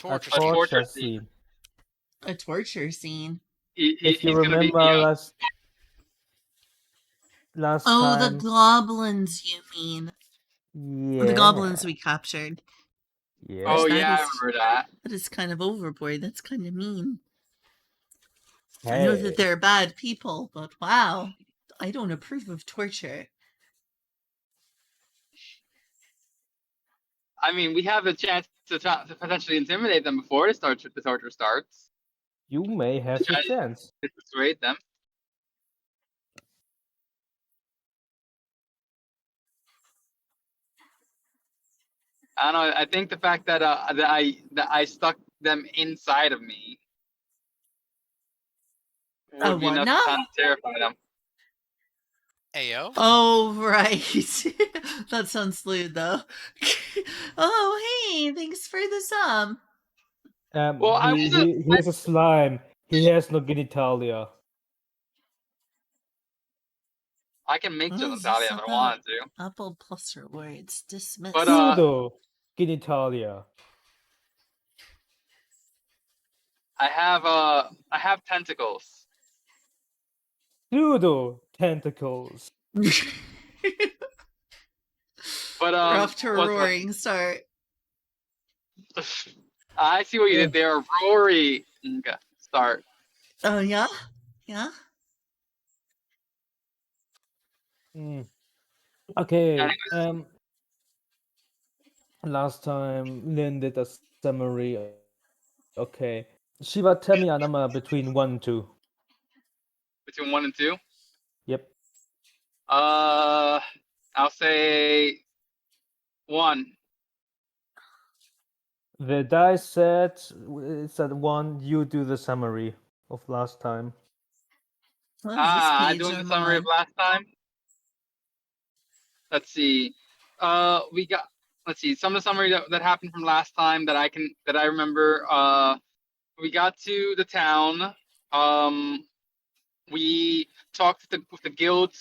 torture A scene. torture scene. A torture scene. If you He's gonna be, remember last Oh, time. the goblins, you mean? Yeah. The goblins we captured. Yeah. Oh That yeah, I is- remember that. That is kind of overboard. That's kind of mean. I Hey. know that they're bad people, but wow. I don't approve of torture. I mean, we have a chance to potentially intimidate them before the torture starts. You may have the chance. To persuade them. I don't know. I think the fact that I stuck them inside of me would be what enough now? time to terrify them. Ayo. Oh, right. That sounds lewd, though. Oh, hey, thanks for the sub. Well, he has a slime. He has no genitalia. I can make Oh, genitalia if I suck wanted up. to. Apple plus rewards dismissed. But, Pseudo genitalia. I have tentacles. Pseudo tentacles. But We're off to a roaring start. I see what you did there. Rory. Okay, start. Oh, yeah? Yeah? Okay. Last time Lynn did a summary. Okay. Shiva, tell me a number between 1 and 2. Between 1 and 2? Yep. I'll say 1. The dice said it's at 1. You do the summary of last time. I'm doing the summary of last time. Let's see. Let's see, some of the summary that happened from last time that I remember. We got to the town. We talked with the guild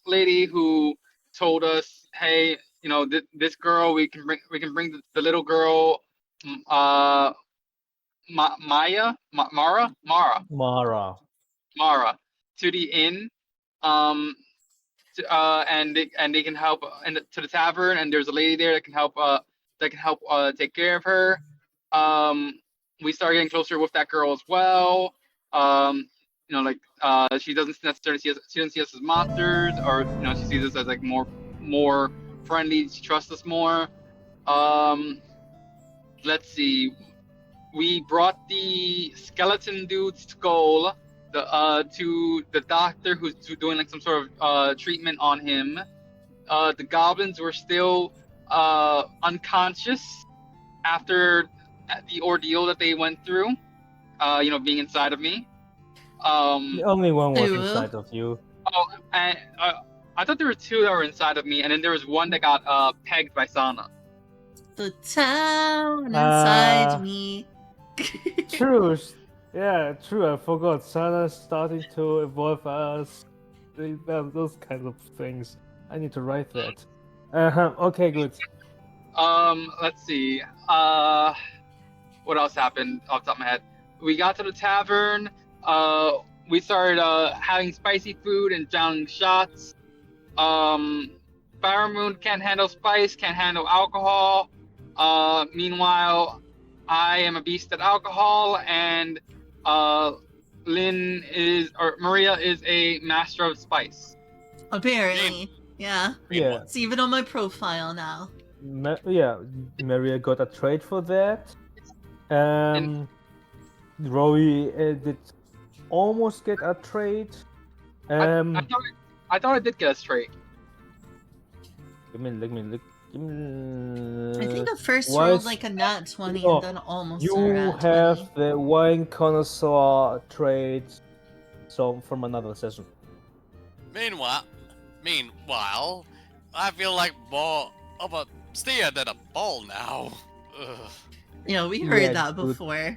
lady who told us, hey, you know, this girl, we can bring the little girl, Mara, to the inn, and they can help to the tavern, and there's a lady there that can help take care of her. We started getting closer with that girl as well. You know, like she doesn't necessarily see us as monsters, or you know, she sees us as like more friendly. She trusts us more. Let's see. We brought the skeleton dude's skull to the doctor who's doing like some sort of treatment on him. The goblins were still unconscious after the ordeal that they went through. You know, being inside of me. The only one was inside of you. Oh, and I thought there were 2 that were inside of me, and then there was one that got pegged by Sana. The town inside me. True. Yeah, true. I forgot. Sana's starting to evolve us. Those kinds of things. I need to write that. Okay, good. Let's see. What else happened off the top of my head? We got to the tavern. We started having spicy food and drowning shots. Barramoon can't handle spice, can't handle alcohol. Meanwhile, I am a beast at alcohol, and Maria is a master of spice. Apparently, yeah. Yeah. It's even on my profile now. Maria got a trait for that. Rory did almost get a trait. I thought I did get a trait. Let me look. I think I first rolled like a nat 20 and then almost you a nat 20. have the wine connoisseur trait from another session. Meanwhile, I feel like more of a steer than a bull now. Ugh. Yeah, we heard that before.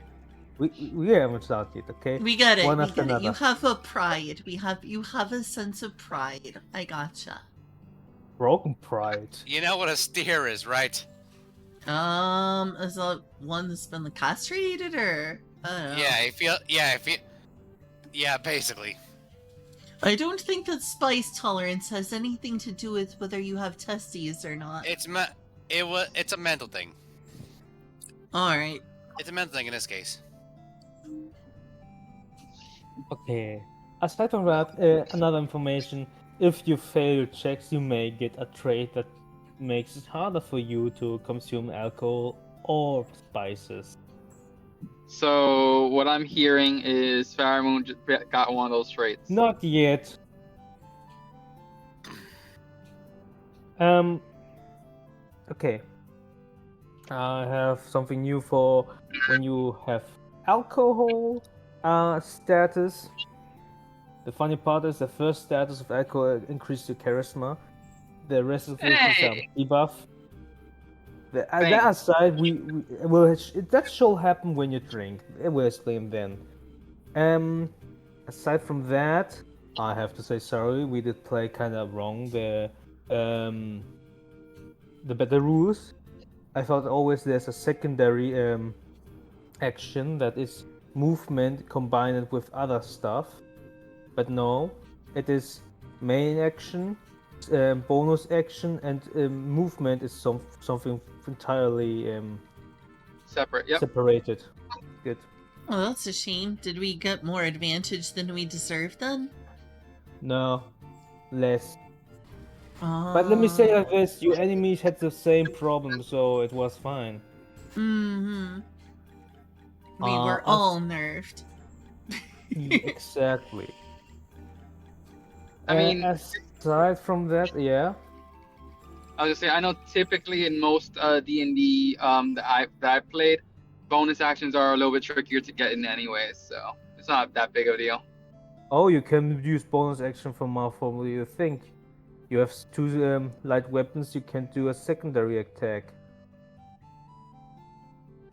We haven't started, okay? We get it. One We after get it. You another. have a pride. You have a sense of pride. I gotcha. Broken pride. You know what a steer is, right? Is that one that's been castrated, or I don't know. Yeah, basically. I don't think that spice tolerance has anything to do with whether you have testes or not. It's a mental thing. All right. It's a mental thing in this case. Okay. Aside from that, another information: if you fail your checks, you may get a trait that makes it harder for you to consume alcohol or spices. So what I'm hearing is Faramund just got one of those traits. Not yet. Okay. I have something new for when you have alcohol status. The funny part is the first status of alcohol increases your charisma. The rest of it is a Hey! debuff. That Thanks. aside, that shall happen when you drink. I will explain then. Aside from that, I have to say sorry. We did play kind of wrong the rules. I thought always there's a secondary action that is movement combined with other stuff, but no, it is main action, bonus action, and movement is something entirely Separate. Yep. separated. Good. Well, that's a shame. Did we get more advantage than we deserved then? No, less. But let me say like this: your enemies had the same problem, so it was fine. Mm-hmm. We were all nerfed. Exactly. I mean, aside from that, yeah. I was gonna say I know typically in most D&D that I've played, bonus actions are a little bit trickier to get in anyways, so it's not that big of a deal. Oh, you can use bonus action from Malform. What do you think? You have two light weapons. You can do a secondary attack.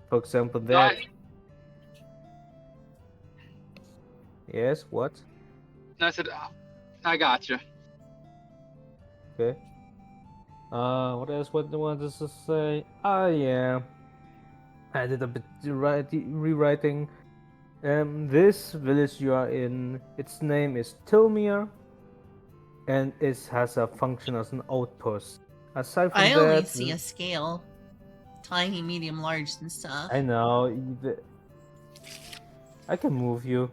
For example, that. Yes. What? No, I said, I gotcha. Okay. What else? What does this say? Ah, yeah. I did a bit rewriting. This village you are in, its name is Tilmir, and it has a function as an outpost. Aside from I that, only see a scale. Tiny, medium, large, and stuff. I know. I can move you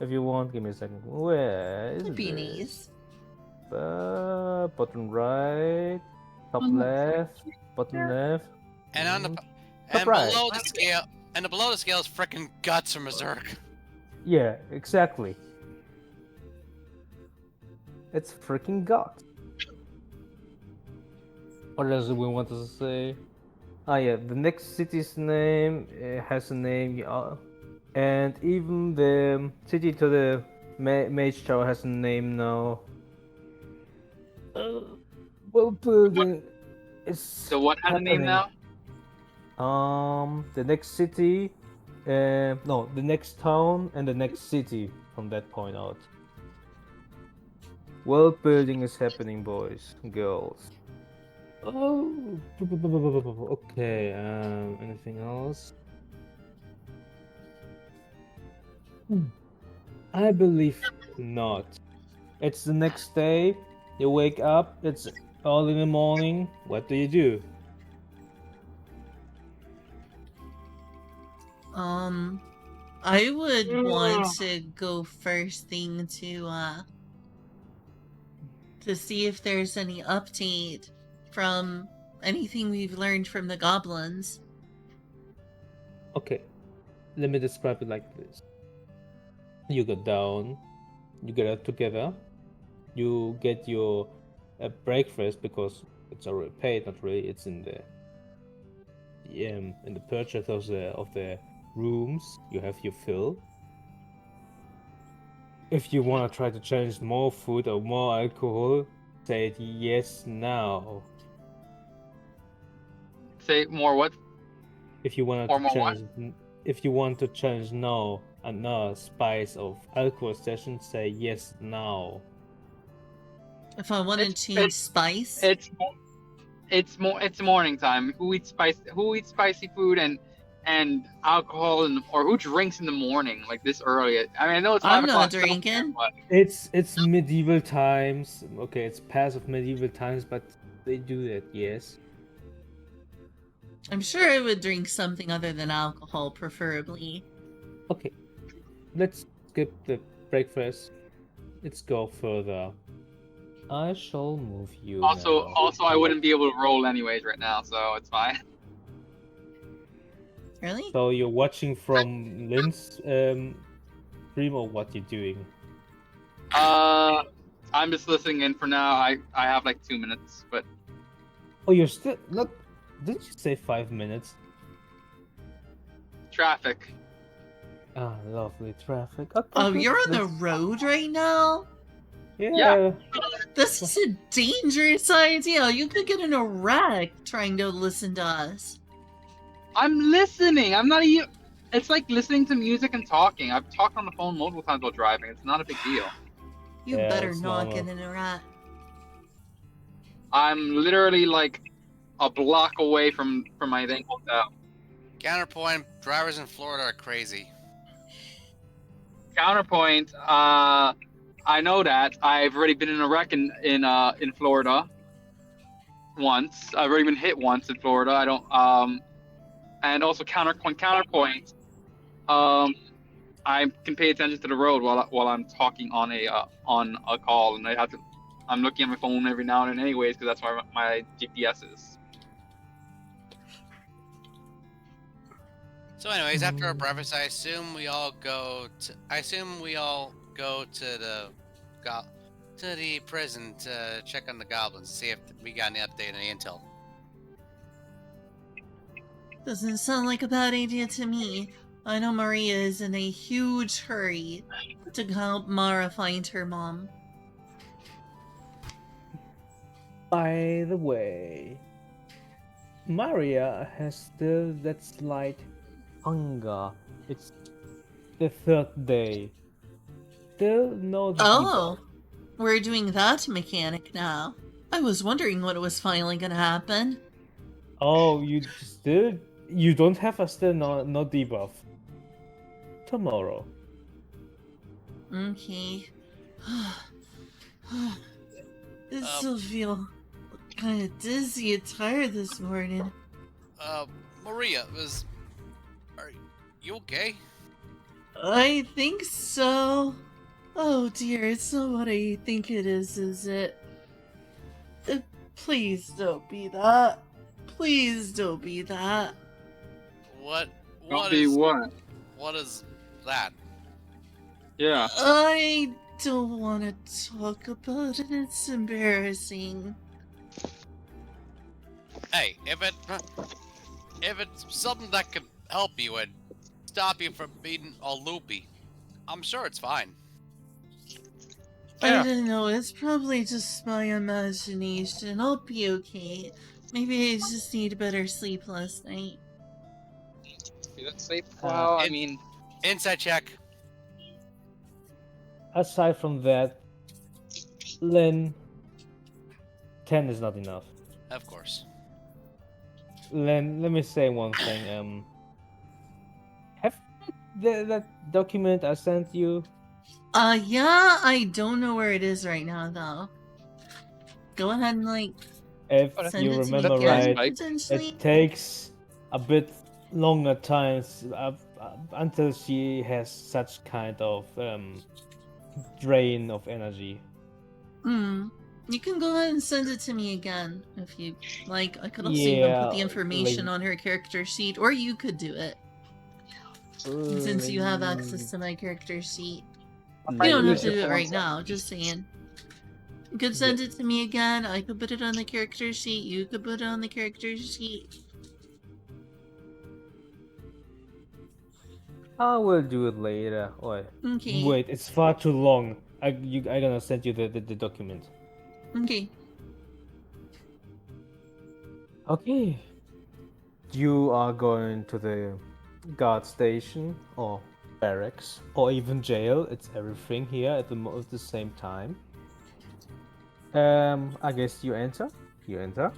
if you want. Give me a second. Where is That'd be this? nice. Bottom right, top left, bottom left. And on the top and right. below the scale, below the scale is frickin' guts from Berserk. Yeah, exactly. It's freaking God. What else do we want to say? Ah, yeah, the next city's name has a name, and even the city to the Mage Tower has a name now. Well, building is So what has a name now? The next city, no, the next town and the next city from that point out. World building is happening, boys and girls. Oh, okay. Anything else? I believe not. It's the next day. You wake up. It's early in the morning. What do you do? I would want to go first thing to see if there's any update from anything we've learned from the goblins. Okay, let me describe it like this. You go down, you get out together, you get your breakfast because it's already paid, not really, it's in the purchase of the rooms. You have your fill. If you want to try to change more food or more alcohol, say yes now. Say more what? If you want to change, if you want to change now another spice of alcohol session, say yes now. If I want to change spice, It's morning time. Who eats spicy food and alcohol or who drinks in the morning like this early? I mean, I know it's I'm 5 not o'clock somewhere, drinking. but It's medieval times. Okay, it's past of medieval times, but they do that. Yes. I'm sure I would drink something other than alcohol, preferably. Okay, let's skip the breakfast. Let's go further. I shall move you now. also I wouldn't be able to roll anyways right now, so it's fine. Really? So you're watching from Lynn's stream, or what you're doing? I'm just listening in for now. I have like 2 minutes, but Oh, you're still not. Didn't you say 5 minutes? traffic. Ah, lovely traffic. Okay, Oh, good. you're on the Let's- road right now? Yeah. This is a dangerous idea. You could get in a wreck trying to listen to us. I'm listening. I'm not even. It's like listening to music and talking. I've talked on the phone multiple times while driving. It's not a big deal. You Yeah, better it's not normal. get in a wreck. I'm literally like a block away from my thing. Counterpoint: drivers in Florida are crazy. Counterpoint. I know that I've already been in a wreck in Florida once. I've already been hit once in Florida. I don't and also counterpoint. I can pay attention to the road while I'm talking on a call, and I'm looking at my phone every now and then anyways because that's where my GPS is. So, anyways, after our breakfast, I assume we all go to the prison to check on the goblins, see if we got any update, any intel. Doesn't sound like a bad idea to me. I know Maria is in a huge hurry to help Mara find her mom. By the way, Maria has still that slight hunger. It's the third day. Still no Oh, we're doing that mechanic now. I was wondering when it was finally gonna happen. Oh, you don't have a still no debuff. Tomorrow. Okay. I still feel kind of dizzy and tired this morning. Maria, are you okay? I think so. Oh dear, it's not what I think it is it? Please don't be that. Please don't be that. What Copy is what? what is that? Yeah. I don't want to talk about it. It's embarrassing. Hey, if it's something that can help you and stop you from being all loopy, I'm sure it's fine. I don't know. It's probably just my imagination. I'll be okay. Maybe I just need a better sleep last night. That's safe. Well, I it- mean, Inside check. Aside from that, Lynn, 10 is not enough. Of course. Lynn, let me say one thing. Have that document I sent you? Yeah, I don't know where it is right now, though. Go ahead and, like, If send you it to me remember again, right, potentially. it takes a bit longer times until she has such kind of drain of energy. You can go ahead and send it to me again, if you like. I could also even put the Yeah, information like- on her character sheet, or you could do it, since you have access to my character sheet. You don't have to do it right now, just saying. You could send it to me again, I could put it on the character sheet, you could put it on the character sheet. I will do it later. Okay. Wait, it's far too long. I gonna send you the document. Okay. Okay. You are going to the guard station or barracks or even jail. It's everything here at the same time. I guess you enter. You enter.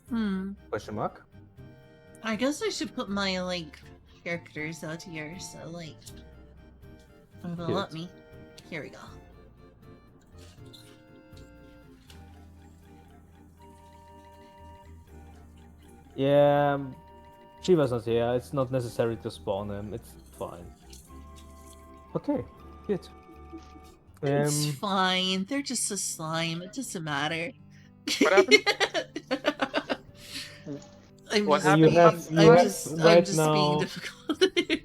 Question mark? I guess I should put my, like, characters out here, so, like... It'll Good. let me. Here we go. Yeah, Shiva's not here. It's not necessary to spawn him. It's fine. Okay, good. It's fine. They're just a slime. It doesn't matter. What happened? I'm What just happened? being, You have I'm right just now. being difficult.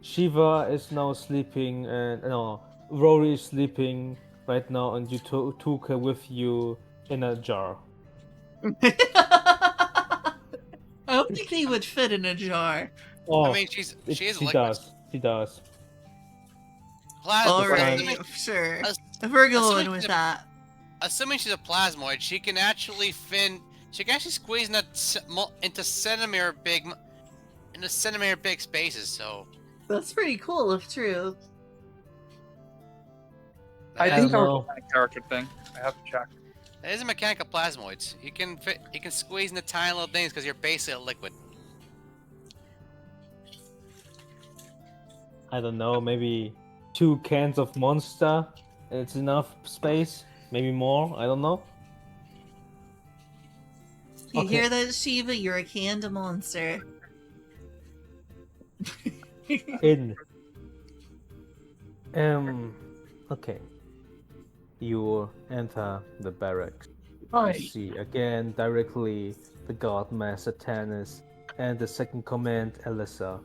Shiva is now sleeping, and no, Rory is sleeping right now, and you took her with you in a jar. I don't think they would fit in a jar. Oh, I mean, she is a she liquid. does. She does. Plasma. Alright, sure. as- If we're going assuming with she's a- that. Assuming she's a plasmoid, she can actually squeeze into centimeter big spaces. So That's pretty cool if true. I that think is- that know. was a character thing. I have to check. that is a mechanical plasmoids. You can squeeze into tiny little things because you're basically a liquid. I don't know, maybe 2 cans of Monster. It's enough space. Maybe more. I don't know. You Okay. hear that, Shiva? You're a canned monster. In. Okay. You enter the barracks. You see again directly the Guard Master Tannis and the second command Alyssa.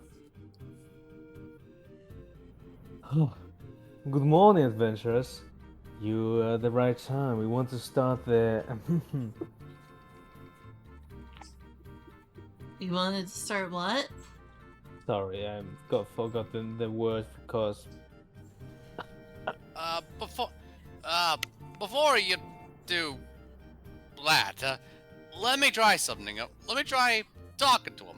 Good morning, adventurers. You are at the right time. We want to start the. You wanted to start what? Sorry, I forgotten the word because. Before you do that, let me try something. Let me try talking to him.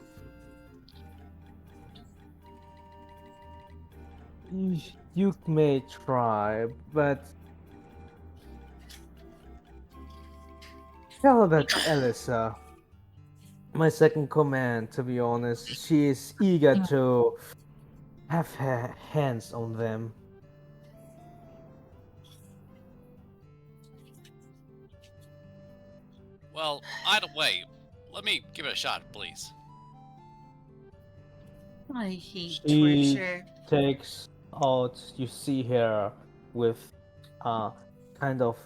You may try, but tell that Alyssa, my second command, to be honest, she is eager to have her hands on them. Well, either way, let me give it a shot, please. I hate She torture. takes out, you see her with a kind of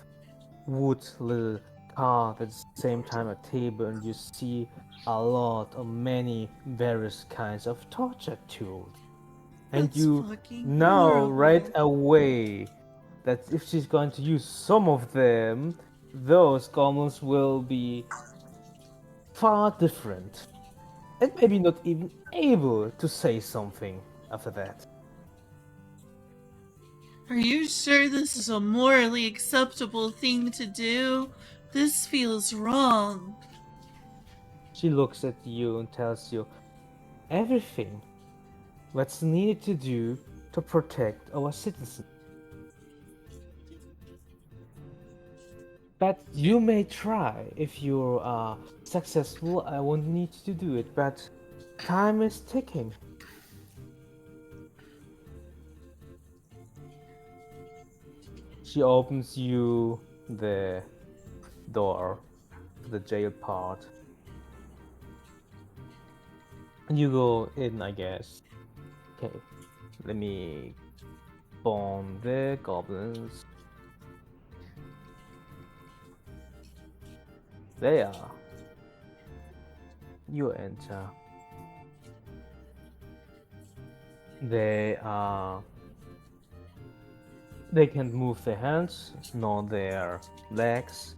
wood little cart at the same time a table, and you see a lot of many various kinds of torture tools. And That's you fucking know horrible. right away that if she's going to use some of them, those goblins will be far different. And maybe not even able to say something after that. Are you sure this is a morally acceptable thing to do? This feels wrong. She looks at you and tells you everything what's needed to do to protect our citizens. But you may try. If you are successful, I won't need to do it, but time is ticking. She opens you the door to the jail part. And you go in, I guess. Okay, let me spawn the goblins. There. You enter. They can't move their hands nor their legs.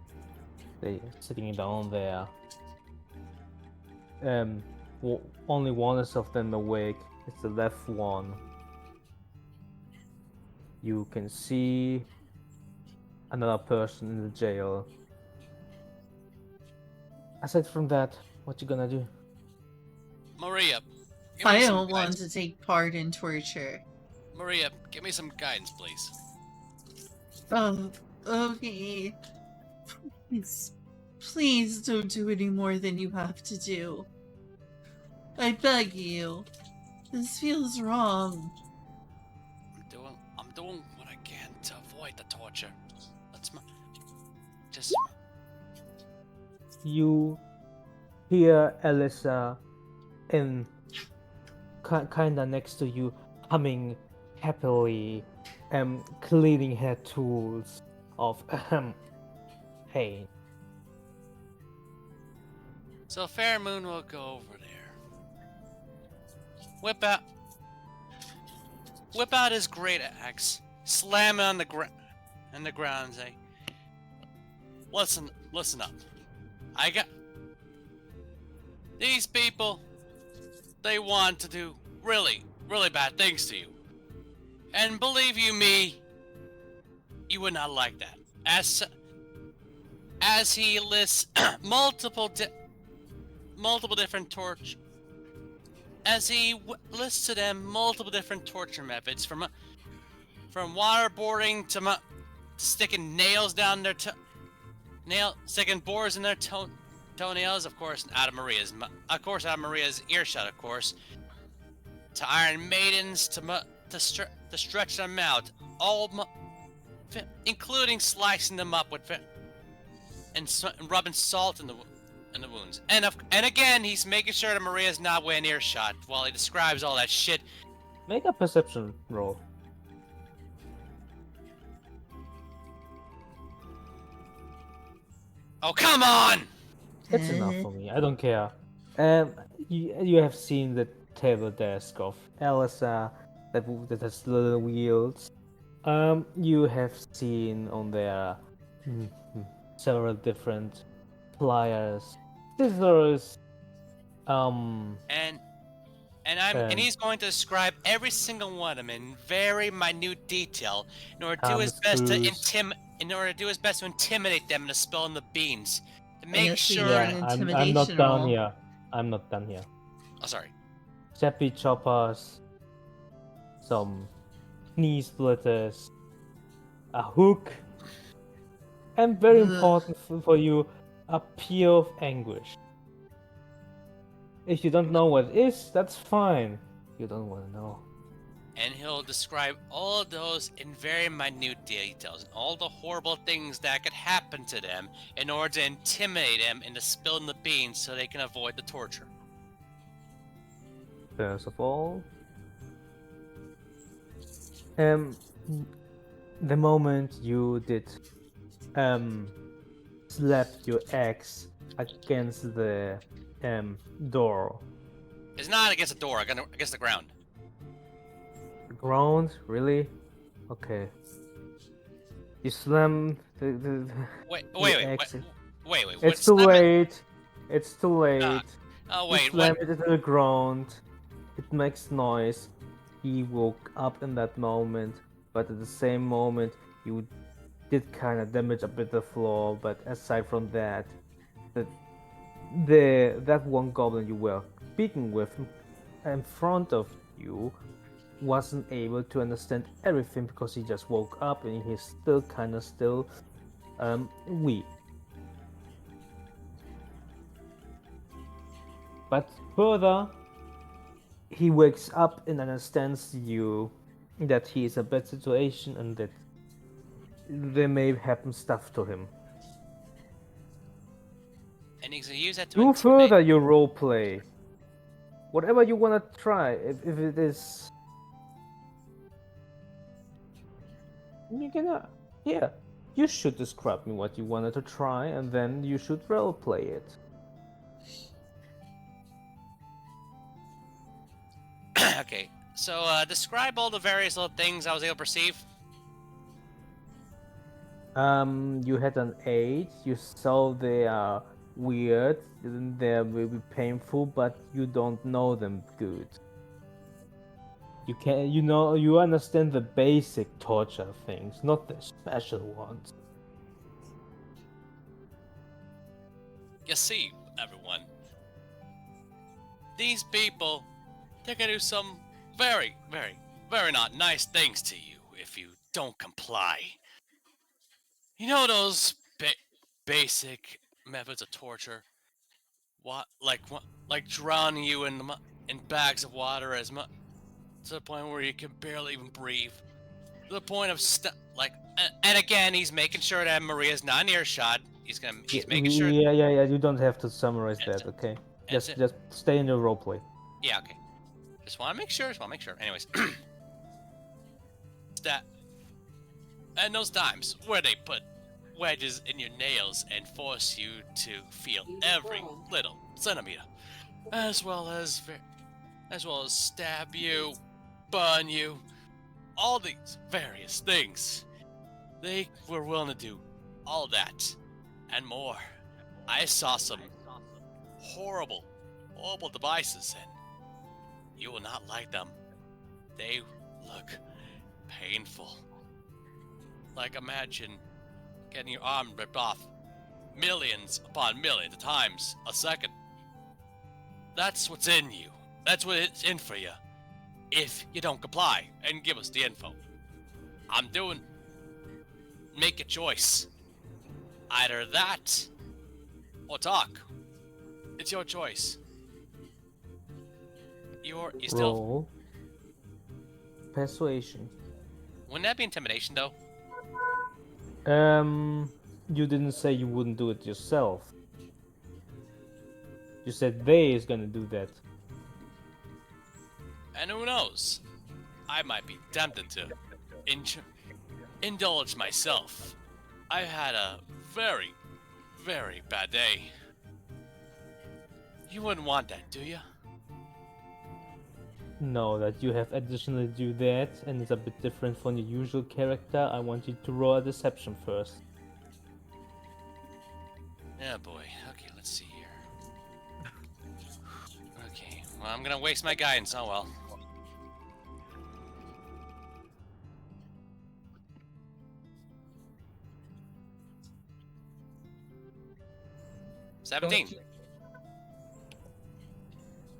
They're sitting down there. Only one is of them awake. It's the left one. You can see another person in the jail. Aside from that, what you gonna do? Maria, give me I some don't want guidance. to take part in torture. Maria, give me some guidance, please. Oh, okay. Please. Please don't do any more than you have to do. I beg you. This feels wrong. I'm doing what I can to avoid the torture. Just You hear Alyssa in kinda next to you, humming happily, cleaning her tools of pain. So Fairmoon will go over there. Whip out his great axe, slam it on the ground and say, Listen up. I got these people, they want to do really, really bad things to you. And believe you me, you would not like that. As he lists multiple different torture. As he lists to them multiple different torture methods, from waterboarding to sticking nails down their sticking boars in their toenails. Of course, out of Maria's earshot. Of course, to Iron Maidens to stretch them out, including slicing them up with and rubbing salt in the wounds. And again, he's making sure that Maria's not within earshot while he describes all that shit. Make a perception roll. Oh, come on! It's enough for me. I don't care. You have seen the table desk of Alyssa that has little wheels. You have seen on there several different pliers, scissors. And he's going to describe every single one of them in very minute detail in order to do his best to intimidate them into spilling the beans. To make sure. Yeah, I'm not done here. I'm not done here. Oh, sorry. Chappy choppers, some knee splitters, a hook, and very important for you, a peal of anguish. If you don't know what it is, that's fine. You don't want to know. And he'll describe all of those in very minute details, and all the horrible things that could happen to them in order to intimidate them into spilling the beans so they can avoid the torture. First of all, the moment you did slap your axe against the door. It's not against the door, against the ground. The ground? Really? Okay. You slam the Wait. axe. Wait. It's too late. It's too late. Oh You wait, slam what? it into the ground. It makes noise. He woke up in that moment, but at the same moment, you did kind of damage a bit the floor. But aside from that, that one goblin you were speaking with in front of you wasn't able to understand everything because he just woke up and he's still kind of weak. But further, he wakes up and understands you that he is in a bad situation and that there may happen stuff to him. And he's gonna use that to Do intimidate. further your roleplay. Whatever you wanna try, if it is, you can, yeah, you should describe me what you wanted to try, and then you should roleplay it. Okay, so describe all the various little things I was able to perceive. You had an 8. You saw they are weird, they will be painful, but you don't know them good. You understand the basic torture things, not the special ones. You see, everyone, these people, they're gonna do some very, very, very not nice things to you if you don't comply. You know those basic methods of torture. Like drowning you in bags of water to the point where you can barely even breathe. To the point of and again, he's making sure that Maria's not in earshot. He's making sure. Yeah. You don't have to summarize That's that, it. okay? That's it. Just stay in your roleplay. Yeah, okay. Just want to make sure. Anyways, that and those times where they put wedges in your nails and force you to feel every little centimeter, as well as stab you, burn you, all these various things. They were willing to do all that and more. I saw some horrible devices, and you will not like them. They look painful. Like, imagine getting your arm ripped off millions upon millions of times a second. That's what's in you. That's what it's in for you. If you don't comply and give us the info. Make a choice. Either that or talk. It's your choice. You still. Roll persuasion. Wouldn't that be intimidation, though? You didn't say you wouldn't do it yourself. You said they is gonna do that. And who knows? I might be tempted to indulge myself. I had a very, very bad day. You wouldn't want that, do you? No, that you have additionally do that, and it's a bit different from your usual character. I want you to roll a deception first. Yeah, boy. Okay, let's see here. Okay, well, I'm gonna waste my guidance. Oh well. Don't 17. you-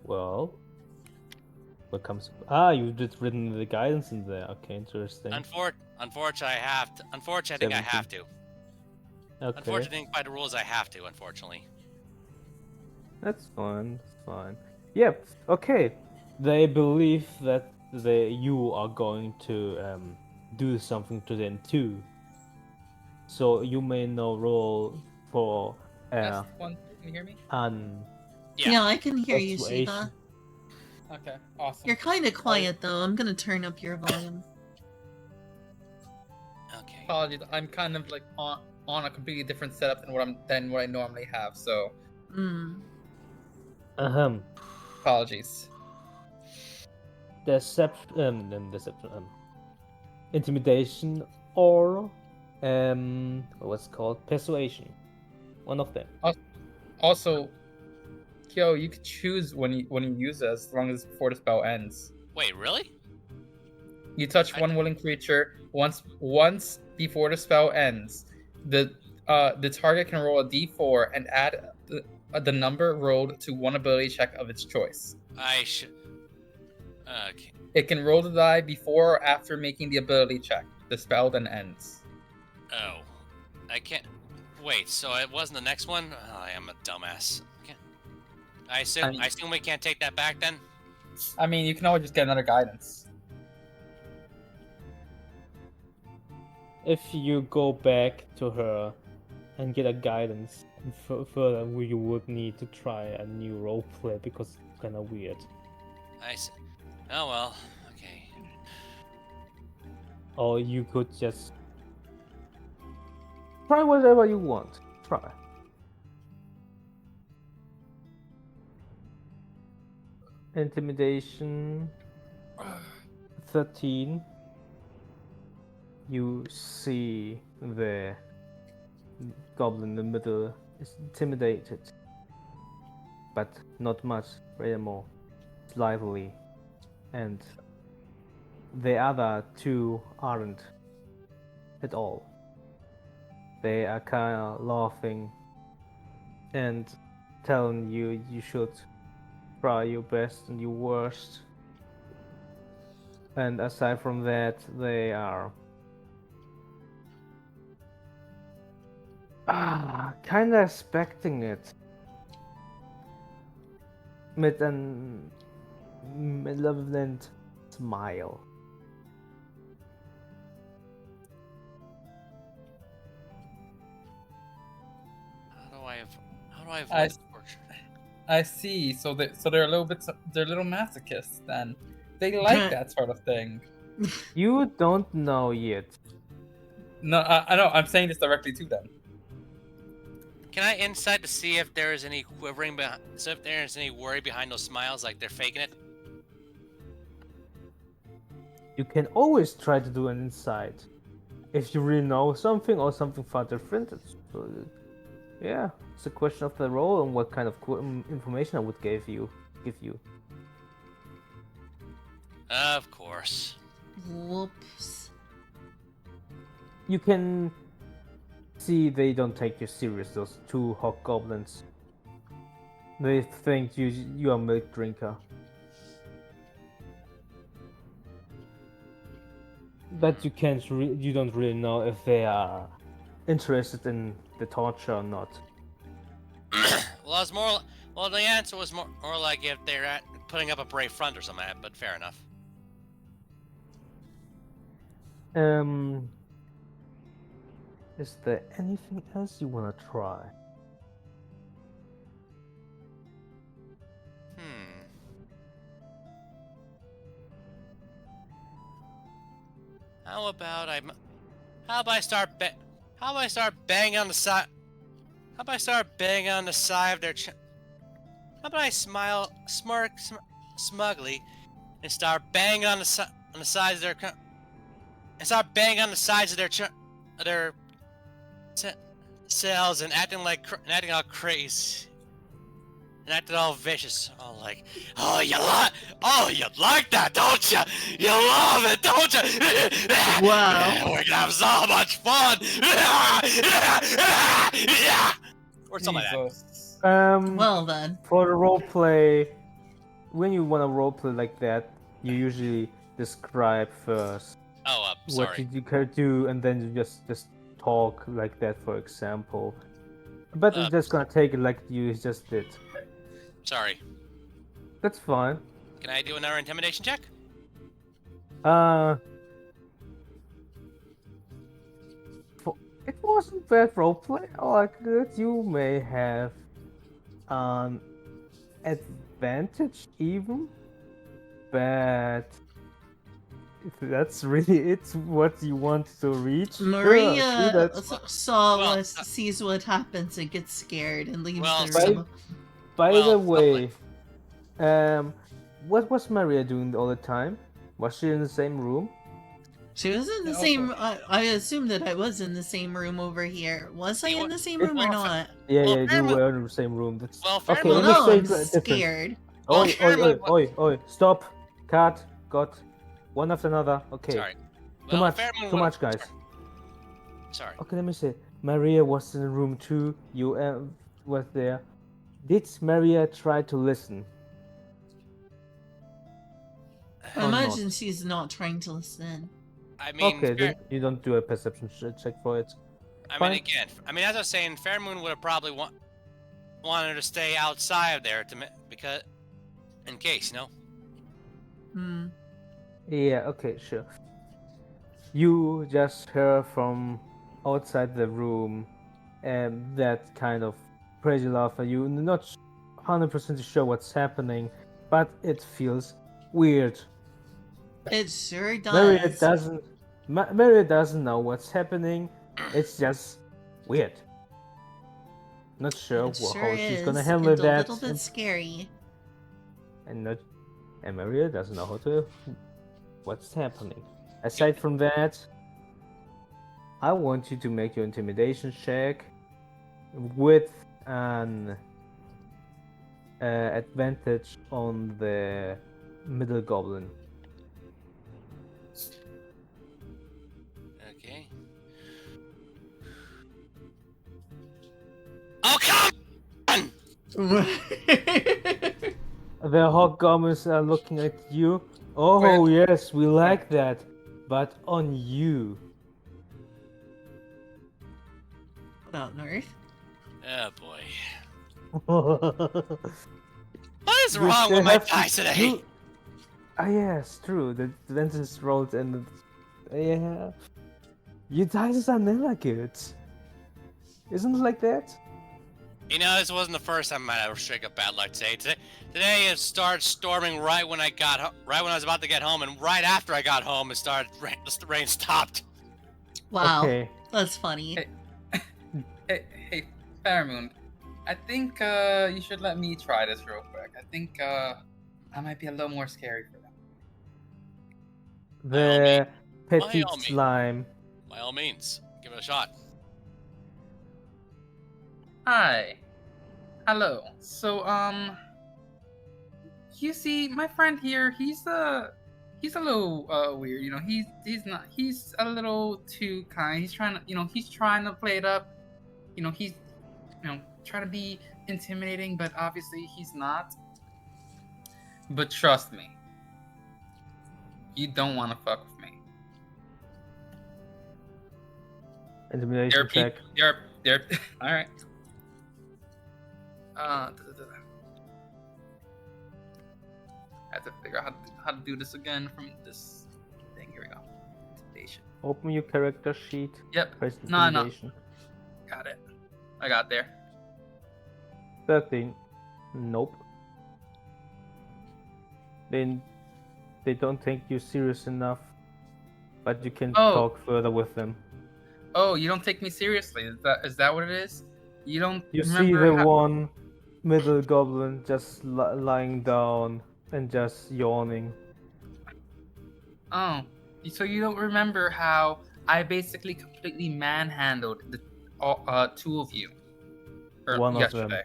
Well, what comes? You've just written the guidance in there. Okay, interesting. Unfortunately, I have to. Unfortunately, I think I have to. Okay, Unfortunately, by the rules, I have to. Unfortunately. that's fine. That's fine. Yep. Okay. They believe that you are going to do something to them too. So you may now roll for Last one. Can you hear me? an Yeah. I can hear you, persuasion. Shiva. Okay, awesome. You're kind of quiet though. I'm gonna turn up your volume. Okay. Apologies. I'm kind of like on a completely different setup than what I normally have. So Ahem. apologies. Deception, intimidation, or what's it called persuasion. One of them. Also, Kyo, you could choose when you use it as long as before the spell ends. Wait, really? You touch one willing creature once before the spell ends. The target can roll a d4 and add the number rolled to one ability check of its choice. I should. Okay. It can roll the die before or after making the ability check. The spell then ends. Oh, I can't. Wait. So it wasn't the next one? Oh, I am a dumbass. Okay. I assume we can't take that back then. I mean, you can always just get another guidance. If you go back to her and get a guidance further, you would need to try a new roleplay because it's kind of weird. I see. Oh well. Okay. Or you could just try whatever you want. Try. Intimidation 13. You see the goblin in the middle is intimidated, but not much, very more lively, and the other two aren't at all. They are kind of laughing and telling you you should try your best and your worst. And aside from that, they are Kinda expecting it. With an malevolent smile. How do I I- avoid torture? I see. So they're a little bit they're little masochists then. They like that sort of thing. You don't know yet. No, I know. I'm saying this directly to them. Can I insight to see if there is any quivering behind? So if there is any worry behind those smiles, like they're faking it? You can always try to do an insight. If you really know something or something far different, yeah, it's a question of the role and what kind of information I would give you. Of course. Whoops. You can see they don't take you serious. Those two hobgoblins. They think you are a milk drinker. But you don't really know if they are interested in the torture or not. Well, it's more. Well, the answer was more like if they're putting up a brave front or something. But fair enough. Is there anything else you wanna try? How about I start banging on the side? How about I start banging on the side of their How about I smirk smugly, and start banging on the sides of their and start banging on the sides of their cells and acting all crazy. And acting all vicious, all like, oh you like that, don't you? You love it, don't you? Wow. We're gonna have so much fun. Or something like that. Jesus. Well then. For the roleplay, when you want to roleplay like that, you usually describe first Oh, what sorry. you can do, and then you just talk like that, for example. But it's just gonna take it like you just did. Sorry. That's fine. Can I do another intimidation check? It wasn't bad roleplay. Like that, you may have an advantage even, but if that's really what you want to reach. Maria that's sees what happens and gets scared and leaves Well, the so- room. By Well, the way, what was Maria doing all the time? Was she in the same room? She was in the Yeah, same. I assume that I was in the same room over here. Was I You in were- the same it- room or well, not? Yeah, Well, yeah, you Fairmont- were in the same room. That's Well, okay. Fairmont- Well, Let me no, say I'm it different. scared. Well, Oi, Fairmont- oi! Stop! Cut! Got one after another. Okay. Sorry. Too Well, much. Fairmont Too would- much, guys. Sorry. Okay, let me see. Maria was in the room too. You was there. Did Maria try to listen? I Or imagine not? she's not trying to listen. I mean, Okay, then you don't do a perception check for it. fine. again, as I was saying, Fairmoon would have probably wanted her to stay outside of there because, in case, you know. Hmm. Yeah, okay, sure. You just heard from outside the room that kind of crazy laughter. You're not 100% sure what's happening, but it feels weird. It sure does. Maria doesn't know what's happening. It's just weird. Not sure It sure how she's gonna is. handle It's a that. little bit scary. And Maria doesn't know what's happening. Aside from that, I want you to make your intimidation check with an advantage on the middle goblin. Okay. Oh come on! The hobgoblins are looking at you. Oh yes, we like that, but on you. About North. Oh boy. You What is wrong still with my have to- dice today? you- Ah, yes, true. The Ventus rolled and yeah, your dice are never good. Isn't it like that? You know, this wasn't the first time I had a streak of bad luck today. Today it started storming right when I was about to get home, and right after I got home, the rain stopped. Wow, Okay. that's funny. Hey, Fairmoon. I think you should let me try this real quick. I think I might be a little more scary for them. By all The By petite all means. slime. By all means, give it a shot. Hi. Hello. So you see, my friend here, he's a little weird. You know, he's a little too kind. He's trying to play it up. You know, he's trying to be intimidating, but obviously he's not. But trust me, you don't want to fuck with me. Intimidation check. They're all right. I have to figure out how to do this again from this thing. Here we go. Intimidation. Open your character sheet. Yep. Press No. intimidation. Got it. I got there. 13. Nope. Then they don't think you serious enough, but you can Oh. talk further with them. Oh, you don't take me seriously. Is that what it is? You don't. You see remember the how- one middle goblin just lying down and just yawning. Oh, so you don't remember how I basically completely manhandled the two of you One of them. yesterday?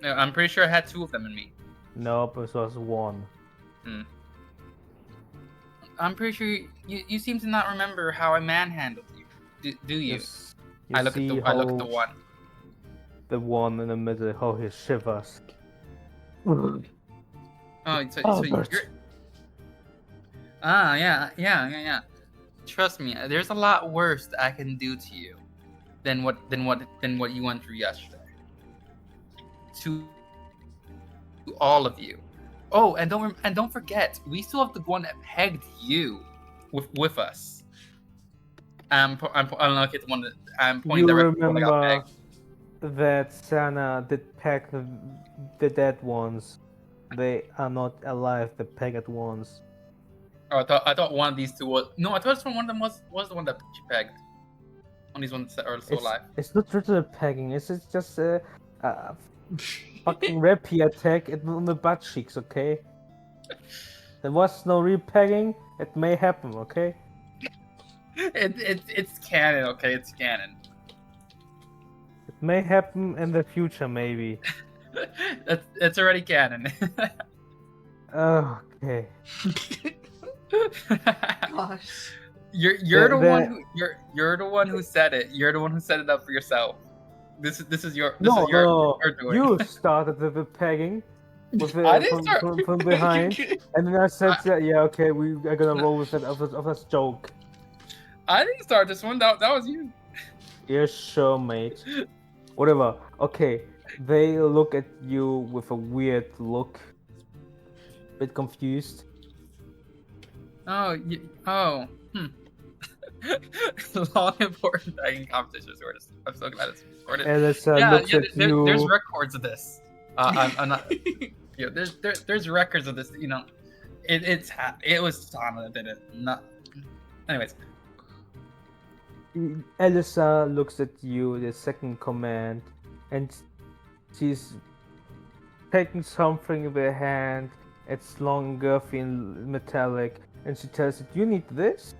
No, I'm pretty sure I had two of them in me. Nope, it was one. I'm pretty sure you seem to not remember how I manhandled you. Do you? Yes, I look at the one. The one in the middle, how he shivers. Oh, so Albert. you're. Yeah. Trust me, there's a lot worse that I can do to you than what you went through yesterday. To all of you. Oh, and don't forget, we still have the one that pegged you with us. I'm looking at the one that I'm pointing You directly at the one that got remember pegged. that Sana did peg the dead ones. They are not alive, the pegged ones. Oh, I thought one of these two was no. I thought one of them was the one that she pegged. One of these ones that are still alive. It's not literally pegging, it's just a fucking rapier attack on the butt cheeks, okay? There was no real pegging, it may happen, okay? It's canon, okay? It's canon. It may happen in the future, maybe. It's already canon. Okay. Gosh. You're the one who said it. You're the one who set it up for yourself. This is your No, your doing. you started the pegging with I didn't start from behind, and then I said, yeah, okay, we are gonna roll with it of a joke. I didn't start this one. That was you. Yeah, sure, mate. Whatever. Okay, they look at you with a weird look, bit confused. Oh. Long important tagging competitions. I'm so glad it's recorded. Alyssa looks at you. There's records of this. I'm not. Yeah, there's records of this. You know, it was Sana that did it. Not. Anyways. Alyssa looks at you, the second command, and she's taking something in her hand. It's long, girthy, and metallic, and she tells it, "You need this."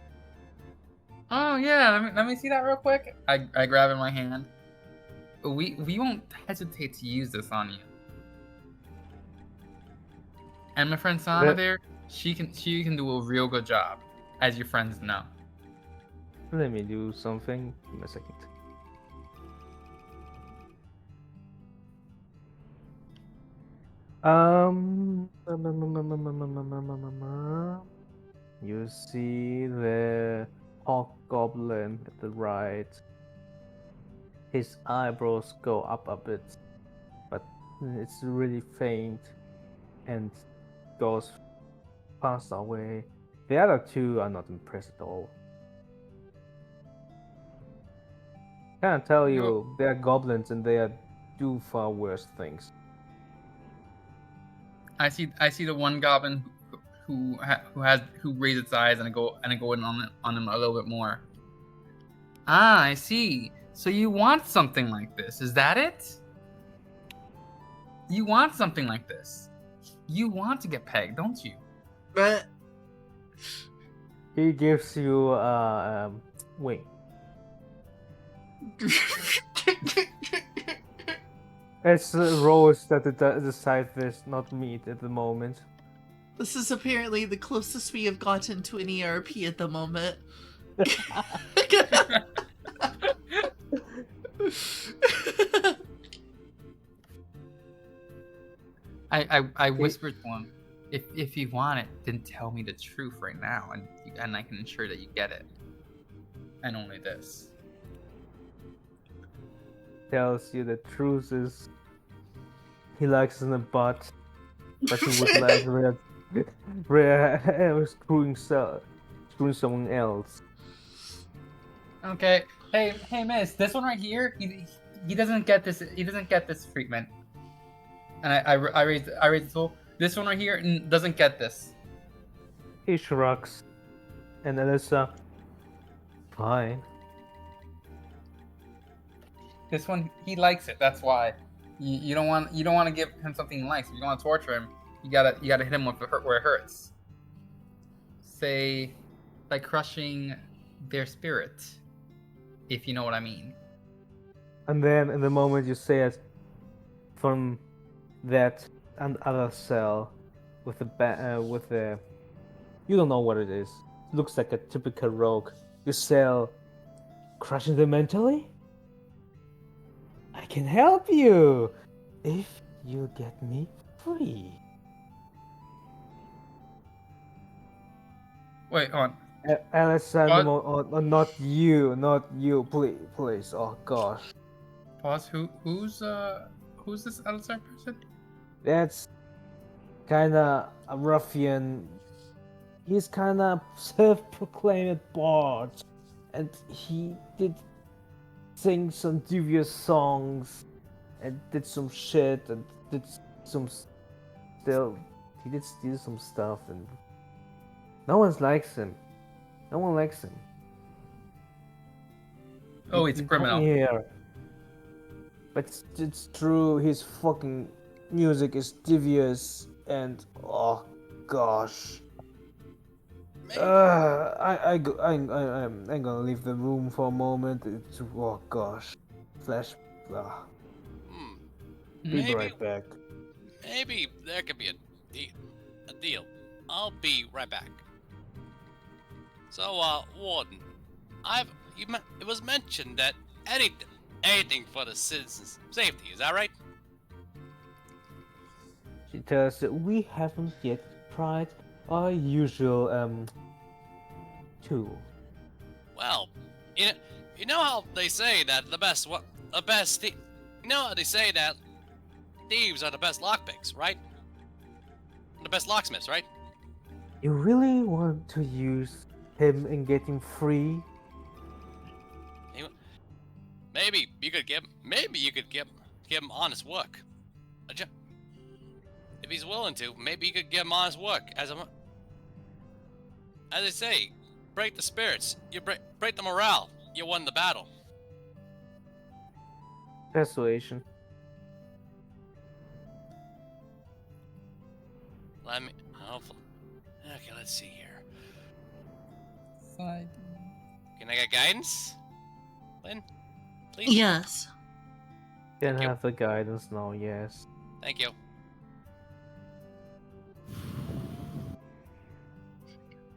Oh yeah, let me see that real quick. I grab it in my hand. We won't hesitate to use this on you. And my friend Sana there, she can do a real good job, as your friends know. Let me do something. Give me a second. You see the hawk goblin at the right. His eyebrows go up a bit, but it's really faint and goes fast away. The other two are not impressed at all. Can't tell you, they're goblins and they do far worse things. I see the one goblin who raises its eyes and go in on him a little bit more. Ah, I see. So you want something like this? Is that it? You want something like this? You want to get pegged, don't you? But He gives you wait. It's roast that decide this, not meat at the moment. this is apparently the closest we have gotten to an ERP at the moment. I whispered to him, if you want it, then tell me the truth right now, and I can ensure that you get it. And only this. Tells you the truth is he likes in the butt, but he would like screwing someone else. Okay. Hey, miss, this one right here, he doesn't get this. He doesn't get this treatment. And I raised the tool. This one right here doesn't get this. He shrugs, and Alyssa, fine. This one, he likes it. That's why. You don't want to give him something he likes. If you want to torture him, you gotta hit him where it hurts. Say, by crushing their spirit, if you know what I mean. And then, in the moment you say it, from that and other cell with the you don't know what it is. Looks like a typical rogue. You cell crushing them mentally. I can help you if you get me free. Wait, hold on. Alessandro, not you, please. Oh gosh. Pause. Who's this outside person? That's kinda a ruffian. He's kinda self-proclaimed bard, and he did sing some devious songs, and did some shit, and did some he did steal some stuff, and no one likes him. No one likes him. Oh, he's a criminal. Here. But it's true, his fucking music is devious and oh gosh. I'm gonna leave the room for a moment. It's oh gosh. Flash. Be right back. Maybe there could be a deal. I'll be right back. So, Warden, it was mentioned that anything for the citizens' safety. Is that right? She tells you we haven't yet tried our usual tool. Well, you know how they say that you know how they say that thieves are the best lockpicks, right? The best locksmiths, right? You really want to use him and get him free? Maybe you could give him honest work. If he's willing to, maybe you could give him honest work. As I say, break the spirits. You break the morale. You won the battle. Persuasion. Hopefully. Okay, let's see here. Side. Can I get guidance? Lynn? Please? Yes. Can you. have the guidance now, yes. Thank you.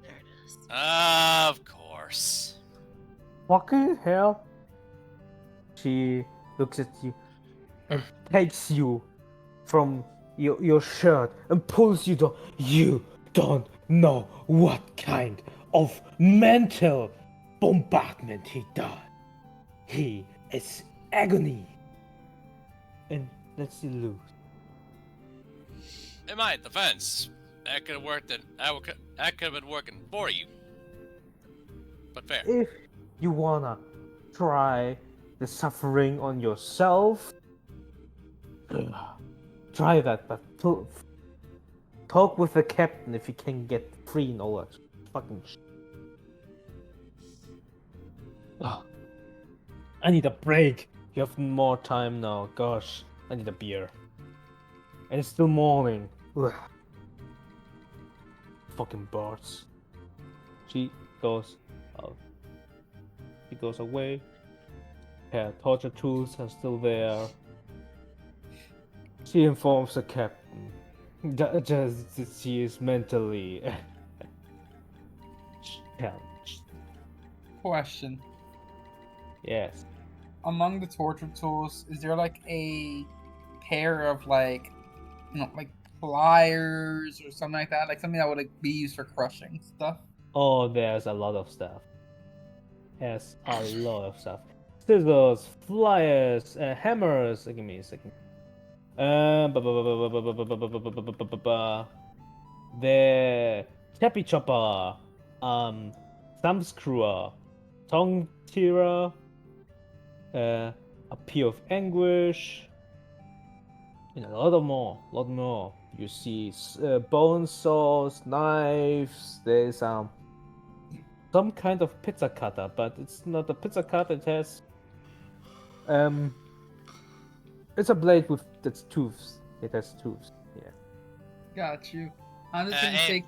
There it is. Of course. Fucking hell. She looks at you and takes you from your shirt and pulls you down. You don't know what kind of mental bombardment he done. He is agony. And let's see lose. In my defense, that could have worked. That could have been working for you. But fair. If you wanna try the suffering on yourself, try that, but talk with the captain if you can get free and all that fucking shit. I need a break. You have more time now. Gosh, I need a beer. And it's still morning. Ugh. Fucking birds. She goes out. She goes away. Her torture tools are still there. She informs the captain just that she is mentally challenged. Question. Yes. Among the torture tools, is there like a pair of like, like pliers or something like that? Like something that would like, be used for crushing stuff? Oh, there's a lot of stuff. There's a lot of stuff. Scissors, flyers, hammers. Give me a second. The chappy chopper, thumb screwer, tongue tearer, a pea of anguish, and a lot more. You see bone saws, knives. There's some kind of pizza cutter, but it's not a pizza cutter. It has it's a blade with its tooths. It has tooths. Yeah. Got you. I'm just gonna hey, take.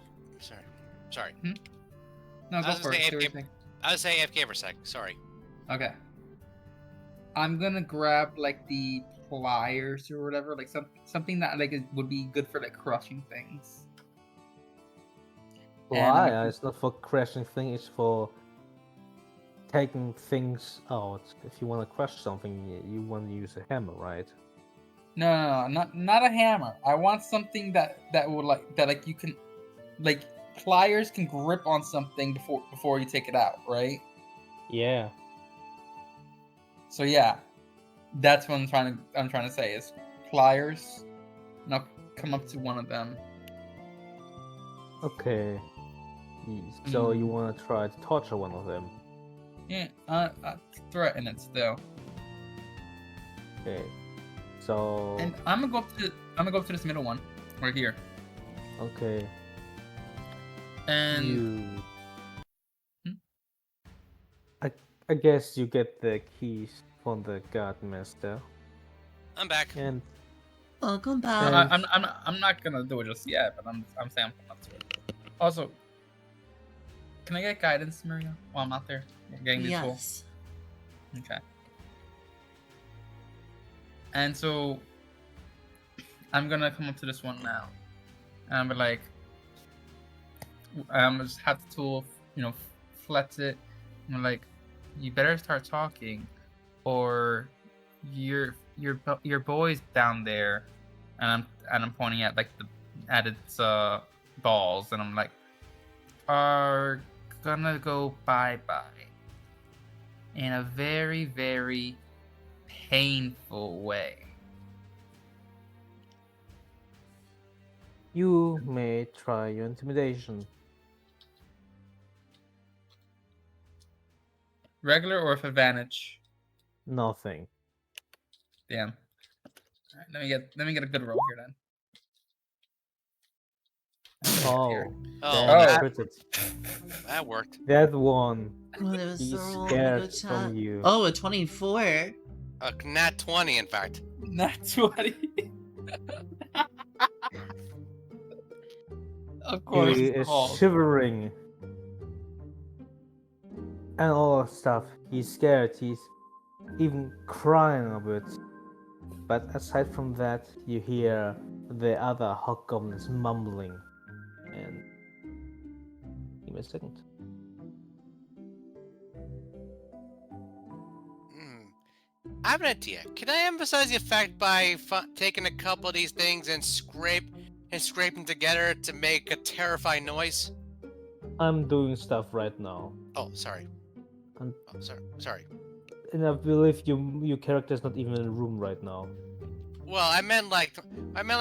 Sorry. No, go for it. Say what you're saying. I was saying AFK for a sec. Sorry. Okay. I'm gonna grab like the pliers or whatever, like something that like would be good for like crushing things. Why? It's not for crashing things. It's for taking things out. If you want to crush something, you want to use a hammer, right? No, not a hammer. I want something that would like you can, like pliers can grip on something before you take it out, right? Yeah. So yeah, that's what I'm trying to say is pliers. Now come up to one of them. Okay. So you want to try to torture one of them? Yeah, threaten it still. Okay. So. And I'm gonna go up to this middle one, right here. Okay. And I guess you get the keys from the guard master. I'm back. And Welcome no, back. I'm not gonna do it just yet, but I'm saying I'm coming up to it. Also, can I get guidance, Maria, while I'm out there getting the tool? Yes. Okay. And so I'm gonna come up to this one now, and I'm like, I'm just have the tool, flex it. I'm like, you better start talking, or your boy's down there, and I'm pointing at like at its balls, and I'm like, are gonna go bye-bye in a very, very painful way. you may try your intimidation. Regular or with advantage? Nothing. Damn. All right, let me get a good roll here then. Oh, That worked. that one. What was He's the roll? scared Good chat. from you. Oh, a 24. A nat 20, in fact. Not 20. Of course. He is shivering and all that stuff. He's scared. He's even crying a bit. But aside from that, you hear the other hobgoblins mumbling. And give me a second. I have an idea. Can I emphasize the effect by taking a couple of these things and scrape them together to make a terrifying noise? I'm doing stuff right now. Oh, sorry. I'm- Sorry. and I believe your character is not even in the room right now. Well, I meant like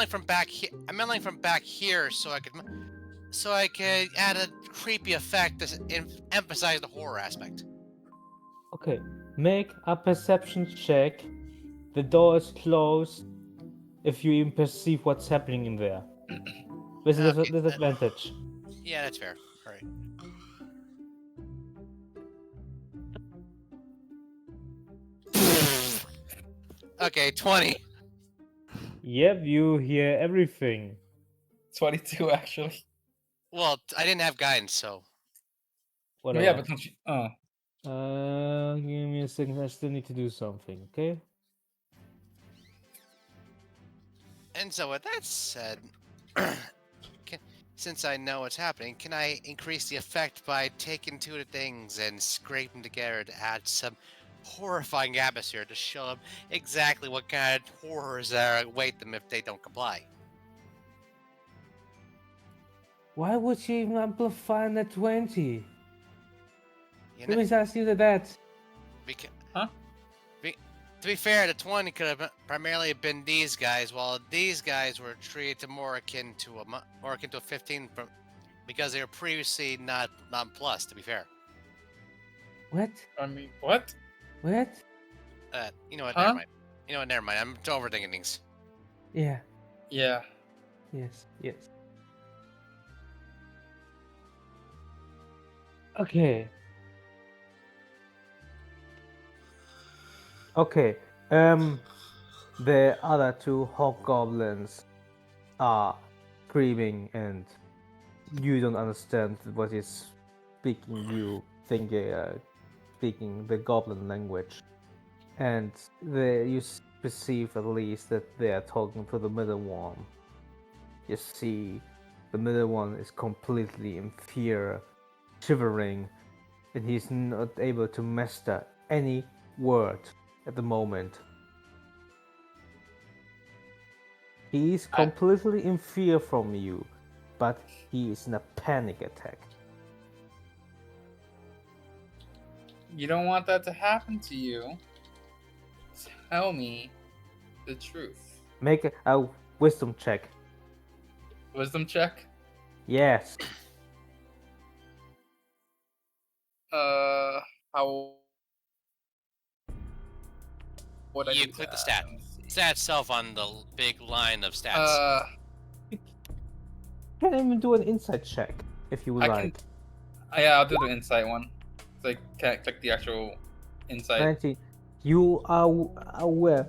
from back here. I meant like from back here, so I could add a creepy effect to emphasize the horror aspect. Okay, make a perception check. The door is closed. If you even perceive what's happening in there, with a Okay, disadvantage. Yeah, that's fair. All right. Okay, 20. Yep, you hear everything. 22 actually. Well, I didn't have guidance, so Whatever. Yeah, but don't you? Give me a second. I still need to do something. Okay. and so with that said, since I know what's happening, can I increase the effect by taking two of the things and scrape them together to add some horrifying atmosphere to show them exactly what kind of horrors are await them if they don't comply? Why would you even amplify that 20? You Let know, me ask you that. because, Huh? to be fair, the 20 could have primarily been these guys, while these guys were treated to more akin to a 15 because they were previously not nonplussed. To be fair, What? I mean, what? What? you know what? Huh? Never mind. You know what? Never mind. I'm overthinking things. Yeah. Yeah. Yes. Yes. Okay. Okay. The other two hobgoblins are screaming, and you don't understand what is speaking. You think they are speaking the goblin language, and you perceive at least that they are talking to the middle one. You see, the middle one is completely in fear, shivering, and he's not able to master any word at the moment. He is completely in fear from you, but he is in a panic attack. You don't want that to happen to you. Tell me the truth. Make a wisdom check. Wisdom check. Yes. How would I You do click the that? stat. Let me see. Stat itself on the big line of stats. You can even do an insight check if you would I like. can. Yeah, I'll do the insight one. So I can't click the actual insight. 19. You are aware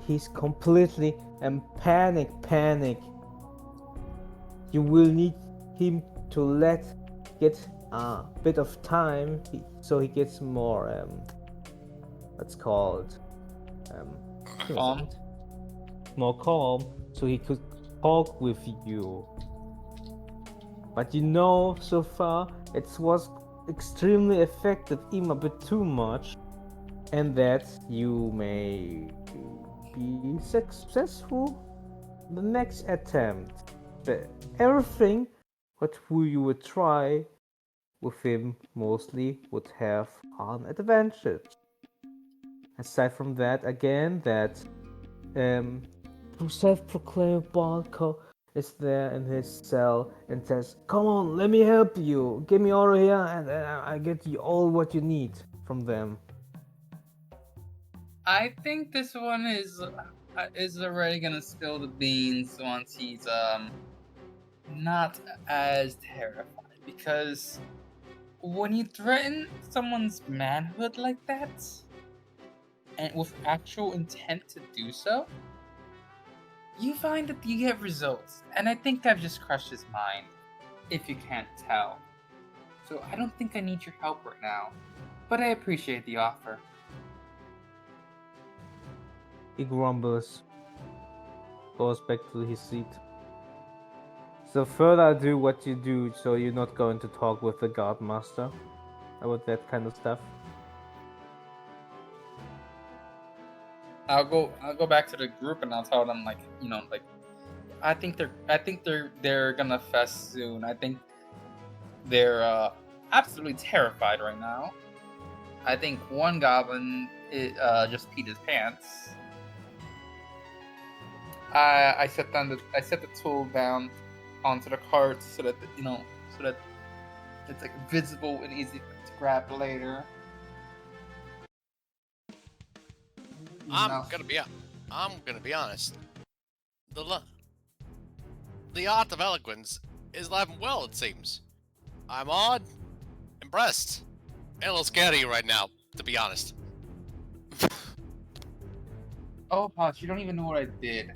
he's completely in panic. You will need him to get a bit of time so he gets more what's called Calm. more calm, so he could talk with you. But you know, so far it was extremely effective, even a bit too much, and that you may be successful the next attempt. But everything what you would try with him mostly would have an advantage. Aside from that, again, that self-proclaimed Barco is there in his cell and says, "Come on, let me help you. Get me out of here, and I get you all what you need from them." I think this one is already gonna spill the beans once he's not as terrified, because when you threaten someone's manhood like that and with actual intent to do so, you find that you get results. And I think I've just crushed his mind, if you can't tell. So I don't think I need your help right now, but I appreciate the offer. He grumbles, goes back to his seat. So further ado, what you do, so you're not going to talk with the guard master about that kind of stuff? I'll go back to the group and I'll tell them, like, like, I think they're gonna fest soon. I think they're absolutely terrified right now. I think one goblin just peed his pants. I set the tool down onto the cart so that so that it's like visible and easy to grab later. I'm gonna be honest. The art of eloquence is alive and well, it seems. I'm awed, impressed, and a little scared of you right now, to be honest. Oh, Poch, you don't even know what I did.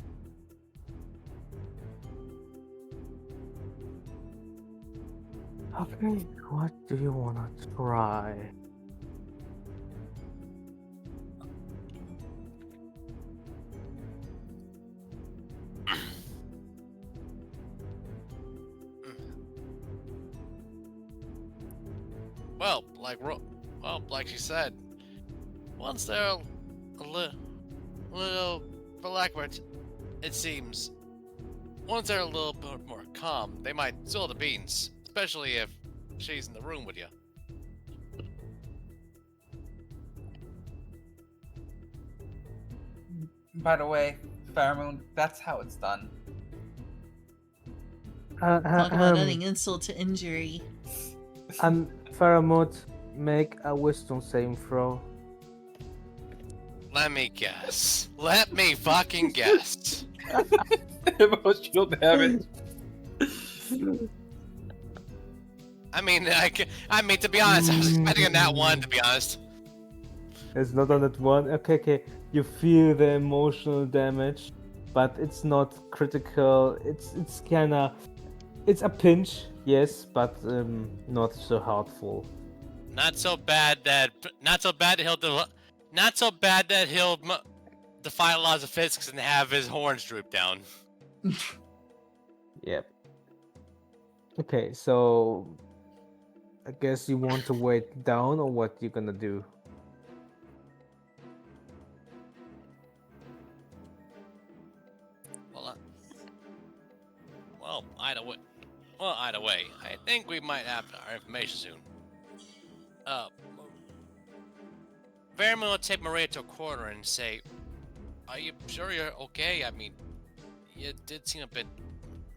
Okay, what do you wanna try? Well, like she said, once they're little, for lack of it seems, once they're a little bit more calm, they might spill the beans, especially if she's in the room with you. By the way, Pheromone, that's how it's done. Talk about adding insult to injury. Pheromone, make a wisdom saving throw. Let me guess. Let me fucking guess. Emotional damage. I mean, to be honest, I was expecting a nat 1, to be honest. It's not on that one. Okay. You feel the emotional damage, but it's not critical. It's kinda, it's a pinch, yes, but not so hurtful. Not so bad that he'll defy the laws of physics and have his horns droop down. Yep. Okay, so I guess you want to wait down, or what you gonna do? Either way, I think we might have our information soon. Vermin will take Maria to a corner and say, "Are you sure you're okay? I mean, you did seem a bit."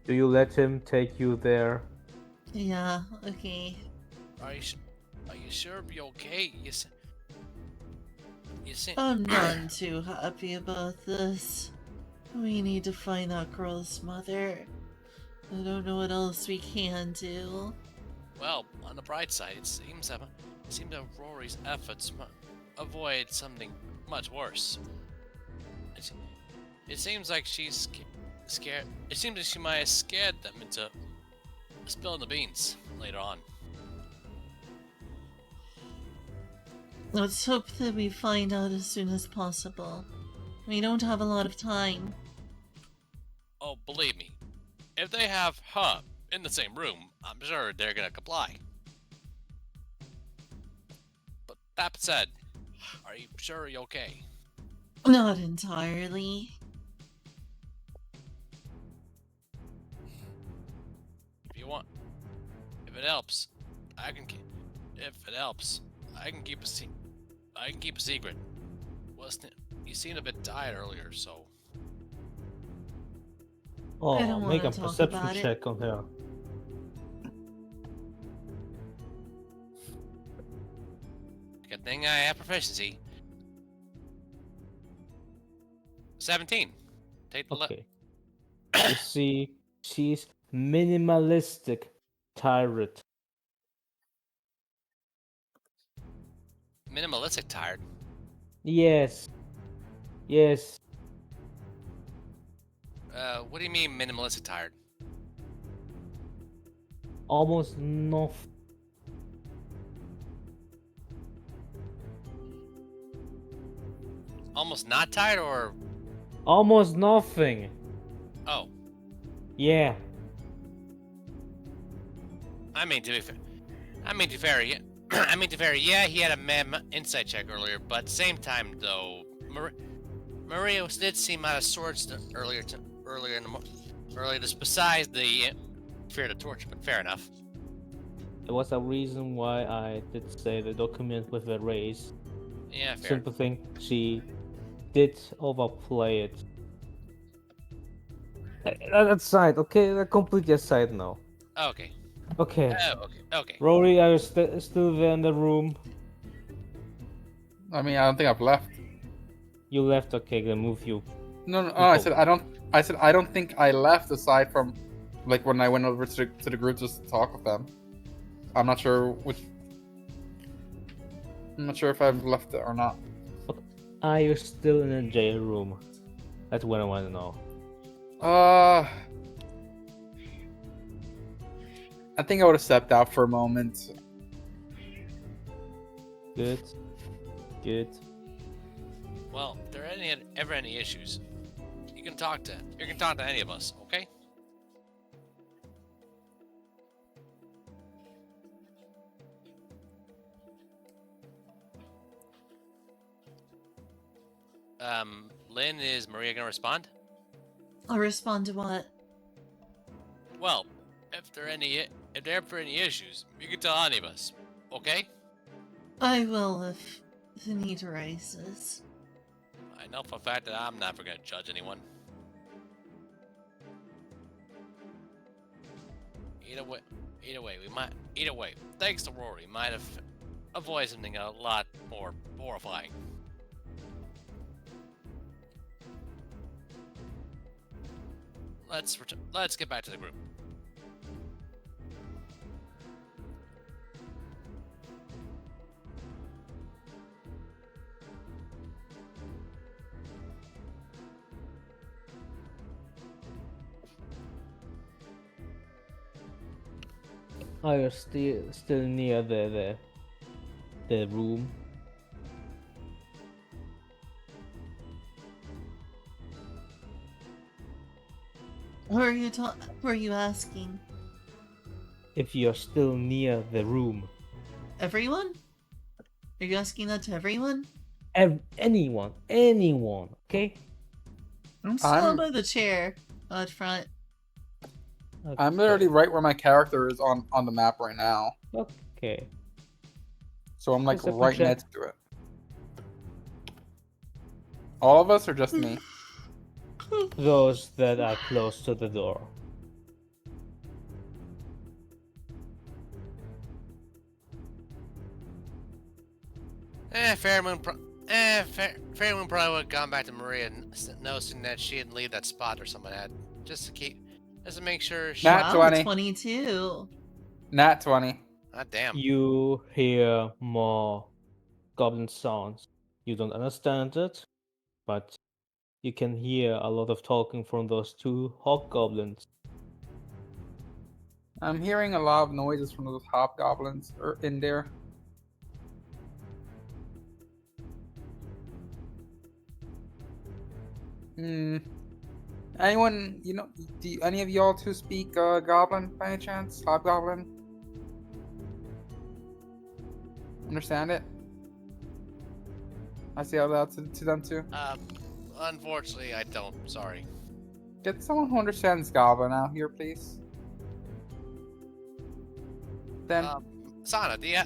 Do you let him take you there? Yeah, okay. Are you sure you're okay? You seem. I'm not too happy about this. We need to find that girl's mother. I don't know what else we can do. Well, on the bright side, it seems that Rory's efforts avoid something much worse. It seems like she's scared. It seems like she might have scared them into spilling the beans later on. Let's hope that we find out as soon as possible. We don't have a lot of time. Oh, believe me, if they have her in the same room, I'm sure they're gonna comply. But that said, are you sure you're okay? Not entirely. If it helps, I can keep a secret. You seemed a bit tired earlier, so. I don't Oh, make a wanna talk perception about it. check on her. Good thing I have proficiency. 17. Take the Okay. You see, she's minimalistic tired. minimalistic tired. Yes. What do you mean minimalistic tired? Almost nothing. Almost not tired, or Almost nothing. oh, Yeah. I mean to be fair, yeah, he had a mem insight check earlier, but at the same time though, Maria did seem out of sorts earlier this, besides the fear of the torture, but fair enough. There was a reason why I did say the document with the race. Yeah, fair. Simple thing, she did overplay it. That's side, okay? That completely aside now. Okay. Okay, Oh, okay. Okay. Rory, are you still there in the room? I mean, I don't think I've left. You left, okay, then move you. No. I said I don't. I said I don't think I left aside from, like when I went over to the group just to talk with them. I'm not sure which. I'm not sure if I've left it or not. Are you still in the jail room? That's what I want to know. I think I would have stepped out for a moment. Good. Good. Well, if there are ever any issues, you can talk to any of us, okay? Lynn, is Maria gonna respond? I'll respond to what? Well, if there are ever any issues, you can tell any of us, okay? I will if the need arises. I know for a fact that I'm never gonna judge anyone. Either way, thanks to Rory, might have avoided something a lot more horrifying. Let's get back to the group. Are you still near the room? Who are you asking? If you're still near the room. Everyone? Are you asking that to everyone? Anyone, okay? I'm still by the chair out front. I'm literally right where my character is on the map right now. Okay. So I'm like Just a right check. next to it. All of us or just me? Those that are close to the door. Fairmoon probably would have gone back to Maria, noticing that she didn't leave that spot or someone had, just to make sure she. Nat Wow, 20. 22. Nat 20. Ah, damn. You hear more goblin sounds. You don't understand it, but you can hear a lot of talking from those two hobgoblins. I'm hearing a lot of noises from those hobgoblins in there. Anyone, do any of y'all two speak Goblin by any chance? Hobgoblin? Understand it? I say out loud to them too. Unfortunately, I don't. Sorry. Get someone who understands Goblin out here, please. Then, Sana, do you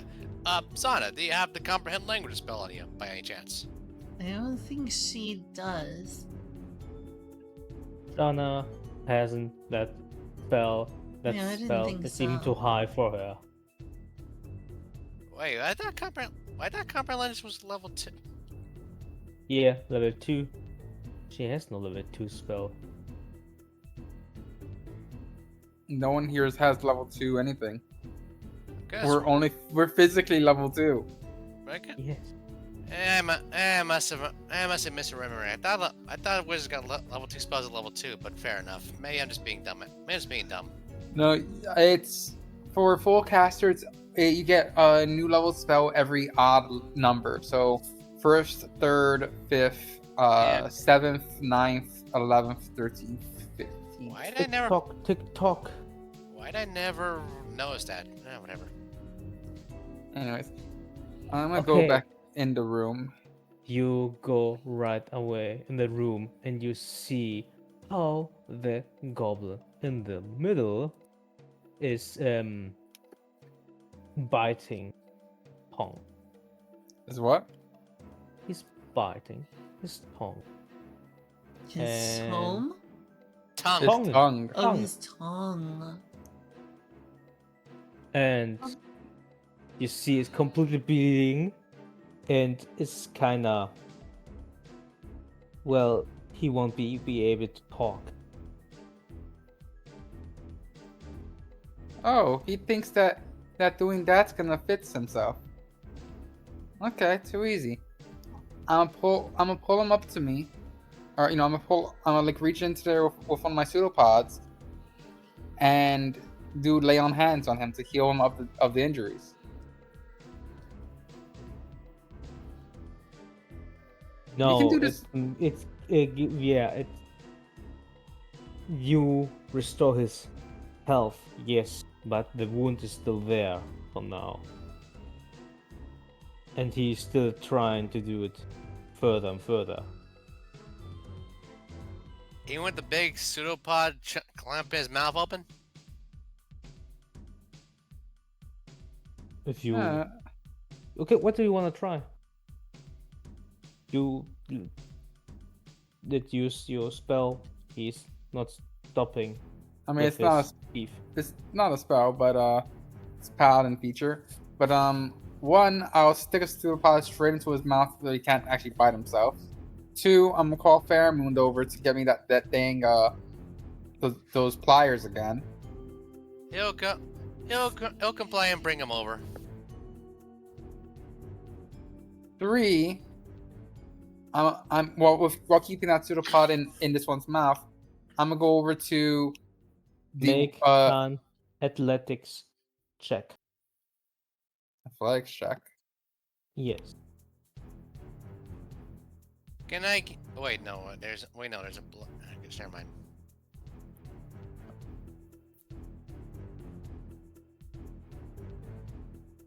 have the comprehend language spell on you by any chance? I don't think she does. Shana hasn't that spell. That Yeah, I didn't spell think is even so. too high for her. Wait, I thought comprehend language was level 2. Yeah, level 2. She has no level 2 spell. no one here has level 2 anything. Guess We're physically level 2. reckon. Yes. I must have misremembered. I thought wizards got level 2 spells at level 2, but fair enough. Maybe I'm just being dumb. No, it's for full casters. You get a new level spell every odd number. So 1st, 3rd, 5th, 7th, 9th, 11th, 13th, 15th. Why did I never? Tick tock. Why did I never notice that? Whatever. Anyways, I'm gonna go back in the room. You go right away in the room and you see how the goblin in the middle is biting tongue. Is what? He's biting his tongue. His And- home? Tongue. His Tongue. tongue. Oh, Tongue. his tongue. And you see it's completely bleeding, and it's kind of, well, he won't be able to talk. Oh, he thinks that doing that's gonna fix himself. Okay, too easy. I'm gonna pull him up to me, or I'm gonna like reach into there with one of my pseudopods, and do lay on hands on him to heal him of the injuries. No, can do this. You restore his health, yes, but the wound is still there for now. And he's still trying to do it further and further. Even with the big pseudopod clamping his mouth open? If you Uh, okay, what do you want to try? You did use your spell. He's not stopping. I mean, with it's not his teeth. it's not a spell, but it's a paladin feature. But one, I'll stick a pseudopod straight into his mouth so he can't actually bite himself. Two, I'm gonna call Fairmoon over to get me that thing, those pliers again. He'll comply and bring him over. Three, while keeping that pseudopod in this one's mouth, I'm gonna go over to the Make an athletics check. athletics check. Yes. Can I? Wait, no. There's a. I guess never mind.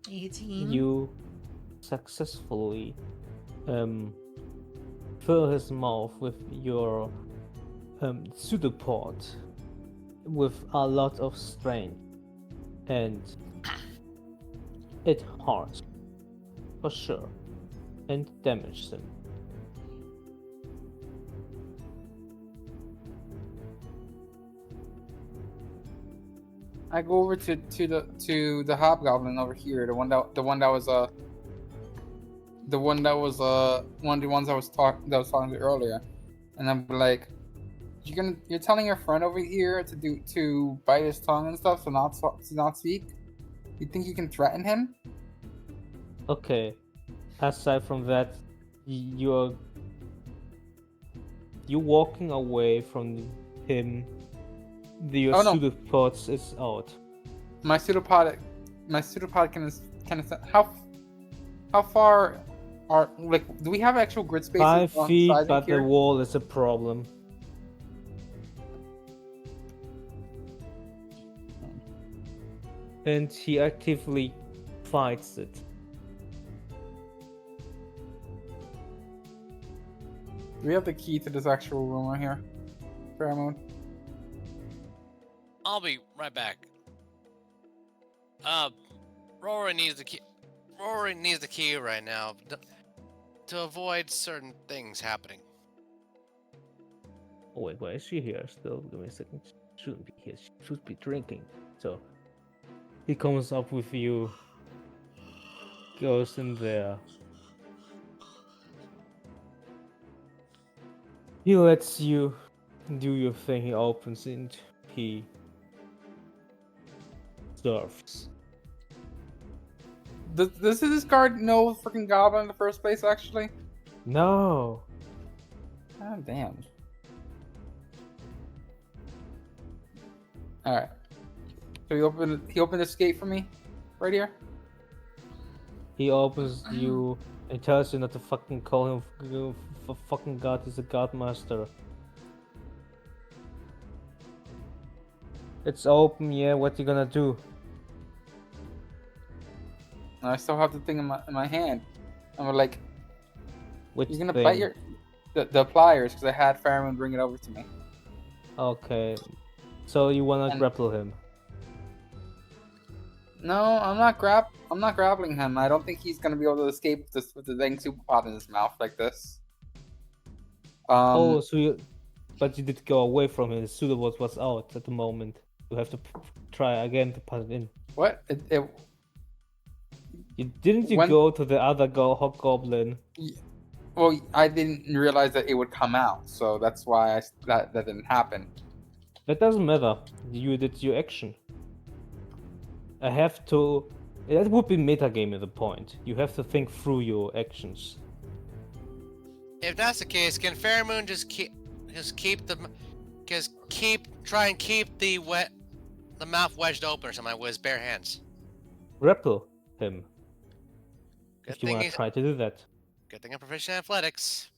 Mm-hmm. 18. You successfully fill his mouth with your pseudopod with a lot of strength, and it hurts for sure and damages him. I go over to the hobgoblin over here, the one that was one of the ones I was talking to earlier, and I'm like, you're telling your friend over here to bite his tongue and stuff, to not speak. You think you can threaten him? Okay. Aside from that, you're walking away from him. Your Oh, no. pseudopods is out. My pseudopod can how far are, like, do we have actual grid spaces 5 on feet, sides of but here? the wall is a problem. And he actively fights it. Do we have the key to this actual room right here? Pheromone. I'll be right back. Rory needs the key. Rory needs the key right now to avoid certain things happening. Oh wait, why is she here still? Give me a second. She shouldn't be here. She should be drinking. So he comes up with you, goes in there. He lets you do your thing. He opens and he surfs. Does this guard know freaking Goblin in the first place, actually? No. Ah, damn. Alright. So he opened this gate for me? Right here? He opens you and tells you not to fucking call him for fucking god. He's a god master. It's open, yeah. What you gonna do? And I still have the thing in my hand. I'm like, Which you're gonna thing? bite the pliers, because I had Pheromone bring it over to me. Okay. So you wanna And- grapple him? No, I'm not grappling him. I don't think he's gonna be able to escape this with the dang super pot in his mouth like this. Oh, so you, but you did go away from him. The pseudo was out at the moment. You have to try again to put it in. what? You didn't you When- go to the other hobgoblin? Well, I didn't realize that it would come out, so that's why that didn't happen. That doesn't matter. You did your action. I have to. That would be metagame at the point. You have to think through your actions. If that's the case, can Fairmoon try and keep the mouth wedged open or something with his bare hands? Grapple him. Good If you thing want to he's try to do that. good thing I'm proficient in athletics.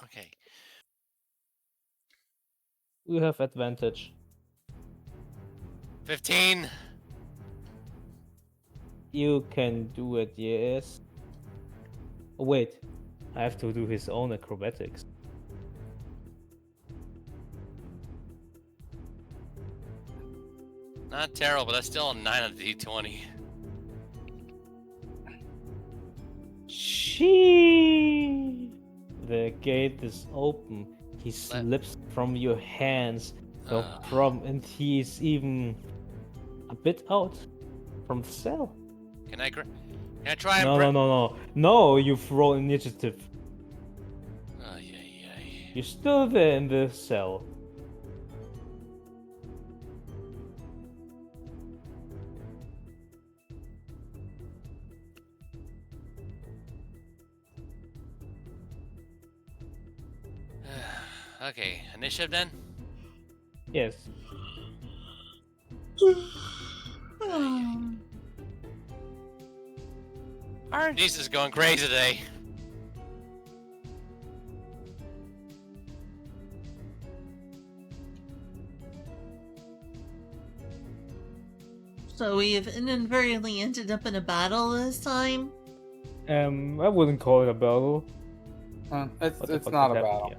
Okay. You have advantage. 15. You can do it, yes. Oh, wait. I have to do his own acrobatics. Not terrible, but that's still a 9 on the d20. She. The gate is open. He slips from your hands. No problem, and he's even a bit out from the cell. Can I try and No, you've rolled initiative. Ay. You're still there in the cell. Okay, initiative then? Yes. RNG's is going crazy today. So we've inadvertently ended up in a battle this time. I wouldn't call it a battle. It's What the fuck not did a happen battle. here?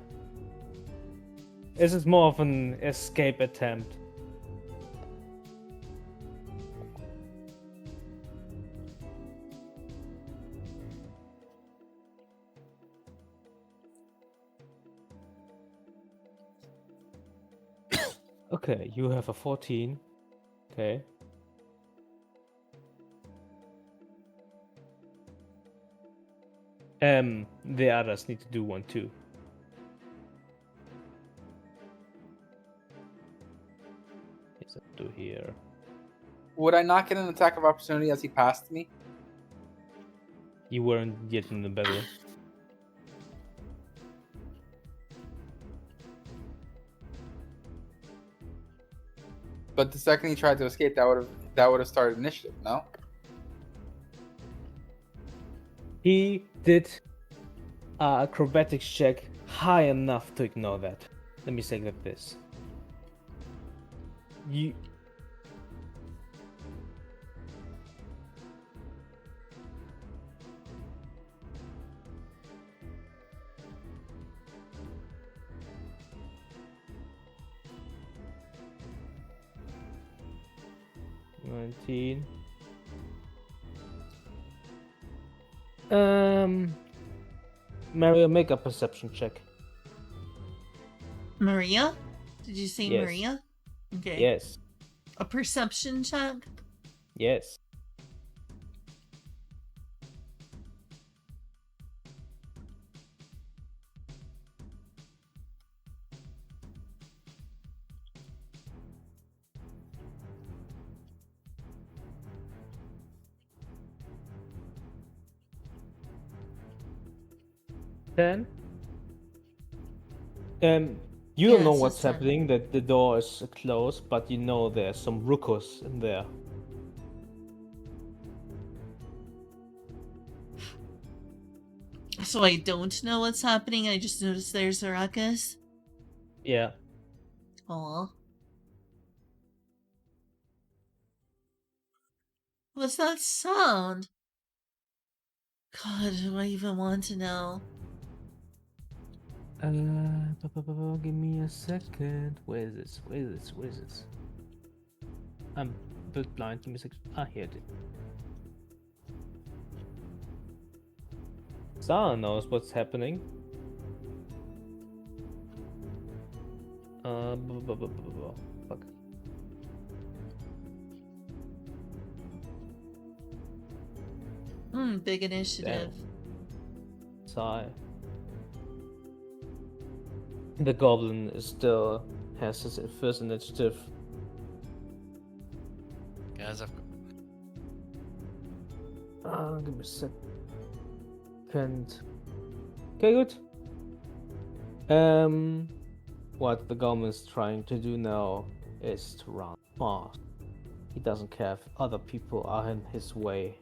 This is more of an escape attempt. Okay, you have a 14. Okay. The others need to do one too. What's that do here? Would I not get an attack of opportunity as he passed me? You weren't yet in the battle. But the second he tried to escape, that would have started initiative. No. He did a acrobatics check high enough to ignore that. Let me say it like this. You. $19. Mario, make a perception check. Maria? Did you say Yes. Maria? Okay. Yes. A perception check? Yes. Ten. You don't know Yes, what's it's 10. happening. That the door is closed, but you know there's some ruckus in there. So I don't know what's happening. I just noticed there's a ruckus. Yeah. Aw. What's that sound? God, do I even want to know? Give me a second. Where is this? Where is this? Where is this? I'm bit blind. Give me a second. Ah, here it is. Sarah knows what's happening. Fuck. Big initiative. Sigh. The goblin is still has his first initiative. Guys, Give me a second. Okay, good. What the goblin is trying to do now is to run fast. He doesn't care if other people are in his way.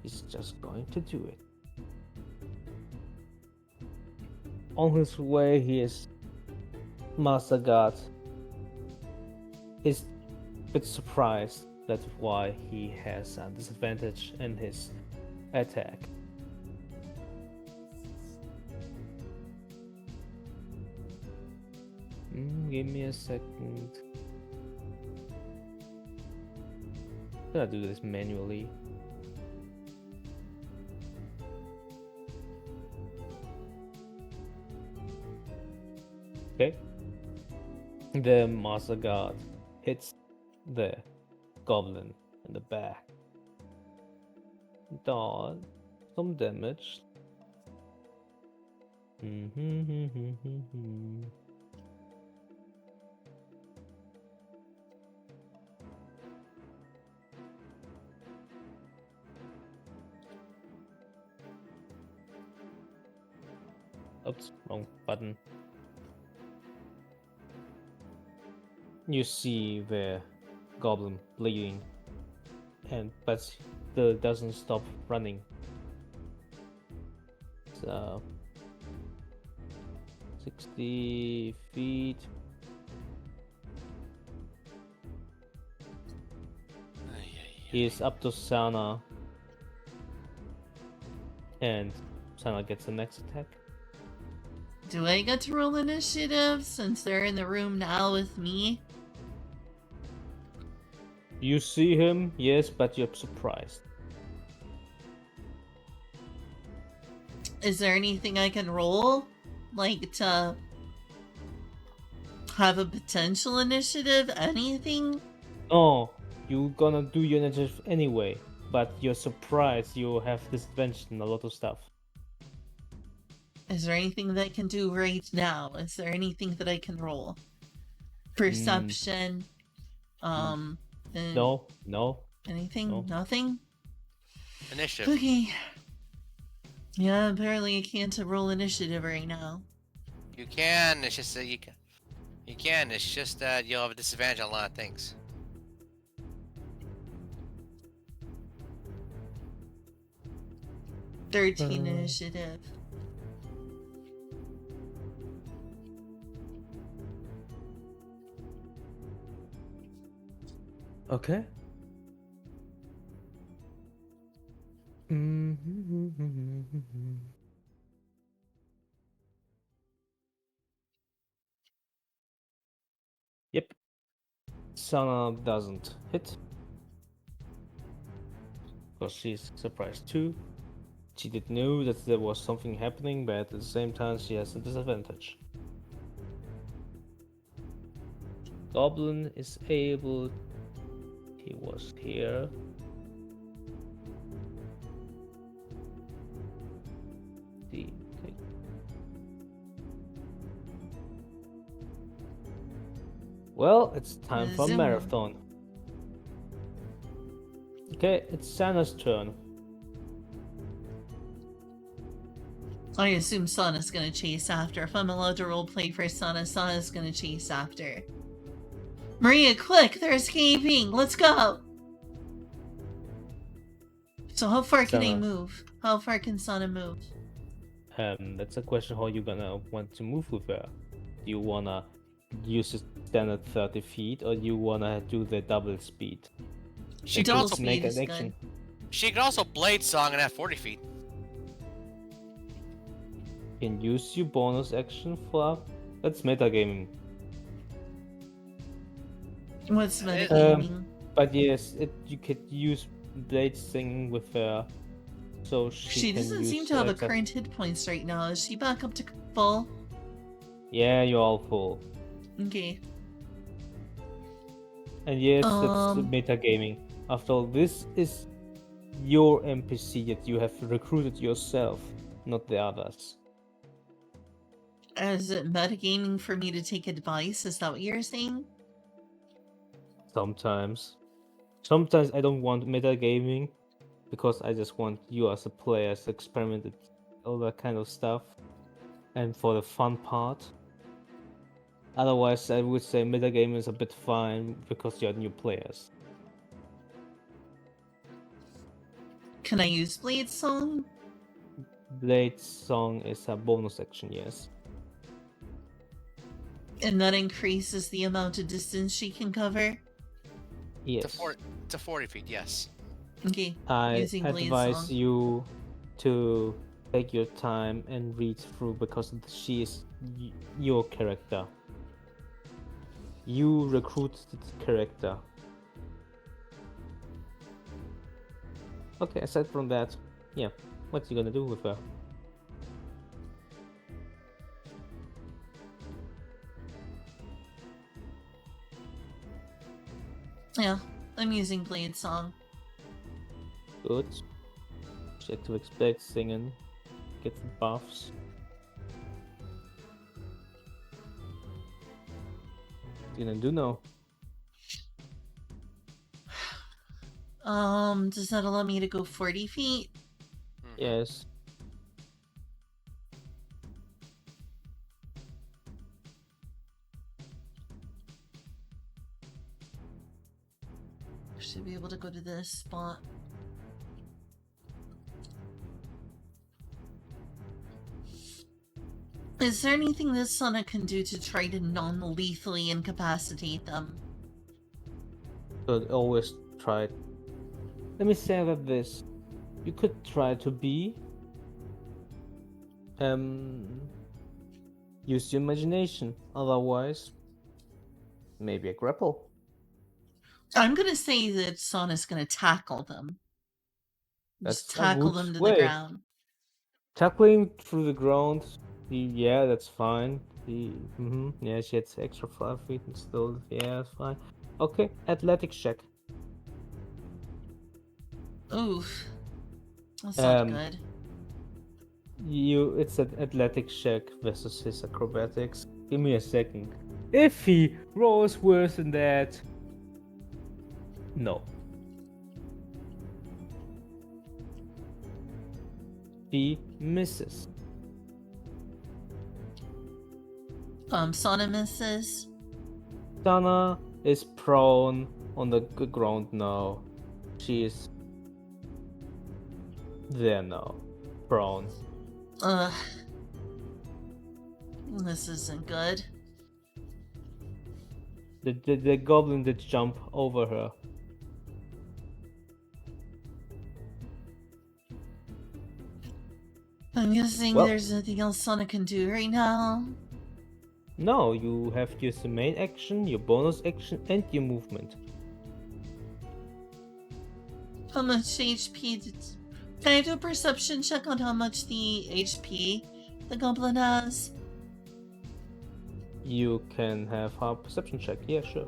He's just going to do it. On his way, he is Master God is a bit surprised. That's why he has a disadvantage in his attack. Give me a second. Gotta do this manually. Okay. The Master Guard hits the goblin in the back. Does some damage. Oops, wrong button. You see the goblin bleeding, but still doesn't stop running. So 60 feet. He is up to Sana, and Sana gets the next attack. Do I get to roll initiative since they're in the room now with me? You see him, yes, but you're surprised. Is there anything I can roll? Like to have a potential initiative? Anything? Oh, you're gonna do your initiative anyway, but you're surprised you have disadvantage in a lot of stuff. Is there anything that I can do right now? Is there anything that I can roll? Perception? No. Anything? No. Nothing? initiative. Okay. Yeah, apparently I can't roll initiative right now. You can. It's just that you can. You can. It's just that you'll have a disadvantage on a lot of things. Uh. 13 initiative. Okay. Yep. Sana doesn't hit. Because she's surprised too. She did know that there was something happening, but at the same time she has a disadvantage. Goblin is able. He was here. Okay. Well, it's time for Zoom. marathon. Okay, it's Sana's turn. I assume Sana's gonna chase after. If I'm allowed to roleplay for Sana, Sana's gonna chase after. Maria, quick! They're escaping! Let's go! So how far can I Sana. move? How far can Sana move? That's a question how you gonna want to move with her. Do you wanna use the standard 30 feet or do you wanna do the double speed? She And could Double also just make speed is an good. action. She could also blade song and have 40 feet. Can use your bonus action for that's metagaming. What's That is- metagaming? But yes, you could use blade singing with her, so She can doesn't use seem to have a attack. current hit points right now. Is she back up to full? Yeah, you're all full. Okay. And yes, that's Um. metagaming. After all, this is your NPC that you have recruited yourself, not the others. Is it metagaming for me to take advice? Is that what you're saying? Sometimes. Sometimes I don't want metagaming because I just want you as a player to experiment with all that kind of stuff and for the fun part. Otherwise, I would say metagaming is a bit fine because you're new players. Can I use Blade Song? Blade Song is a bonus action, yes. And that increases the amount of distance she can cover? Yes. To 40 feet, yes. Okay. I Using Blade advise Song. you to take your time and read through because she is your character. You recruited the character. Okay, aside from that, yeah, what's you gonna do with her? Yeah, I'm using Blade Song. Good. She activates blade singing, gets buffs. What you gonna do now? Does that allow me to go 40 feet? Mhm. Yes. Should be able to go to this spot. Is there anything this Sonic can do to try to non-lethally incapacitate them? So always try. Let me say that this. You could try to be use your imagination. Otherwise, maybe a grapple. I'm gonna say that Sonic's gonna tackle them. That's Just a tackle good them to the way. ground. Tackling through the ground, yeah, that's fine. Yeah, she had extra 5 feet and still, yeah, that's fine. Okay, athletics check. Oof. That's not Um, good. it's an athletics check versus his acrobatics. Give me a second. If he rolls worse than that, no. He misses. Sonic misses. Dana is prone on the ground now. She is there now, prone. Ugh. This isn't good. The goblin did jump over her. I'm guessing Well, there's nothing else Sonic can do right now. no, you have used the main action, your bonus action, and your movement. How much HP did... Can I do a perception check on how much the HP the goblin has? You can have a perception check. Yeah, sure.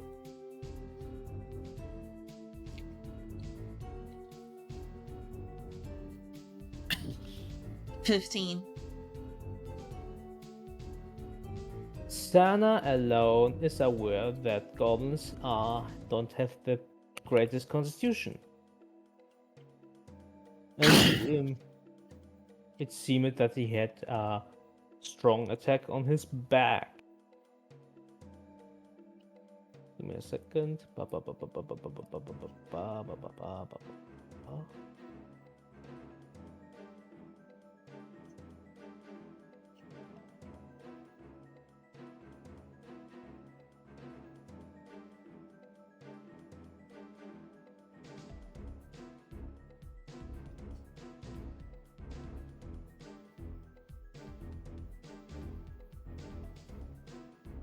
— 15. Sana alone is aware that goblins don't have the greatest constitution. And it seemed that he had a strong attack on his back. Give me a second.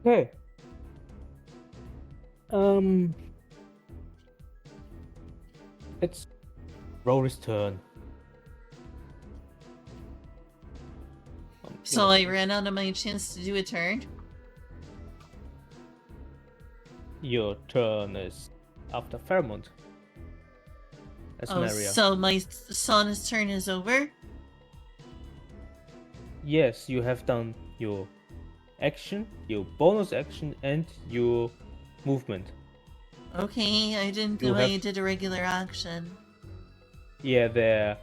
Okay. It's Rory's turn. So I ran out of my chance to do a turn. Your turn is after Fairmont. As Oh, Maria. so my son's turn is over? Yes, you have done your action, your bonus action, and your movement. Okay, I didn't know I did a regular action. Yeah, the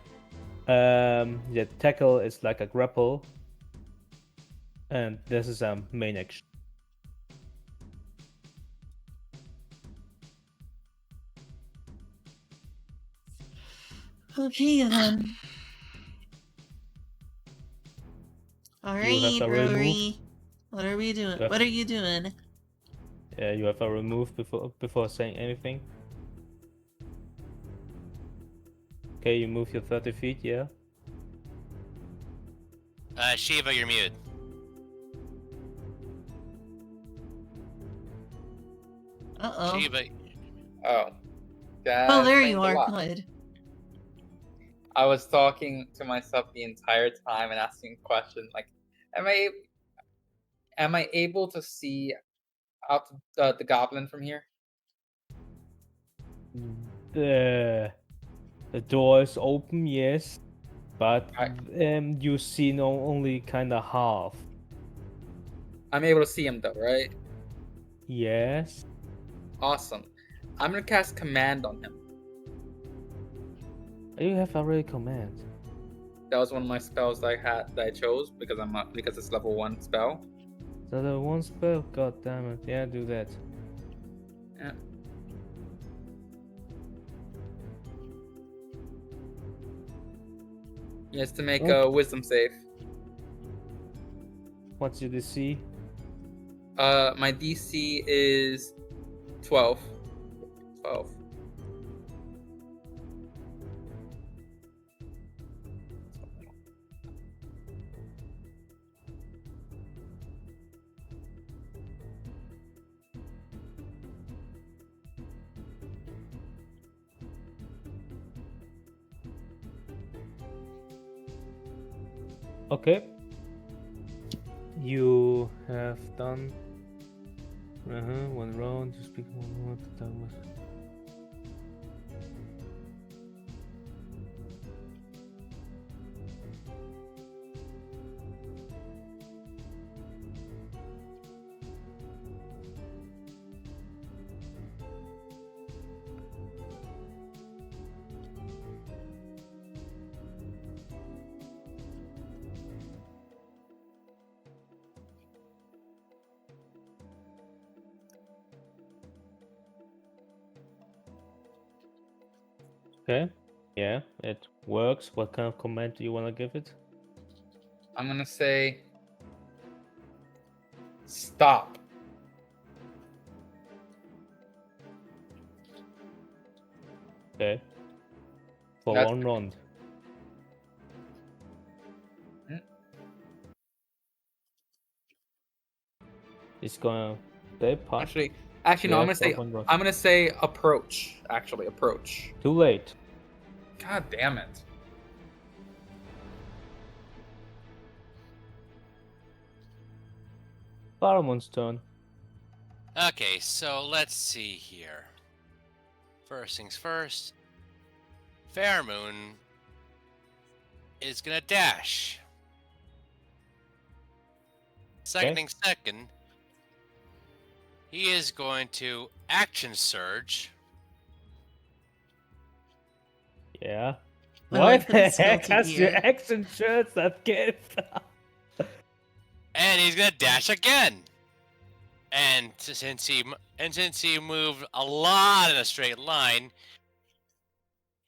tackle is like a grapple, and this is a main action. Okay then. You Alright, have a Rory. remove. What are we doing? Yeah. What are you doing? You have a remove before saying anything. Okay, you move your 30 feet, yeah. Shiva, you're muted. Uh-oh. Shiva, Oh. That Oh, there explains you a are. lot. Good. I was talking to myself the entire time and asking questions like, am I able to see out the goblin from here? The door is open, yes, but Right. you see only kind of half. I'm able to see him though, right? Yes. Awesome. I'm gonna cast command on him. You have already command. That was one of my spells that I chose because it's level 1 spell. So the one spell, god damn it. Yeah, do that. Yeah. He has to make a wisdom save. What's your DC? My DC is 12. 12. Okay. You have done one round. You speak one word. That was. Okay. Yeah, it works. What kind of command do you want to give it? I'm gonna say stop. Okay. For That's one round. It's gonna stay put. Actually, no. Yeah, for one round. I'm gonna say approach. Actually, approach. Too late. God damn it. Faramon's turn. Okay, so let's see here. First things first. Fairmoon is gonna dash. Second thing second, he is going to action surge. Yeah. I What like that the it's still heck to has your gear. action shirts that give? And he's gonna dash again. And since he moved a lot in a straight line,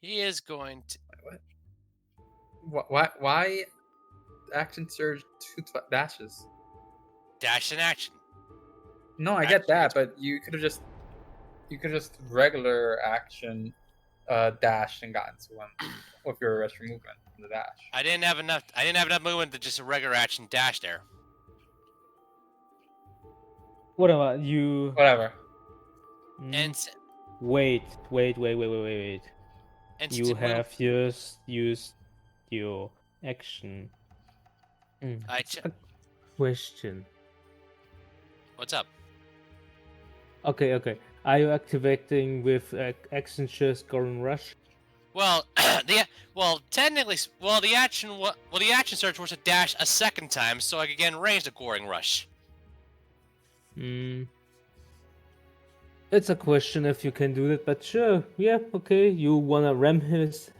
he is going to. Why action surge 2 dashes? Dash in action. No, I get that, but you could have just regular action dash and gotten to him with your extra movement from the dash. I didn't have enough movement to just a regular action dash there. What about you? Whatever. And Wait. Entity You move. have just used your action. It's a question. What's up? Okay. Are you activating with action just Goblin Rush? Well, technically, the action search was to dash a second time, so I could get in range the Goring Rush. It's a question if you can do that, but sure. Yeah, okay. You wanna ram his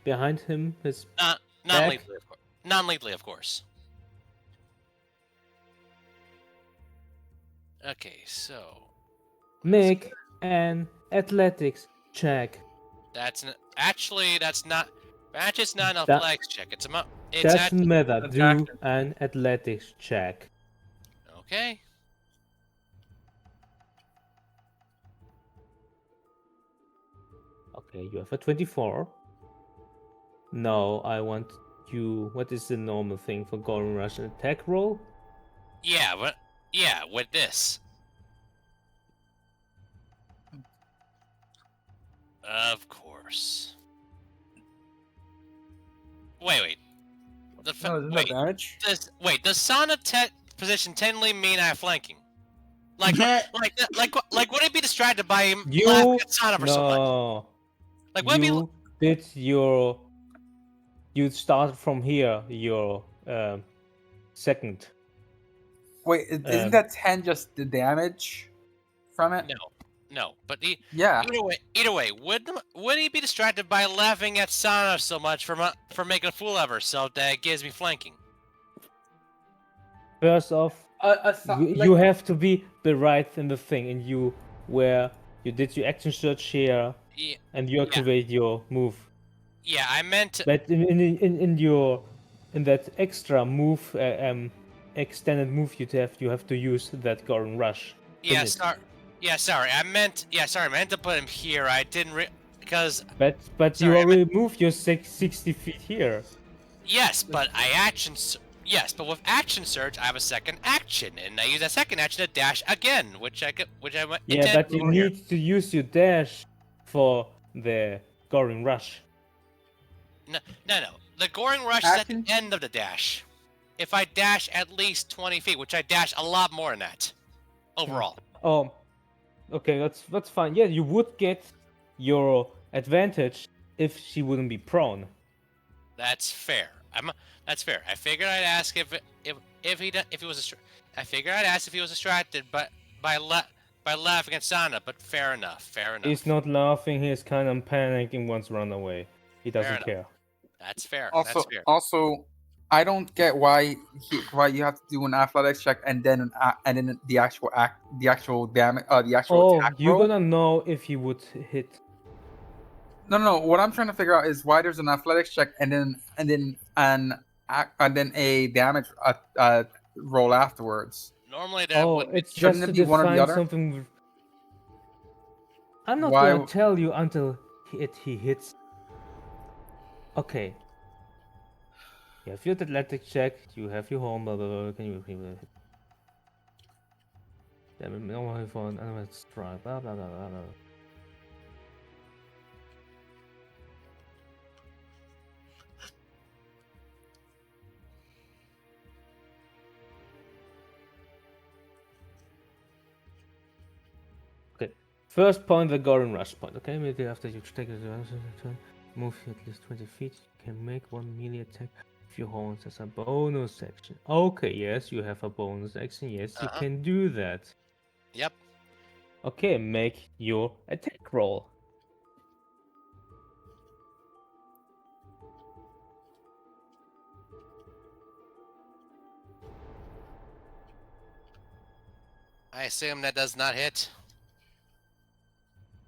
behind him, his back? Non-lethally, of course. Non-lethally, of course. Okay, so Make an athletics check. that's not an That athletics check. It's doesn't actually matter. That's Do action. an athletics check. okay. Okay, you have a 24. No, I want you. What is the normal thing for Golden Rush? An attack roll? Yeah, with this. Of course. Wait. No, isn't that damage? Does Sana position technically mean I have flanking? Like, would it be distracted by him laughing at Sana for so much? No. Like, would it be? You did your. You start from here. Your second. Wait, isn't that 10 just the damage from it? No. But Yeah. either way, would he be distracted by laughing at Sana so much for making a fool of herself that it gives me flanking? First off, you have to be right in the thing, and you did your action search here, Yeah, and you activate your move. yeah. I meant. But in that extra move, extended move you have to use that Golden Rush. Yeah, sorry. I meant to put him here. I didn't because. But Sorry, you I already moved your 60 feet here. Yes, but with action surge, I have a second action, and I use that second action to dash again, which I went. Yeah, but you need to use your dash for the Golden Rush. No. The Goring Rush is at the end of the dash. If I dash at least 20 feet, which I dash a lot more than that, overall. Oh, okay, that's fine. Yeah, you would get your advantage if she wouldn't be prone. That's fair. That's fair. I figured I'd ask if he was I figured I'd ask if he was distracted, but by laughing at Sana. But fair enough. He's not laughing. He's kind of panicking. Wants to run away. He doesn't care. That's fair. Also, I don't get why you have to do an athletics check and then the actual damage attack you're roll. gonna know if he would hit. No. What I'm trying to figure out is why there's an athletics check and then a damage roll afterwards. Normally that would. It's Shouldn't just it to be one or the define other? something. I'm not Why- gonna tell you until he hits. Okay. You have your athletic check. You have your home. Blah blah blah. Can you hit? Damn, no phone. Animal strike. Blah blah blah blah blah. Okay. First point, the Golden Rush point. Okay, immediately after you take a turn, move at least 20 feet. You can make one melee attack with your horns as a bonus action. Okay, yes, you have a bonus action. Yes, you can do that. Yep. Okay, make your attack roll. I assume that does not hit.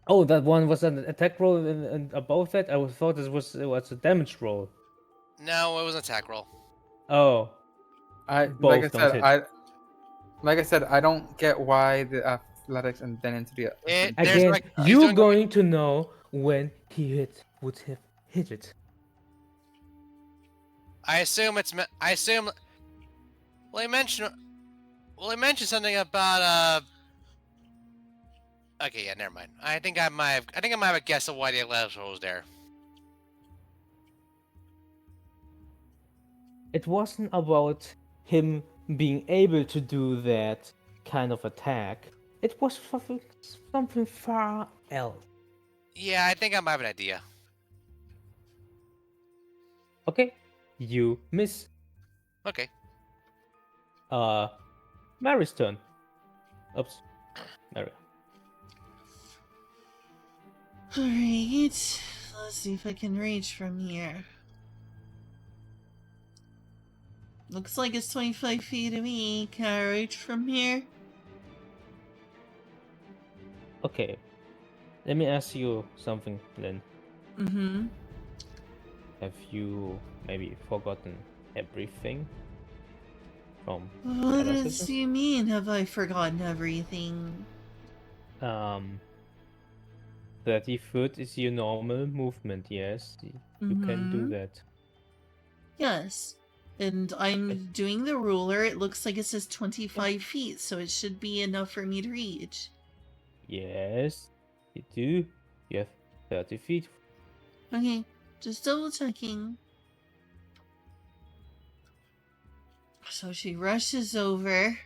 Oh, that one was an attack roll, and above that, I thought it was a damage roll. No, it was an attack roll. Oh, Like I said, I don't get why the athletics and then into the. Again, you're going to know when he would have hit it. I assume it's. Well, he mentioned something about Okay, yeah, never mind. I think I might have a guess of why the athletics roll was there. It wasn't about him being able to do that kind of attack. It was something far else. Yeah, I think I might have an idea. Okay, you miss. Okay. Mary's turn. Oops, Mary. Alright. Let's see if I can reach from here. Looks like it's 25 feet to me. Can I reach from here? Okay, let me ask you something, Lynn. Mm-hmm. Have you maybe forgotten everything from What other does sessions? you mean, have I forgotten everything? 30 foot is your normal movement, yes. You can do Mm-hmm. that. Yes. And I'm doing the ruler. It looks like it says 25 feet, so it should be enough for me to reach. Yes, you do. You have 30 feet. Okay, just double checking. So she rushes over.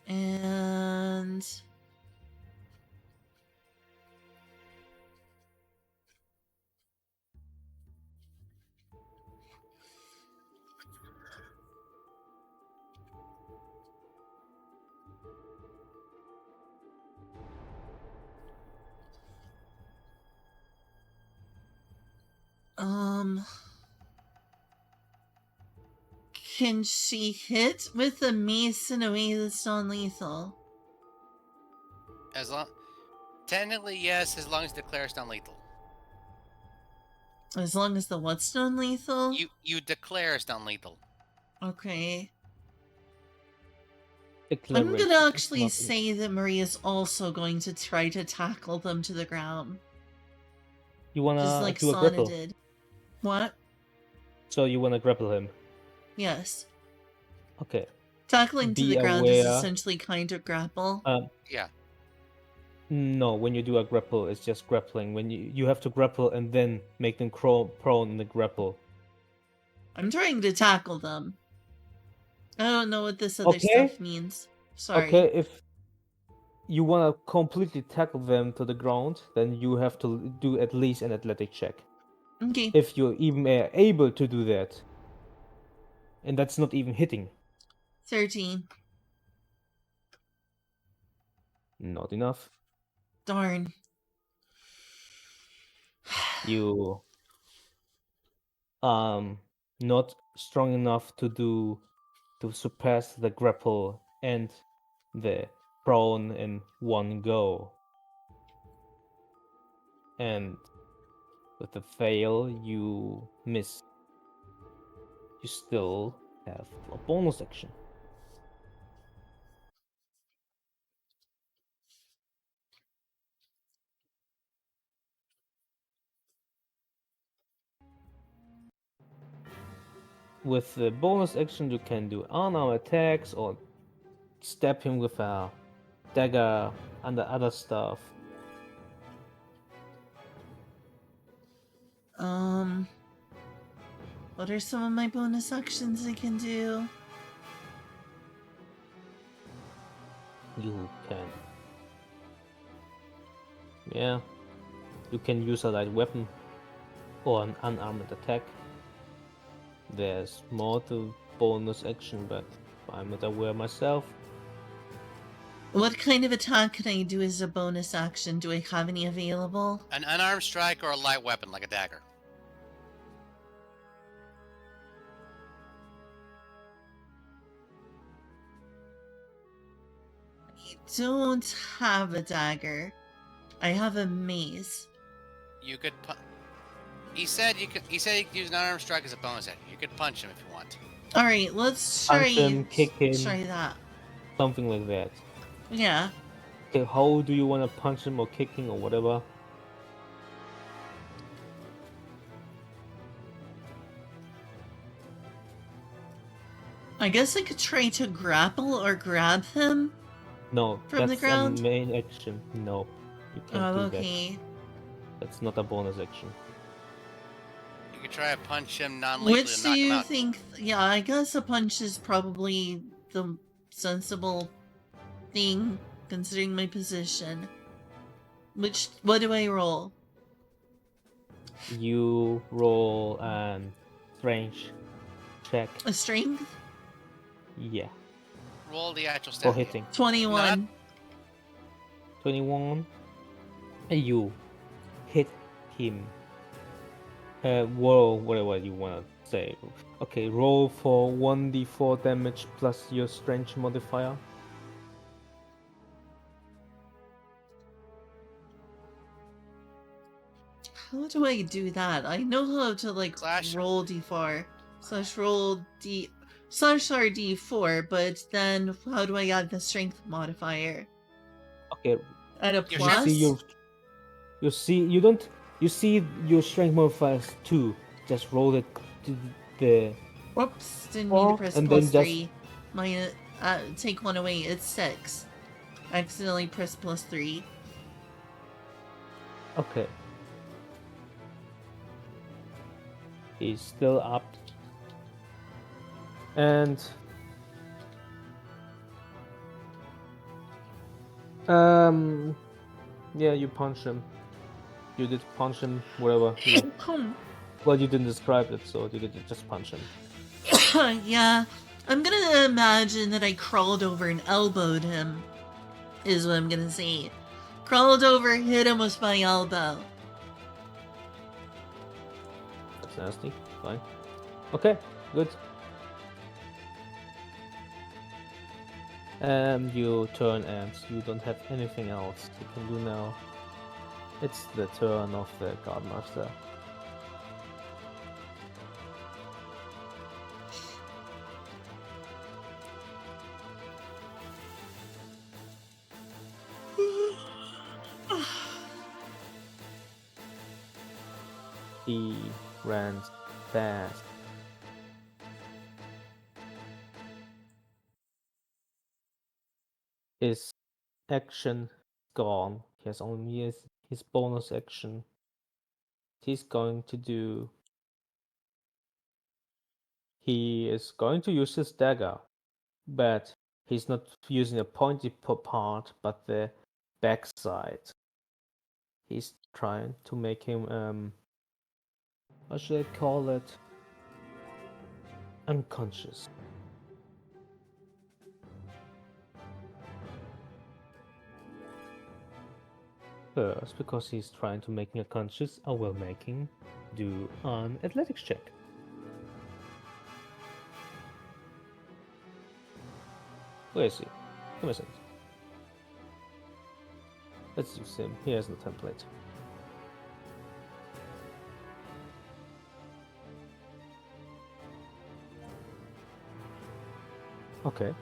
And can she hit with the mace in a way that's non-lethal? As long, technically yes, as long as it declares non-lethal. As long as the what's non-lethal? You declare it's non-lethal. Okay. I'm Declaration gonna is actually not say that Maria's also going to try to tackle them to the ground. You Just wanna like do a Sana grapple. did. What? So you wanna grapple him. Yes. Okay. Tackling to Be the ground is aware. essentially kind of grapple. Yeah. No, when you do a grapple, it's just grappling. When you have to grapple and then make them prone in the grapple. I'm trying to tackle them. I don't know what this other Okay. stuff means. Sorry. Okay, if you wanna completely tackle them to the ground, then you have to do at least an athletic check. Okay. If you're even able to do that. And that's not even hitting. 13. Not enough. Darn. You not strong enough to surpass the grapple and the prone in one go. And with the fail, you miss. You still have a bonus action. With the bonus action, you can do unarmed attacks or stab him with a dagger and the other stuff. What are some of my bonus actions I can do? You can. Yeah. You can use a light weapon or an unarmed attack. There's more to bonus action, but I'm not aware myself. What kind of attack can I do as a bonus action? Do I have any available? An unarmed strike or a light weapon like a dagger. I don't have a dagger. I have a mace. You could. He said you could. He said you could use an unarmed strike as a bonus action. You could punch him if you want. All right, let's Punch him, kick him, try that. something like that. Yeah. Okay, how do you want to punch him or kick him or whatever? I guess I could try to grapple or grab him. No, From the that's ground? a main action. No, you can't do Okay. That's not a bonus action. You could try to punch him non-lethally Which to do knock him you out. think? Yeah, I guess a punch is probably the sensible thing, considering my position. What do I roll? You roll strange check. A strength? Yeah, Roll the actual for stat. hitting. 21. 21. You hit him. Roll whatever you want to say. Okay, roll for 1d4 damage plus your strength modifier. How do I do that? I know how to like Slash. roll d4 slash roll d slash rd4, but then how do I add the strength modifier? Okay, At a Your plus? you see your strength modifier is 2. Just roll it to the Whoops, didn't mean to press and plus then just 3. Take one away, it's 6. Accidentally pressed plus 3. okay. He's still up. And yeah, you punch him. You did punch him, whatever. Well, you didn't describe it, so you did just punch him. Yeah, I'm gonna imagine that I crawled over and elbowed him, is what I'm gonna say. Crawled over, hit him with my elbow. That's nasty. Fine. Okay, good. And you turn and you don't have anything else you can do now. It's the turn of the guard master. He ran fast. His action gone. He has only his bonus action. He's going to do. He is going to use his dagger, but he's not using a pointy part, but the backside. He's trying to make him what should I call it? Unconscious. First, because he's trying to make me unconscious, I will make him do an athletics check. Where is he? Come here. Let's use him. He has no template. Okay.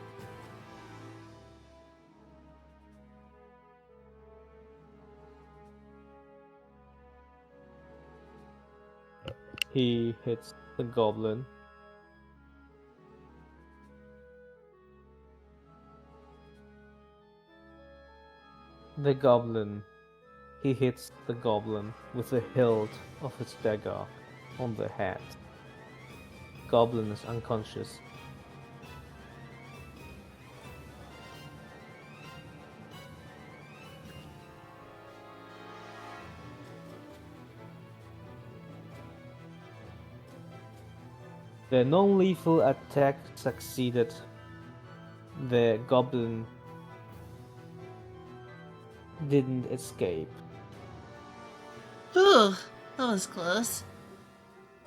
He hits the goblin. He hits the goblin with the hilt of his dagger on the head. Goblin is unconscious. The non-lethal attack succeeded. The goblin didn't escape. Ugh, that was close.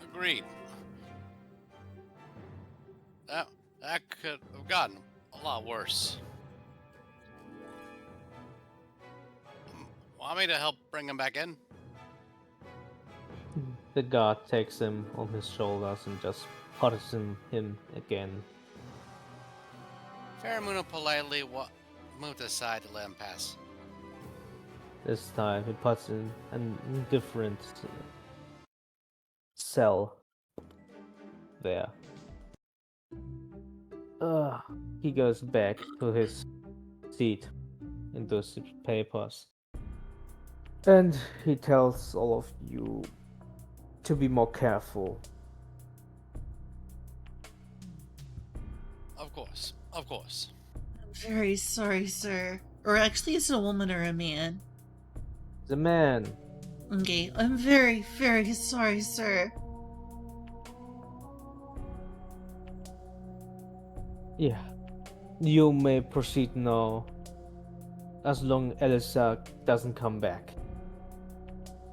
Agreed. That could have gotten a lot worse. Want me to help bring him back in? The guard takes him on his shoulders and just puts him again. Faramuna politely moved aside to let him pass. This time he puts in a different cell there. He goes back to his seat in those papers. And he tells all of you to be more careful. Of course. Of course. I'm very sorry, sir. Or actually, it's a woman or a man. The man, Okay, I'm very, very sorry, sir. yeah, you may proceed now, as long as Elisa doesn't come back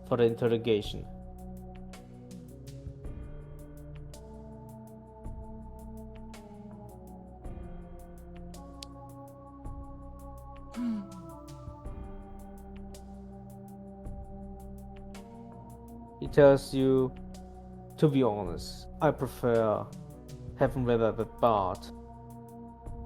for the interrogation. Hmm. He tells you, to be honest, I prefer having Weather the Bard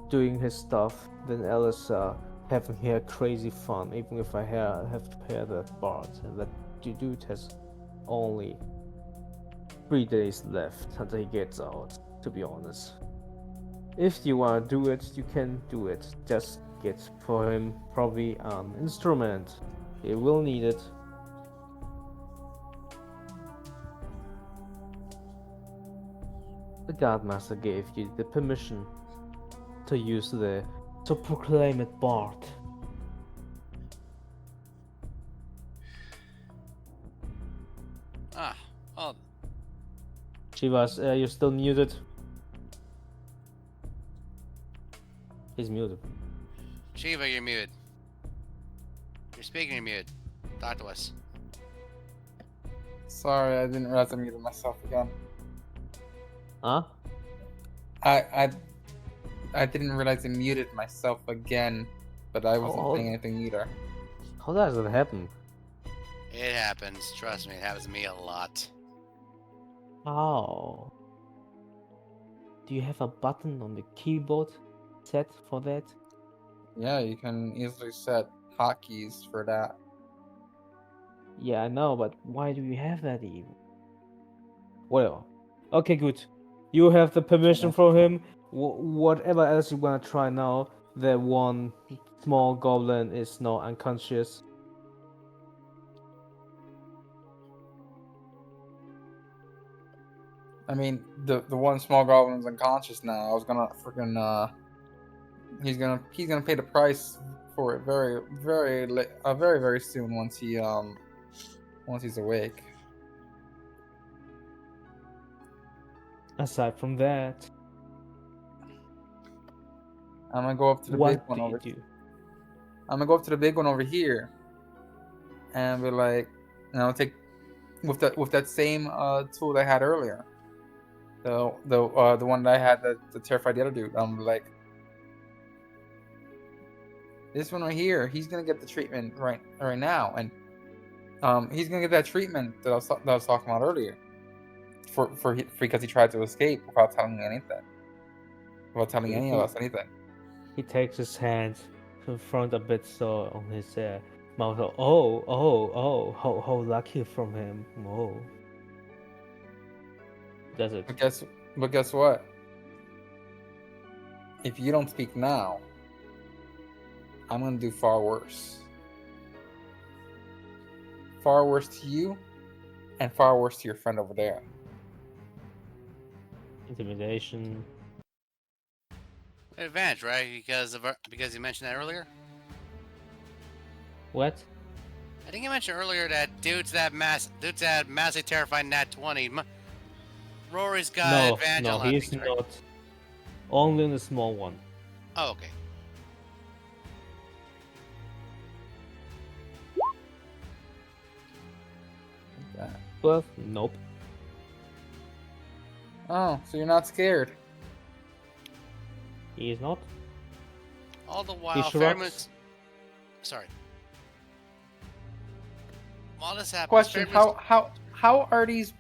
doing his stuff than Elisa having her crazy fun, even if I have to hear that Bard, and that dude has only 3 days left until he gets out, to be honest. If you wanna do it, you can do it. Just get for him probably an instrument. He will need it. The Guardmaster gave you the permission to use the to proclaim it Bard. Ah, well, Chivas, you're still muted. He's muted. Shiva, you're muted. You're speaking, you're muted. Talk to us. Sorry, I didn't realize I muted myself again. Huh? I didn't realize I muted myself again, but I wasn't Oh, saying anything either. how does it happen? It happens. Trust me, it happens to me a lot. How? Do you have a button on the keyboard set for that? Yeah, you can easily set hotkeys for that. Yeah, I know, but why do you have that even? Well, okay, good. You have the permission from him. Whatever else you wanna try now, the one small goblin is now unconscious. I mean, the one small goblin's unconscious now. I was gonna freaking he's gonna pay the price for it very soon once he's awake. Aside from that, I'm gonna go up to the big what one do you over. do? I'm gonna go up to the big one over here, and be like, take with that same tool that I had earlier. The one that I had that terrified the other dude. I'm like, this one right here, he's gonna get the treatment right now, and he's gonna get that treatment that I was talking about earlier, because he tried to escape without telling me anything, without telling any of us anything. He takes his hand in front a bit so on his mouth. Oh, how lucky from him. Oh. Does it? But guess what? If you don't speak now, I'm gonna do far worse. Far worse to you, and far worse to your friend over there. Intimidation. Advantage, right? Because you mentioned that earlier. What? I think you mentioned earlier that dude's that massively terrifying nat 20. Rory's got advantage on a lot of he's things, right? not. Only in the small one. Oh, okay. Yeah. 12? Nope. Oh, so you're not scared? He is not. All the He while, shrugs. Fairmont's... Sorry. While this happens, Question: Fairmont's... How are these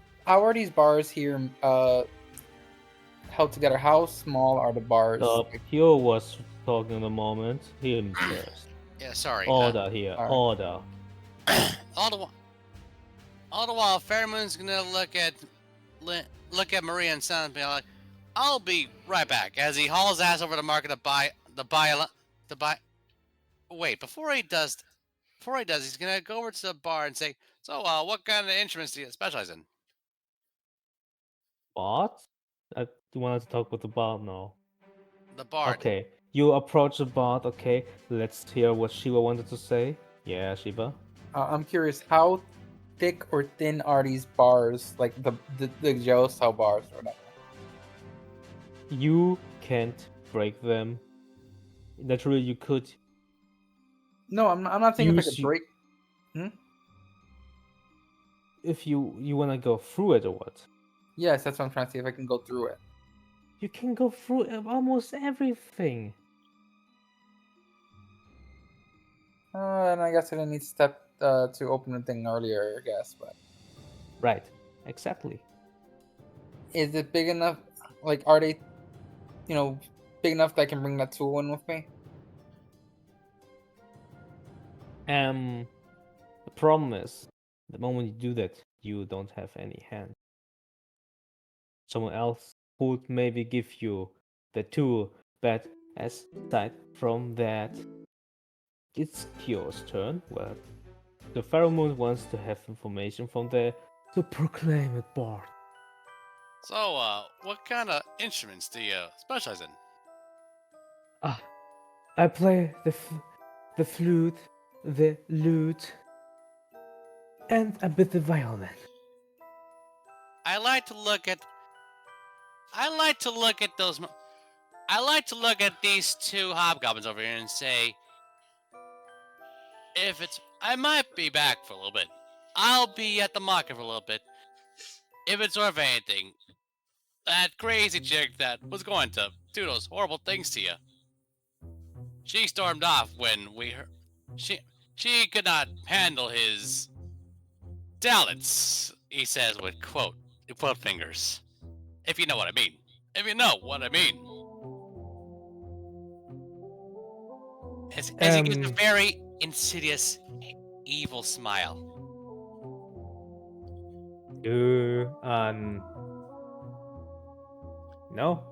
bars here held together? How small are the bars? Hugh was talking in the moment. Him first. Yeah, sorry. Order here. Alright. Order. All the while, Fairmont's gonna look at Maria and Son and be like, "I'll be right back." As he hauls ass over to market to buy. Wait, before he does, before he does, he's gonna go over to the bar and say, "So, what kind of instruments do you specialize in?" Bot? I wanted to talk with the bot now. The bard. Okay, you approach the bot. Okay, let's hear what Shiva wanted to say. Yeah, Shiva. I'm curious, how thick or thin are these bars? Like the gel cell bars or whatever. You can't break them. Naturally, you could No, I'm not saying if I use could break. if you wanna go through it or what. Yes, that's what I'm trying to see if I can go through it. You can go through almost everything. And I guess I didn't need step to open the thing earlier, I guess. But Right. Exactly. is it big enough? Like, are they, big enough that I can bring that tool in with me? The problem is, the moment you do that, you don't have any hand. Someone else would maybe give you the tool, but aside from that, it's Kyo's turn. Well, the pheromone wants to have information from the proclaim it board. So, what kind of instruments do you specialize in? I play the flute, the lute, and a bit the violin. I like to look at those. I like to look at these two hobgoblins over here and say, if it's, I might be back for a little bit. I'll be at the market for a little bit. If it's worth anything, that crazy chick that was going to do those horrible things to you, she stormed off when we heard. She could not handle his talents. He says with quote fingers. If you know what I mean. If you know what I mean. As he gives a very insidious, evil smile. No,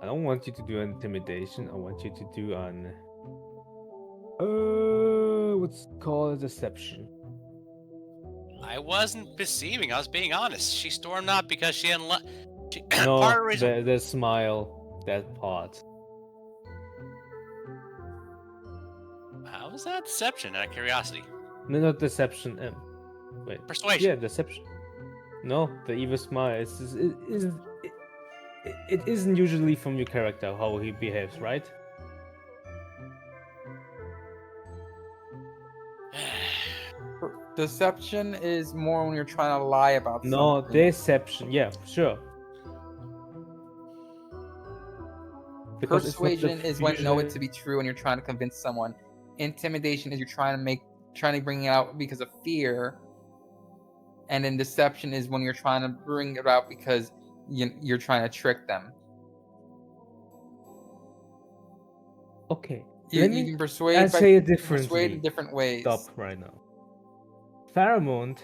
I don't want you to do intimidation. I want you to do what's it called, deception. I wasn't deceiving. I was being honest. She stormed out because she didn't let. No, part of the reason. the smile, that part. How was that deception? Out of curiosity. No, not deception. Wait. Persuasion. Yeah, deception. No, the evil smile it isn't usually from your character how he behaves, right? Deception is more when you're trying to lie about No, something. deception. Yeah, sure. Because Persuasion is when you know it to be true and you're trying to convince someone. Intimidation is you're trying to bring it out because of fear. And then deception is when you're trying to bring it out because you're trying to trick them. Okay. You can persuade. I'll say it differently. Persuade in different ways. Stop right now. Pheromone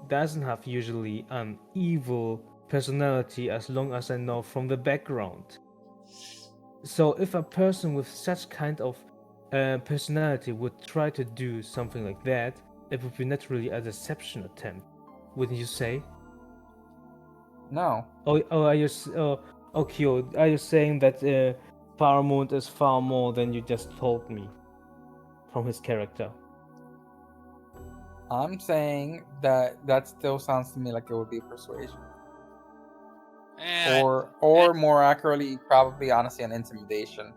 doesn't have usually an evil personality as long as I know from the background. So if a person with such kind of personality would try to do something like that, it would be naturally a deception attempt, wouldn't you say? No. Are you are you saying that Pheromone is far more than you just told me from his character? I'm saying that still sounds to me like it would be persuasion. Or more accurately, probably honestly an intimidation.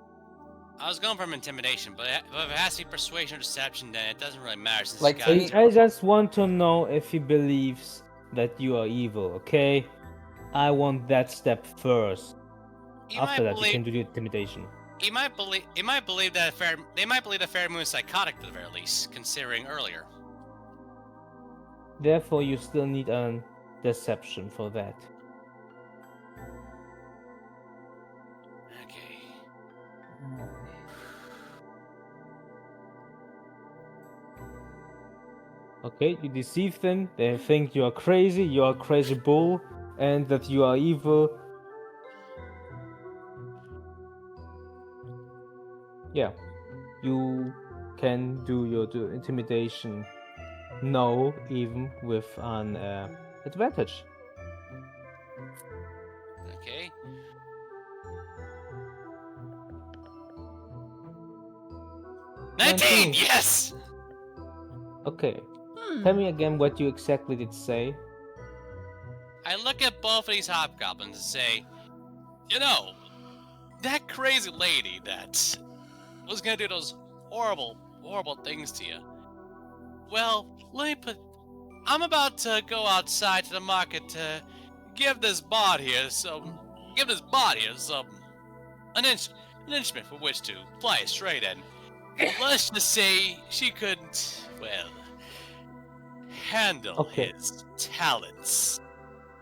I was going from intimidation, but if it has to be persuasion or deception, then it doesn't really matter. Since Like, I just want to know if he believes that you are evil, okay? I want that step first. After that, you can do the intimidation. They might believe that Fairmoon is psychotic to the very least, considering earlier. Therefore, you still need a deception for that. Okay. Okay, you deceive them. They think you are a crazy bull, and that you are evil. Yeah, you can do your intimidation. No, even with an advantage. Okay. 19! 19. Yes! Okay. Hmm. Tell me again what you exactly did say. I look at both of these hobgoblins and say, you know, that crazy lady that was gonna do those horrible, horrible things to you. Well, I'm about to go outside to the market to give this bot here some. An, inch, an instrument for which to fly a straight in. Let's just say she couldn't, well, handle Okay. his talents.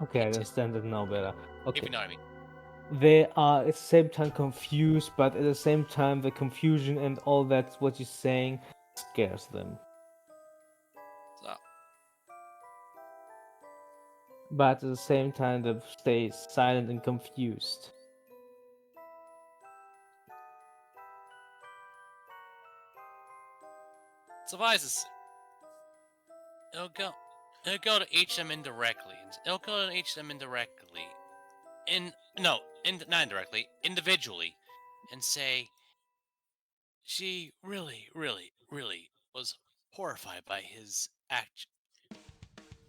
Okay, I understand it now better. If Okay. you know what I mean. They are at the same time confused, but at the same time, the confusion and all that what you're saying scares them. So, But at the same time, they stay silent and confused. suffices. It'll go. It'll go to each of them indirectly. It'll go to each of them indirectly. Not indirectly, individually, and say she really, really, really was horrified by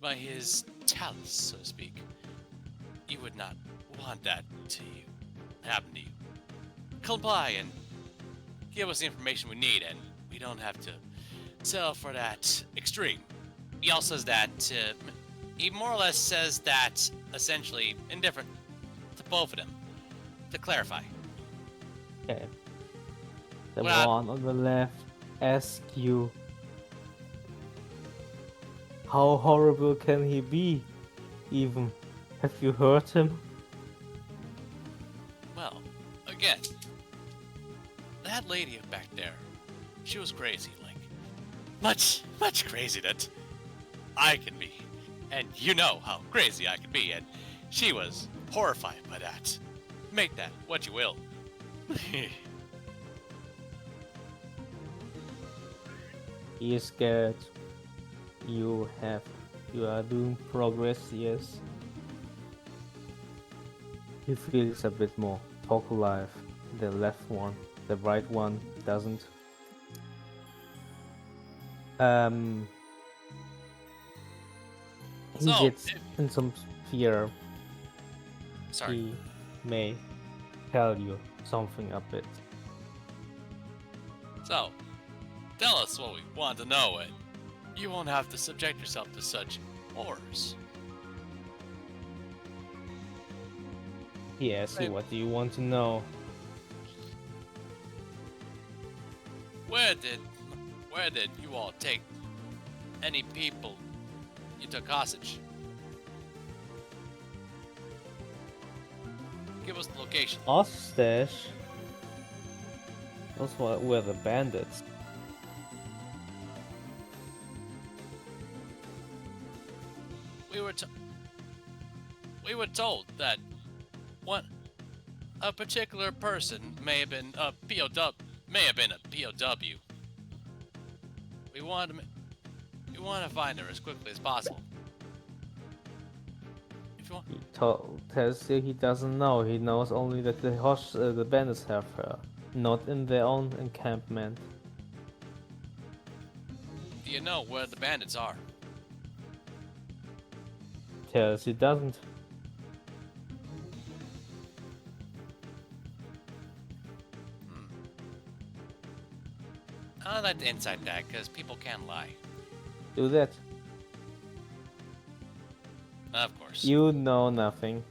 by his talents, so to speak. You would not want that to happen to you. Comply and give us the information we need, and we don't have to settle for that extreme. He also says that he more or less says that essentially indifferent to both of them. To clarify, Okay. The Well, one on the left asks you, how horrible can he be? Even. Have you heard him? well, again, that lady back there, she was crazy, like much crazy that I can be, and you know how crazy I can be, and she was horrified by that. Make that what you will. He is scared. You are doing progress, yes. He feels a bit more talk alive. The left one, the right one doesn't. He So, gets in some fear. Sorry. He may tell you something a bit. So, tell us what we want to know, and you won't have to subject yourself to such horrors. He asks you, Right. what do you want to know? Where did you all take any people you took hostage? Give us the location. Hostage? Those were the bandits. We were told that a particular person may have been a POW. We want to find her as quickly as possible. If you want, He tells you he doesn't know. He knows only that the bandits have her, not in their own encampment. do you know where the bandits are? Tells he doesn't. I'd like to insight that because people can lie. Do that. Of course. You know nothing.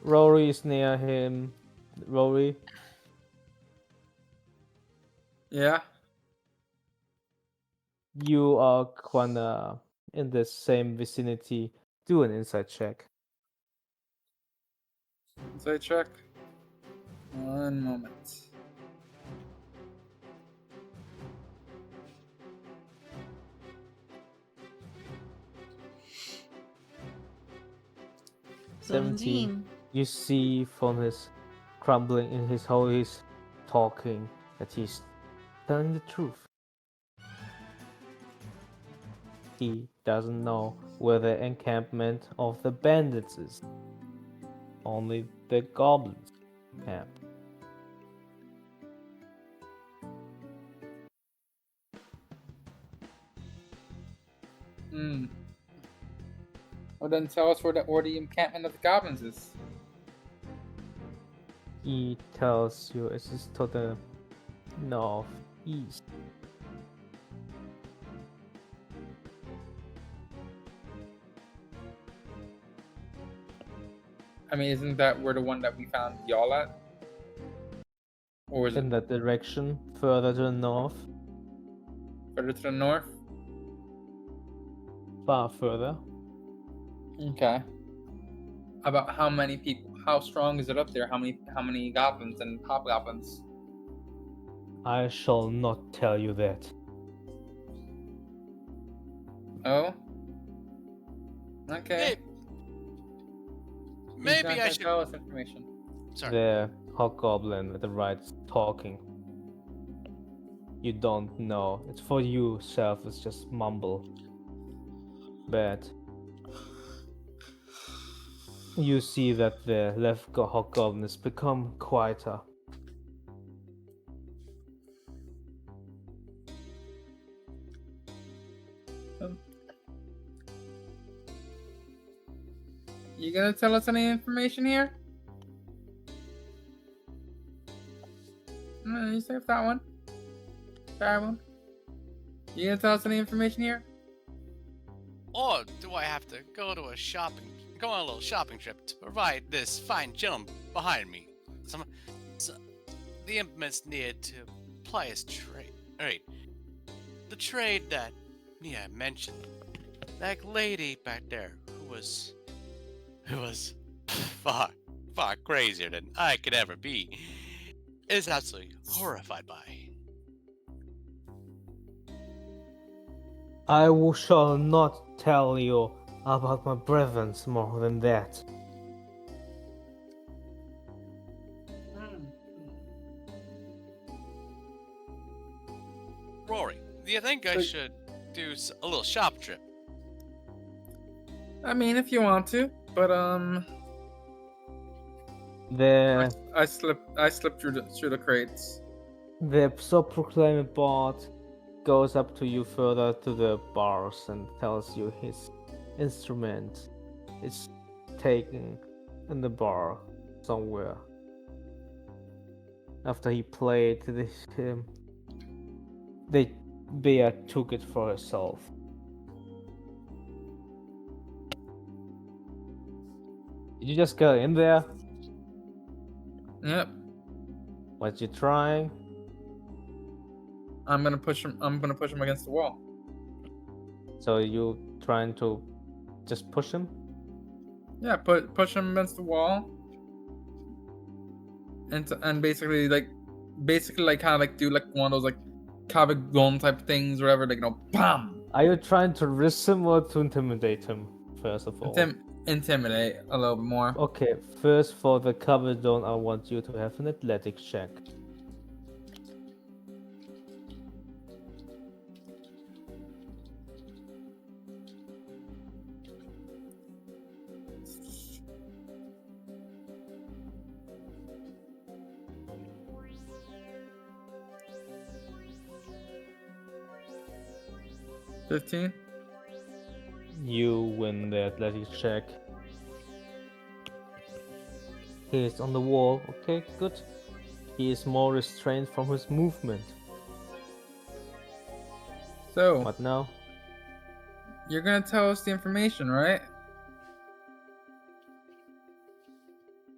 Rory is near him. Rory, Yeah. you are kinda in the same vicinity. Do an insight check. So I check. 1 moment. You see from his crumbling in his how he's talking that he's telling the truth. He doesn't know where the encampment of the bandits is. Only the goblins camp. Hmm. Well, then tell us where the encampment of the goblins is. He tells you it is to the northeast. I mean, isn't that where the one that we found y'all at? Or is it In that direction, further to the north, further to the north? far further. Okay. About how many people? How strong is it up there? How many goblins and hobgoblins? I shall not tell you that. Oh. Okay. Hey, He's maybe not I gonna should. tell us information. Sorry. The hobgoblin at the right is talking. You don't know. It's for you, self. It's just mumble. But you see that the left hobgoblin has become quieter. You gonna tell us any information here? No, you saved that one. That one. You gonna tell us any information here? Or do I have to go on a little shopping trip to provide this fine gentleman behind me? The implements needed to apply his trade. Alright. The trade that Nia mentioned. That lady back there who was far, far crazier than I could ever be, is absolutely horrified by. Shall not tell you about my brethren more than that. Rory, do you think I should do a little shop trip? I mean, if you want to, but The I slipped through the crates. self-proclaimed bard goes up to you further to the bars and tells you his instrument is taken in the bar somewhere. After he played this, Bea took it for herself. Did you just go in there? Yep. What you trying? I'm gonna push him against the wall. So you trying to just push him? Yeah, push him against the wall. And basically kind of like do like one of those like Kabak gun type things or whatever, like BAM! Are you trying to risk him or to intimidate him? First of all. Intimidate a little bit more. Okay, first for the cover zone, I want you to have an athletics check. $15. You win the athletics check. He is on the wall. Okay, good. He is more restrained from his movement. So What now? you're gonna tell us the information, right?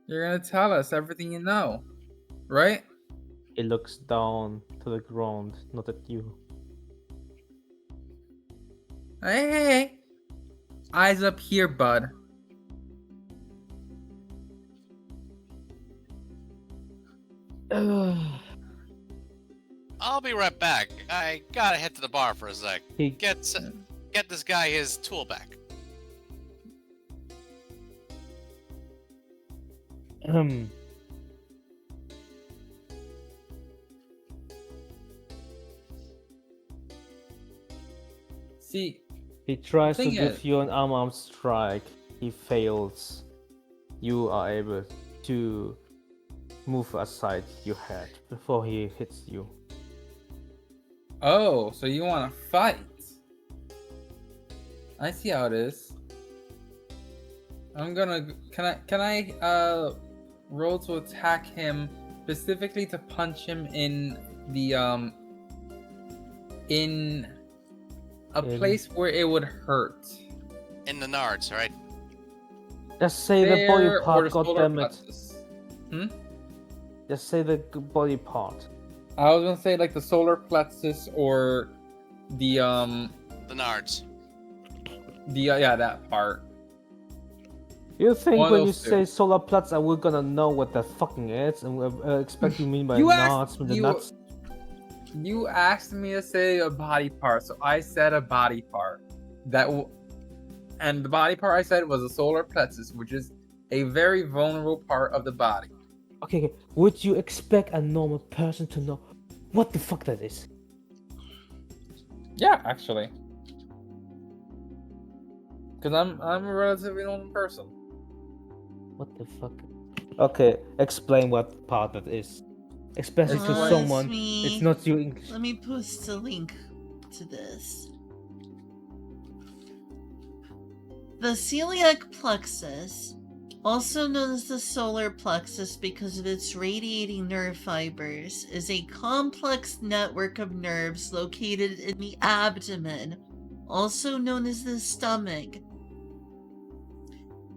You're gonna tell us everything you know, right? He looks down to the ground, not at you. Hey. Eyes up here, bud. I'll be right back. I gotta head to the bar for a sec. He Get this guy his tool back. See, He tries to thing give is- you an arm strike. He fails. You are able to move aside your head before he hits you. oh, so you want to fight? I see how it is. I'm gonna. Can I roll to attack him specifically to punch him in the in a place where it would hurt? In the nards, right? Just say the body There or part, the solar goddammit. plexus? Hmm? Just say the body part. I was gonna say like the solar plexus or the The nards. yeah, that part. You think One of when you those two. say solar plats, are we gonna know what that fucking is and expect you mean by You nuts asked with the you nuts? you asked me to say a body part, so I said a body part. And the body part I said was a solar plexus, which is a very vulnerable part of the body. Okay, would you expect a normal person to know what the fuck that is? Yeah, actually. Because I'm a relatively normal person. What the fuck? Okay, explain what part that is. Especially to Explain. someone, me- it's not you English. Let me post a link to this. The celiac plexus, also known as the solar plexus because of its radiating nerve fibers, is a complex network of nerves located in the abdomen, also known as the stomach,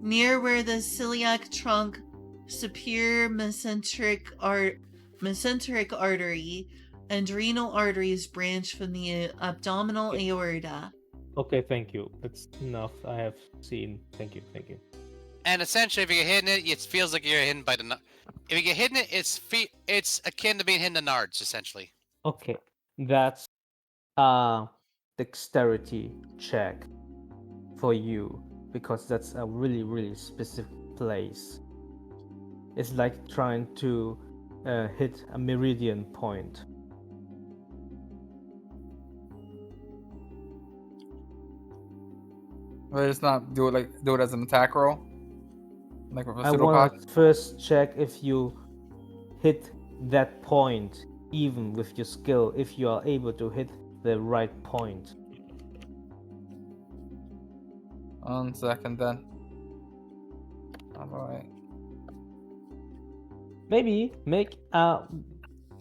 near where the celiac trunk, superior mesenteric artery, and renal arteries branch from the abdominal aorta. Okay, thank you. That's enough. I have seen. Thank you, thank you. And essentially, if you get hit in it, it feels like you're hit by the. If you get hit in it, it's akin to being hit in the nards, essentially. Okay, that's a dexterity check for you because that's a really, really specific place. It's like trying to hit a meridian point. But it's not do it as an attack roll, like with a I pseudopod. want to first check if you hit that point, even with your skill, if you are able to hit the right point. 1 second then. Alright. Maybe make a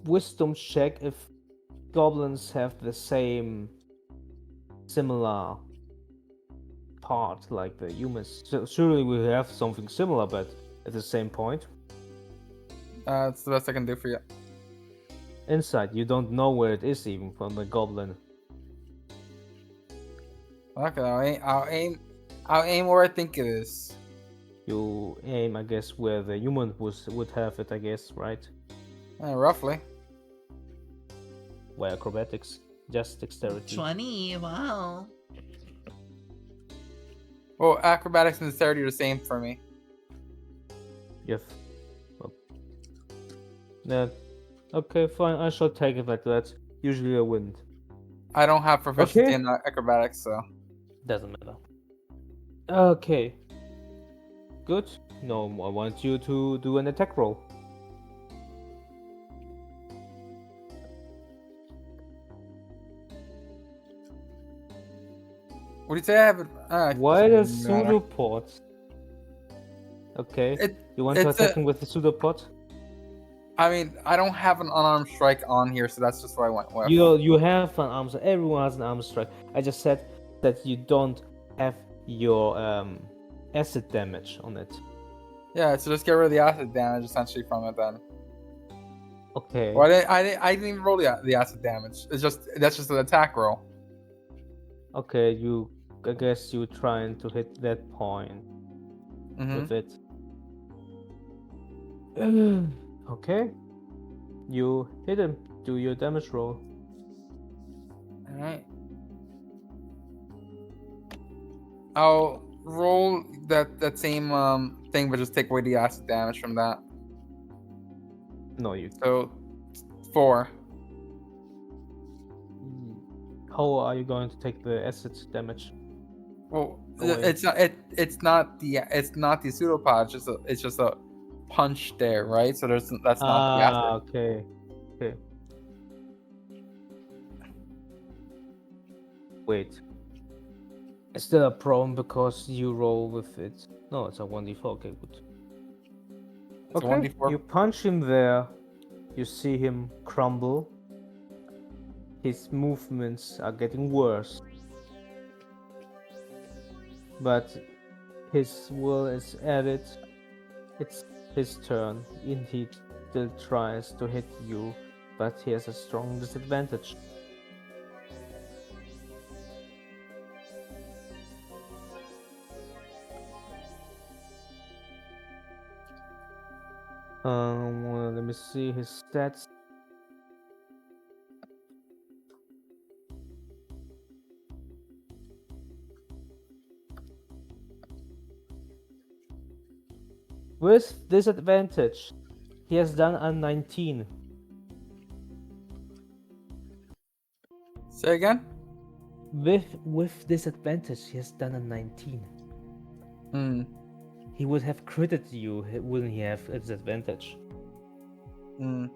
wisdom check if goblins have the same similar part like the humans. So surely we have something similar, but at the same point. It's the best I can do for you. Inside, you don't know where it is even from the goblin. Okay, I'll aim where I think it is. You aim, I guess, where the human would have it, I guess, right? Roughly. Where acrobatics, just dexterity. 20, wow. Well, acrobatics and dexterity are the same for me. Yes. Well, yeah. Okay, fine. I shall take it like that. Usually I win. I don't have proficiency Okay. in acrobatics, so. Doesn't matter. Okay. Good. No, I want you to do an attack roll. What do you say? I have it. Why the doesn't matter. pseudopod? Okay. You want to it's attack a- him with the pseudopod? I mean, I don't have an unarmed strike on here, so that's just what I went with. You have an arm strike. Everyone has an arm strike. I just said that you don't have your acid damage on it. Yeah, so just get rid of the acid damage essentially from it then. Okay. Well, I didn't even roll the acid damage. That's just an attack roll. Okay, I guess you trying to hit that point Mm-hmm. with it. Okay. You hit him. Do your damage roll. All right. I'll roll that same thing, but just take away the acid damage from that. No, you. So 4. how are you going to take the acid damage? Well, Away. it's not the pseudopod. It's just a punch there, right? So that's not the after. Okay. Wait. Is there a problem because you roll with it? No, it's a 1d4. Okay, good. It's a Okay, 1d4. you punch him there. You see him crumble. His movements are getting worse. But his will is added. It's his turn. And he still tries to hit you, but he has a strong disadvantage. Well, let me see his stats. With disadvantage, he has done a 19. Say again. With disadvantage, he has done a 19. Hmm. He would have critted you, wouldn't he have a disadvantage? Hmm.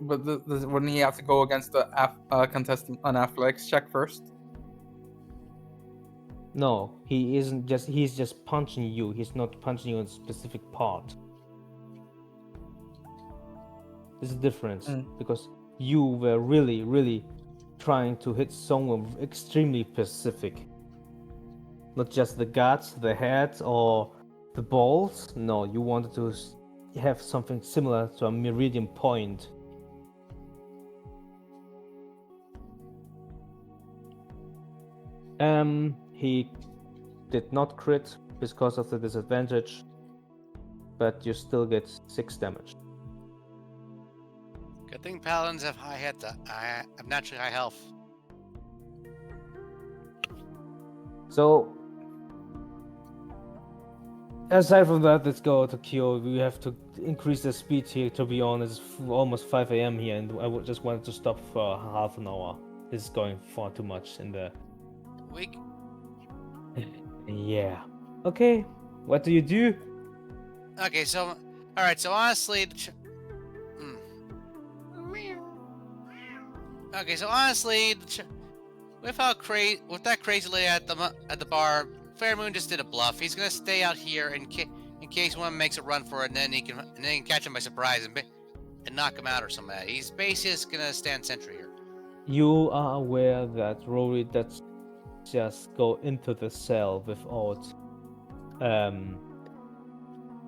But wouldn't he have to go against the contestant on athletics check first? No, he's just punching you. He's not punching you in a specific part. There's a difference because you were really trying to hit someone extremely specific. Not just the guts, the head, or the balls. No, you wanted to have something similar to a meridian point. He did not crit because of the disadvantage, but you still get 6 damage. Good thing paladins have high hit. I have naturally high health. So, aside from that, let's go to Kyo. We have to increase the speed here. To be honest, it's almost 5 a.m. here, and I just wanted to stop for half an hour. This is going far too much in the. Weak. Yeah. Okay. What do you do? Okay, so all right. So honestly, okay. So honestly, with that crazy lady at the bar, Fairmoon just did a bluff. He's gonna stay out here in case one makes a run for it, and then he can catch him by surprise and knock him out or something. He's basically just gonna stand sentry here. You are aware that Rory does just go into the cell without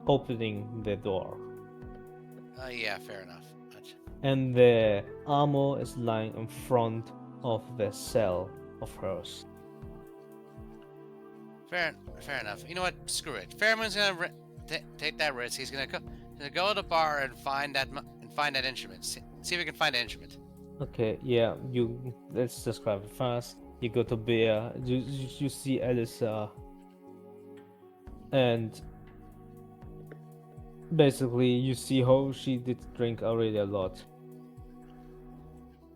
opening the door. Yeah, fair enough. And the armor is lying in front of the cell of hers. Fair enough. You know what? Screw it. Fairmoon's gonna take that risk. He's gonna go to the bar and find that instrument. See if we can find an instrument. Okay, yeah. Let's describe it first. You go to Bear. You see Alyssa, and basically you see how she did drink already a lot.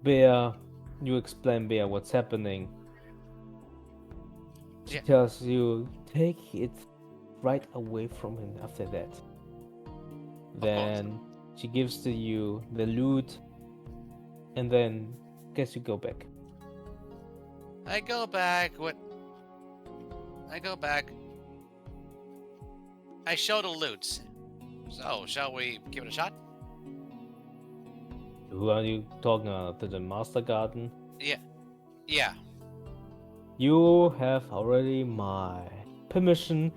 Bear, you explain Bear what's happening. She tells you take it right away from him after that. Then she gives to you the loot, and then guess you go back. I go back. I show the loot. So, shall we give it a shot? Who are you talking about? To the Master Garden? Yeah. You have already my permission.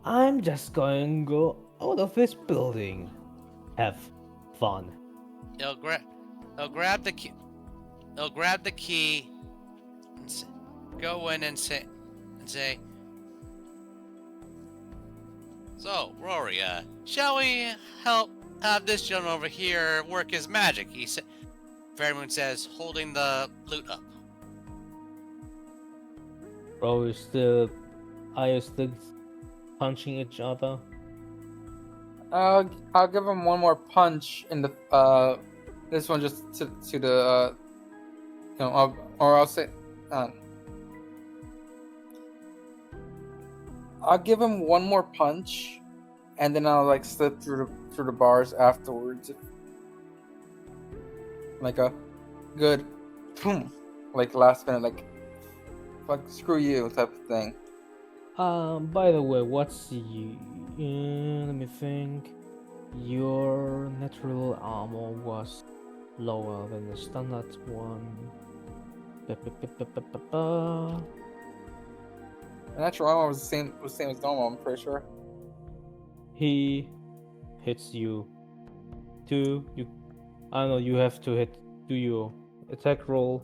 I'm just going to go out of this building. Have fun. He'll grab the key. He'll grab the key. And go in and say. So, Rory, shall we have this gentleman over here work his magic? He said. Fairmoon says, holding the loot up. Are you still punching each other? I'll give him one more punch in the This one just to the or I'll say I'll give him one more punch, and then I'll like slip through the bars afterwards. Like a good, boom, like last minute, like fuck, screw you type of thing. By the way, what's you? Let me think. Your natural armor was lower than the standard one. Ba-ba-ba-ba-ba-ba. The natural armor was the same as normal. I'm pretty sure. He hits you. Two. You. I don't know. You have to hit. Do your attack roll.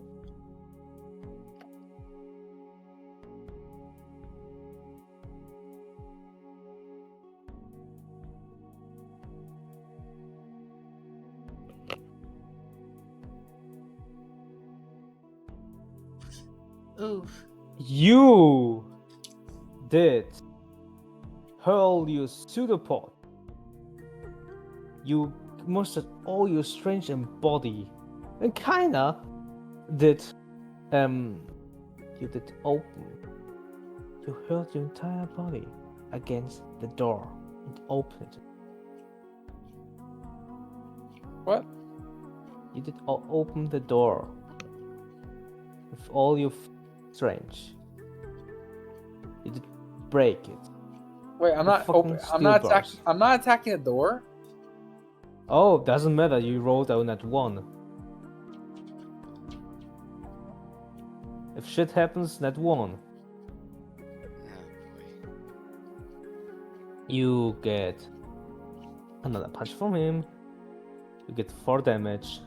Oof. You did hurl your pseudopod. You mustered all your strength and body, and kinda did you did open. You hurled your entire body against the door and opened it. What? You did open the door with all your strength. You did break it. Wait, I'm The not fucking open. I'm not steel bars. attacking. I'm not attacking the door. Oh, doesn't matter. You rolled down at 1. If shit happens, net 1. You get another punch from him. You get 4 damage.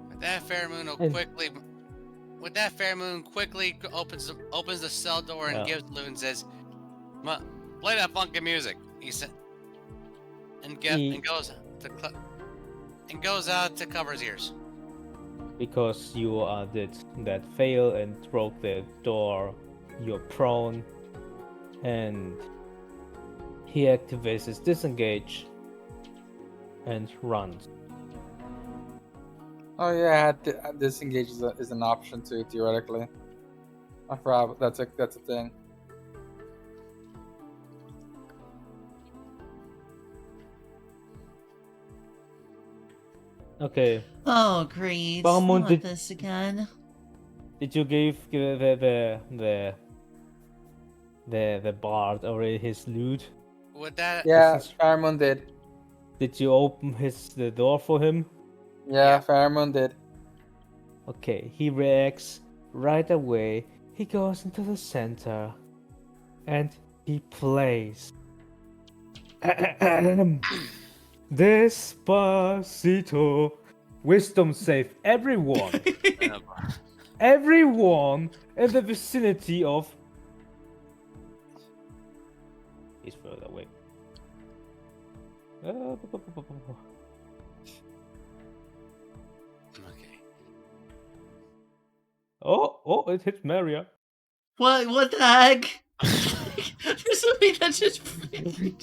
With that Fairmoon will And- quickly. With that Fairmoon quickly opens the cell door and Yeah. gives Lou and says, "Play that funky music." He said, and goes out to cover his ears. Because you did that fail and broke the door, you're prone, and he activates his disengage and runs. Oh yeah, disengage is an option too, theoretically. I forgot that's a thing. Okay, Oh, great. Balmond, Not did- this again. did you give the bard already his loot? With that, Yeah, This is- Fairmoon did. Did you open the door for him? Yeah, Fairmoon did. Okay, he reacts right away. He goes into the center and he plays. Despacito. Wisdom save everyone. Everyone in the vicinity of. He's further away. okay. Oh, it hit Maria. What the heck? There's something that just freaked me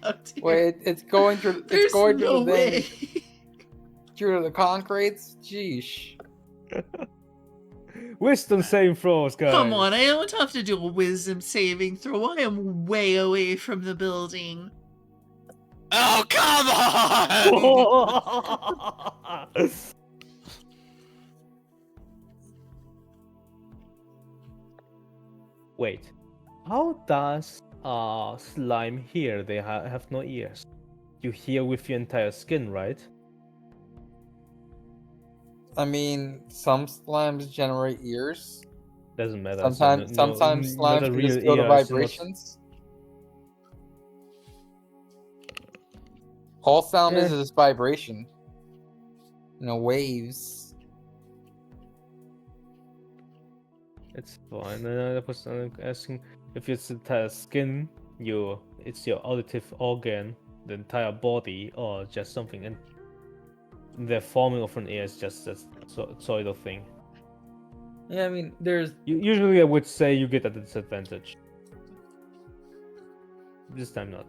out here. Wait, it's going through. There's It's going no through the way. thing. Through the concretes. Jeesh. Wisdom saving throws, guys. Come on, I don't have to do a wisdom saving throw. I am way away from the building. Oh, come on! Wait, how does slime hear? They have no ears. You hear with your entire skin, right? I mean, some slimes generate ears. Doesn't matter. Sometimes, sometimes slimes can just feel the vibrations. All sound is Eh. just vibration. Waves. It's fine. And I was asking if it's the entire skin, it's your auditive organ, the entire body, or just something. And the forming of an ear is just a sort of thing. Yeah, I mean, there's Usually I would say you get a disadvantage. This time not.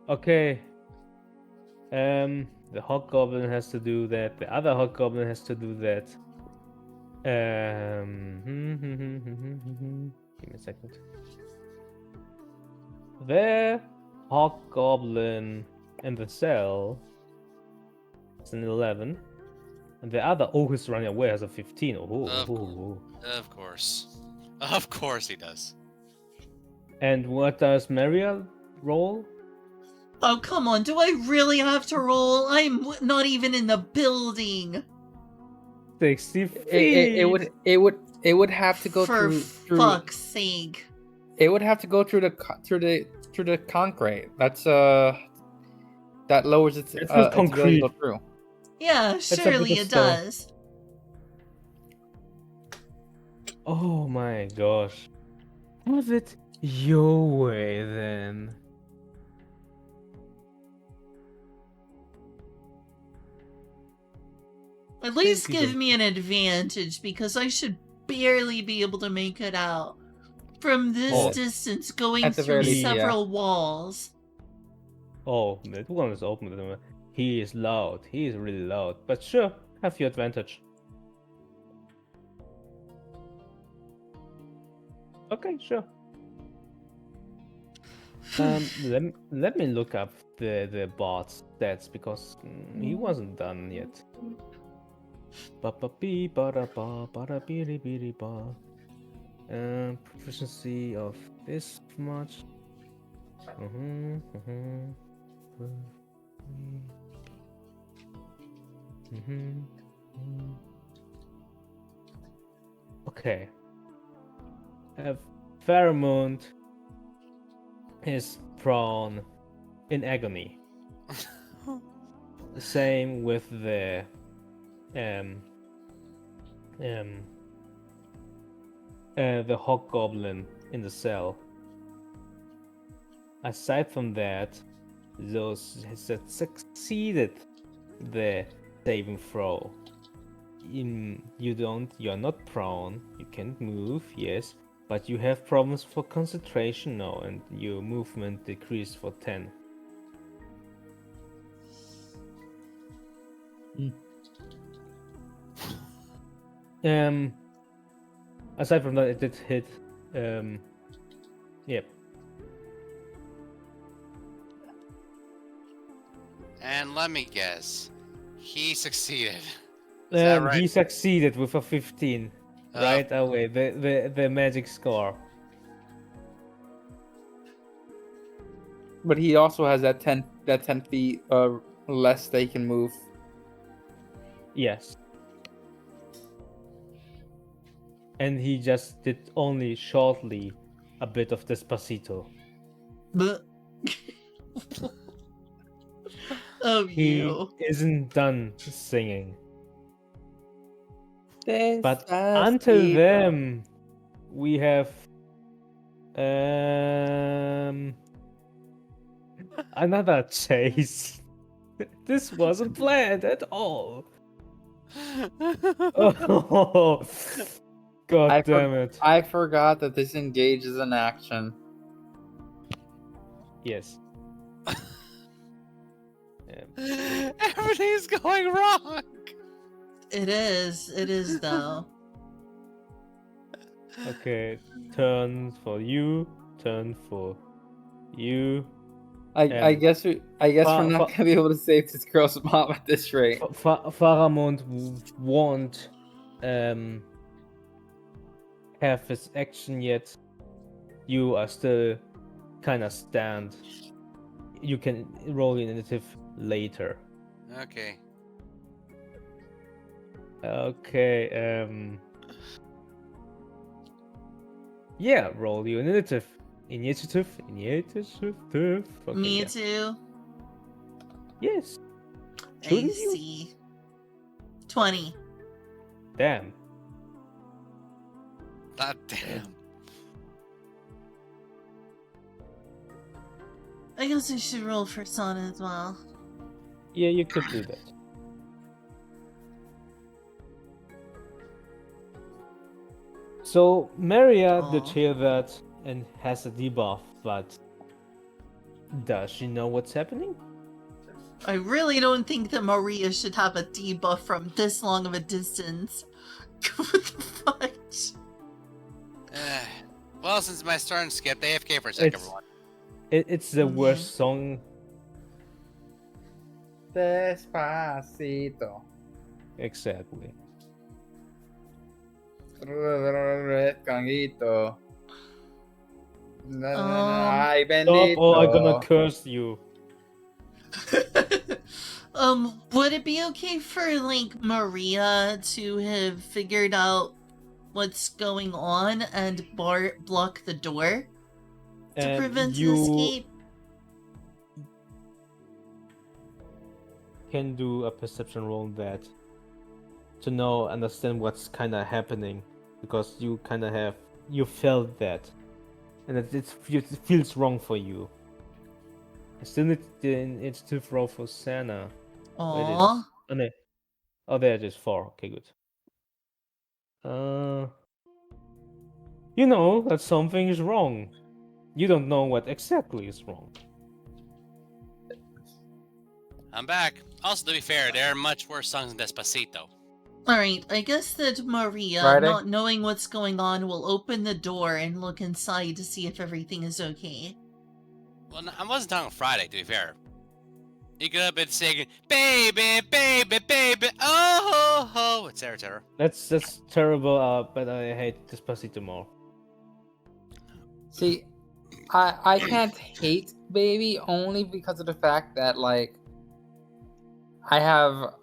Okay. The hobgoblin has to do that. The other hobgoblin has to do that. Give me a second. The hobgoblin in the cell is an 11. And the other who's running away has a 15. Of course. Of course he does. And what does Maria roll? Oh, come on. Do I really have to roll? I'm not even in the building. 60 feet. It would have to go For through. fuck's sake. It would have to go through the concrete. That's that lowers its It's its ability to concrete. go through. Yeah, a surely bit of it stone. does. Oh my gosh. Have it your way then. At least you give don't- me an advantage because I should barely be able to make it out. From this Oh. distance going At the through very least, yeah. several walls. Oh, the one is open. He is loud. He is really loud. But sure, have your advantage. Okay, sure. Let me look up the bot's stats because he wasn't done yet. Proficiency of this much. Okay. Pheromone is prone in agony. Same with the hobgoblin in the cell. Aside from that, those that succeeded the saving throw. You're not prone. You can't move. Yes, but you have problems for concentration now, and your movement decreased for 10. Aside from that, it did hit. Yep. And let me guess. He succeeded. Is that right? He succeeded with a 15 Oh. right away. The magic score. But he also has that 10 feet less they can move. Yes. And he just did only shortly a bit of Despacito. But oh, He you. isn't done singing. But until then, we have another chase. This wasn't planned at all. Oh, God damn it. I forgot that disengage is an action. Yes. Everything's going wrong. It is though. Okay, turn for you, turn for you. I guess we're not gonna be able to save this girl's mom at this rate. Pharamond won't have his action yet. You are still kind of stand. You can roll your initiative later. Okay. Okay. Yeah, roll your initiative. Initiative. Me Yeah. too. Yes. I Shouldn't you? see. 20. Damn. God damn. I guess I should roll for Sana as well. Yeah, you could do that. So Maria did Aw. hear that and has a debuff, but does she know what's happening? I really don't think that Maria should have a debuff from this long of a distance. What the fudge? Well, since my turn skipped, AFK for a sec, everyone. It's the Okay. worst song. Despacito. Exactly. Canguito. Ay, Stop, or I'm gonna bendito. curse you. Would it be okay for, like, Maria to have figured out what's going on and block the door to prevent an escape? Can do a perception roll on that to understand what's kind of happening, because you kind of felt that, and it feels wrong for you. I still need the initiative roll for Sana. Where it is? Aww. Oh, no. Oh, there it is. 4. Okay, good. You know that something is wrong. You don't know what exactly is wrong. I'm back. Also, to be fair, there are much worse songs than Despacito. Alright, I guess that Maria, Friday? not knowing what's going on, will open the door and look inside to see if everything is okay. Well, no, I wasn't talking Friday, to be fair. You could have been singing, baby, baby, baby, oh, ho, ho. It's Terror. That's terrible, but I hate Despacito more. See, I can't hate Baby only because of the fact that, like, I have,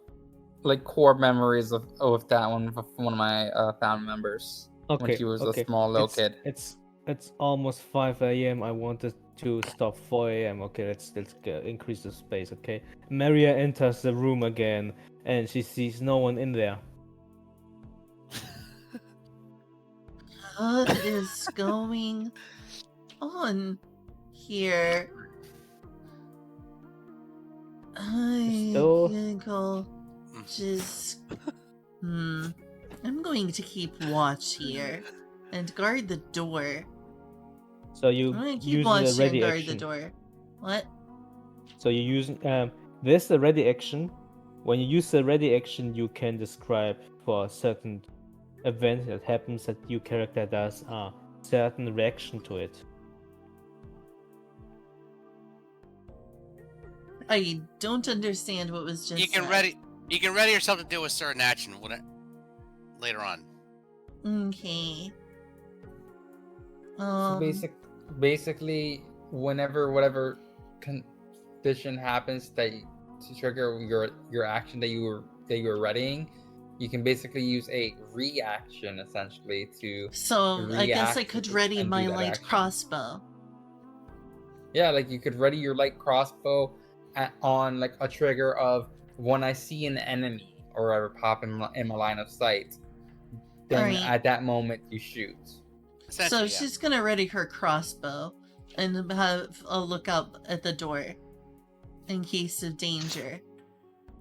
like, core memories of that one from one of my family members when she was a small little kid. It's almost 5 a.m. I wanted to stop 4 a.m. Okay, let's increase the space. Okay, Maria enters the room again, and she sees no one in there. What is going on here? I Still- think I'll just... I'm going to keep watch here and guard the door. So you I'm going to keep use watch the here and ready guard action. the door. What? So you use this the ready action. When you use the ready action, you can describe for a certain event that happens that your character does a certain reaction to it. I don't understand what was just You can said. ready yourself to do a certain action later on. Okay. So basically, whenever whatever condition happens that to trigger your action that you were readying, you can basically use a reaction essentially to. So I guess I react could ready and do my that light action. crossbow. Yeah, like you could ready your light crossbow on like a trigger of when I see an enemy or whatever pop in my line of sight. Then Alright. at that moment you shoot. So Essentially, yeah. she's gonna ready her crossbow and have a look up at the door in case of danger,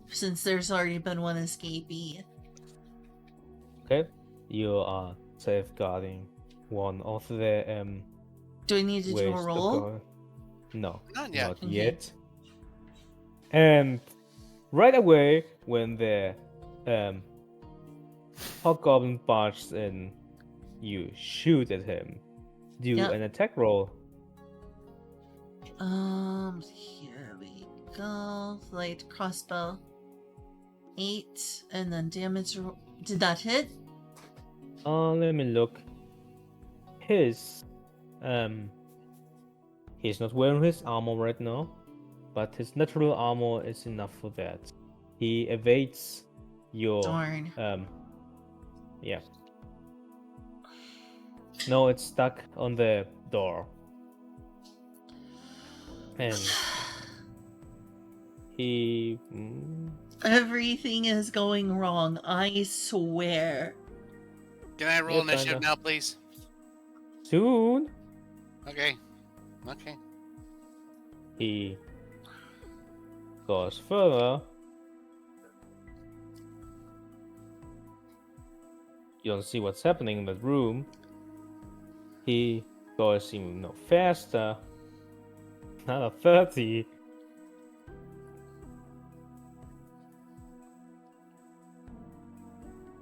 since there's already been one escapee. Okay, you are safeguarding one of the Do I need to do ways a to roll? go. No, Not yet. Okay. yet. And right away, when the Goblin barges in, you shoot at him. Do Yep. an attack roll. Here we go. Light crossbow. 8, and then damage. Did that hit? Let me look. He's not wearing his armor right now, but his natural armor is enough for that. He evades your Darn. yeah. No, it's stuck on the door. And he Everything is going wrong, I swear. Can I roll Yeah, initiative kinda. now, please? soon Okay. Okay. he goes further. You don't see what's happening in that room. He goes even faster. Another 30.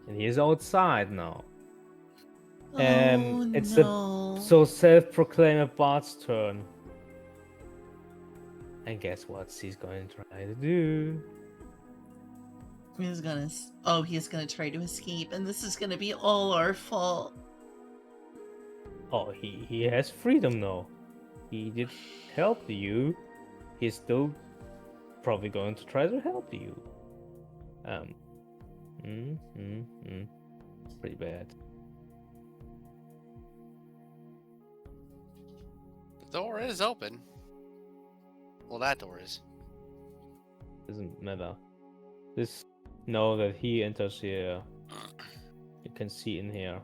and he is outside now. Oh It's no. the so self-proclaimed Bart's turn. And guess what he's going to try to do? He's gonna. Oh, he's gonna try to escape, and this is gonna be all our fault. Oh, he has freedom now. He did help you. He's still probably going to try to help you. Pretty bad. The door is open. Well, that door is. Doesn't matter. Just know that he enters here. You can see in here.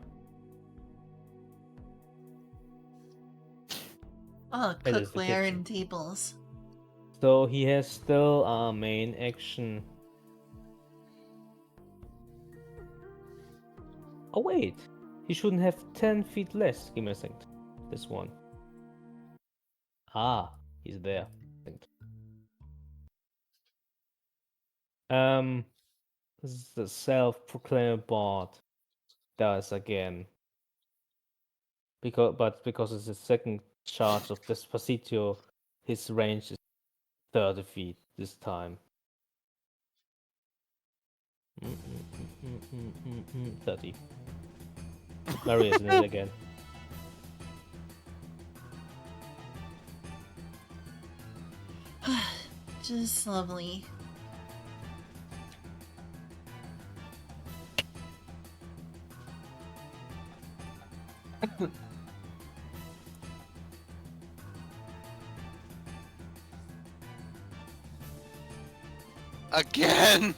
Oh, It is the cookware kitchen. and tables. So he has still a main action. Oh wait, he shouldn't have 10 feet less. Give me a second. This one. Ah, he's there. This is the self-proclaimed bard does again. Because it's the second charge of Despacito, his range is 30 feet this time. 30. Maria's in it again. Just lovely. Again!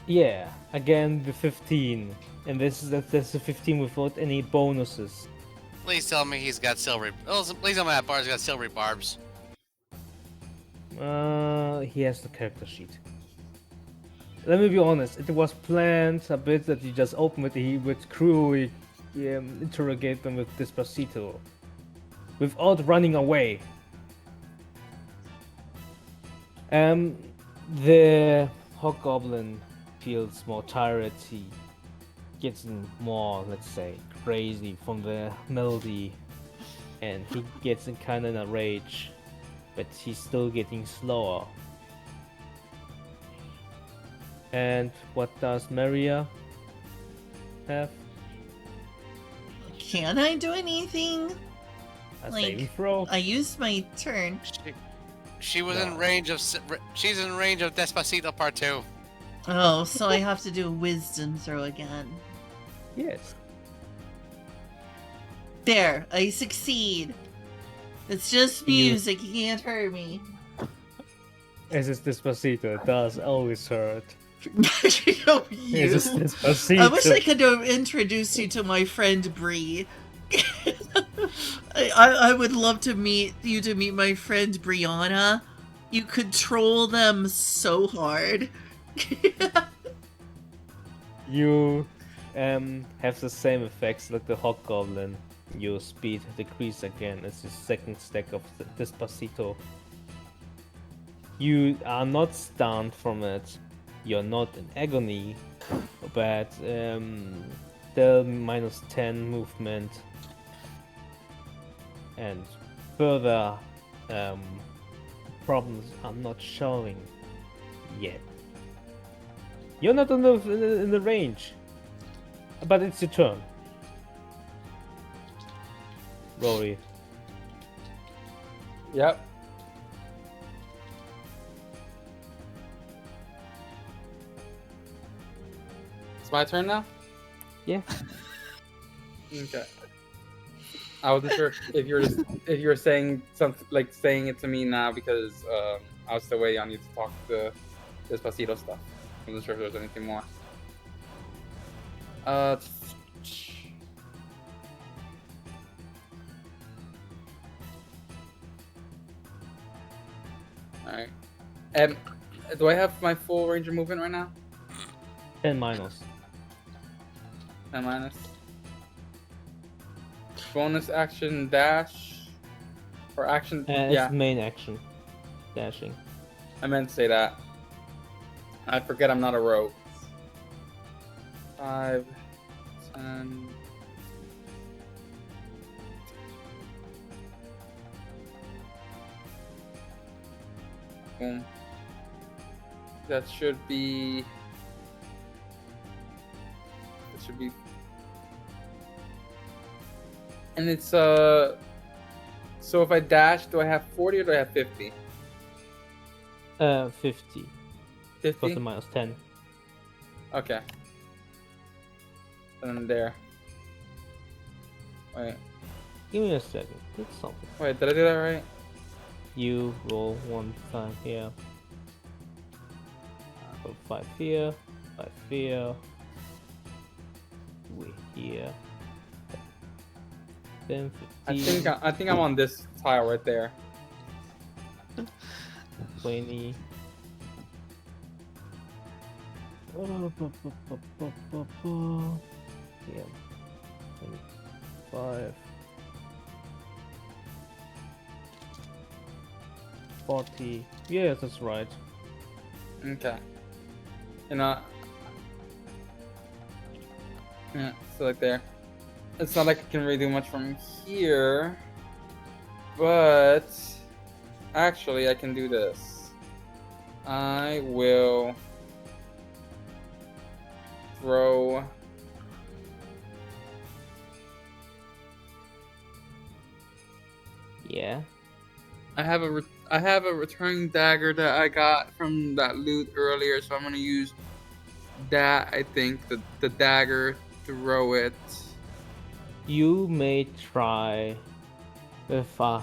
Yeah, again the 15. And that's the 15 without any bonuses. Please tell me he's got silvery. Please tell me that bar's got silvery barbs. He has the character sheet. Let me be honest, it was planned a bit that you just open with cruelly interrogate them with Despacito. Without running away. The Hobgoblin feels more tired. He gets more, let's say, crazy from the melody. And he gets in kind of a rage. But he's still getting slower. And what does Maria have? Can I do anything? A Like, saving throw? I used my turn. She was in No. range of. She's in range of Despacito Part 2. Oh, so I have to do a wisdom throw again. Yes. There, I succeed. It's just music, you can't hurt me. As is Despacito, it does always hurt. Oh, you. As is Despacito. I wish I could have introduced you to my friend Bree. I would love to meet my friend Brianna. You control them so hard. You have the same effects like the Hobgoblin. Your speed decrease again as the second stack of Despacito. You are not stunned from it. You're not in agony, but still minus 10 movement. And further problems are not showing yet. You're not in the range, but it's your turn. Rory. Yep. It's my turn now? Yeah. Okay. I wasn't sure if you were saying something like saying it to me now because I was still waiting on you to talk the Despacito stuff. I wasn't sure if there was anything more. Alright. Do I have my full range of movement right now? 10 minus. 10 minus. Bonus action dash. Or action. Yeah, It's main action. Dashing. I meant to say that. I forget I'm not a rogue. 5, 10. Boom. That should be. That should be. And it's So if I dash, do I have 40 or do I have 50? 50 plus 50. or minus 10. Okay. And then there. Wait. Give me a second. It's something. Wait, did I do that right? You roll 1 time here. Roll 5 here. 5 here. 2 here. Then 15. I think I'm on this tile right there. 20. Yeah. 25. 40. Yes, that's right. Okay. You know. Yeah, so like there. It's not like I can really do much from here, but actually I can do this. I will throw. Yeah. I have a returning dagger that I got from that loot earlier, so I'm gonna use that. I think the dagger, throw it. You may try with the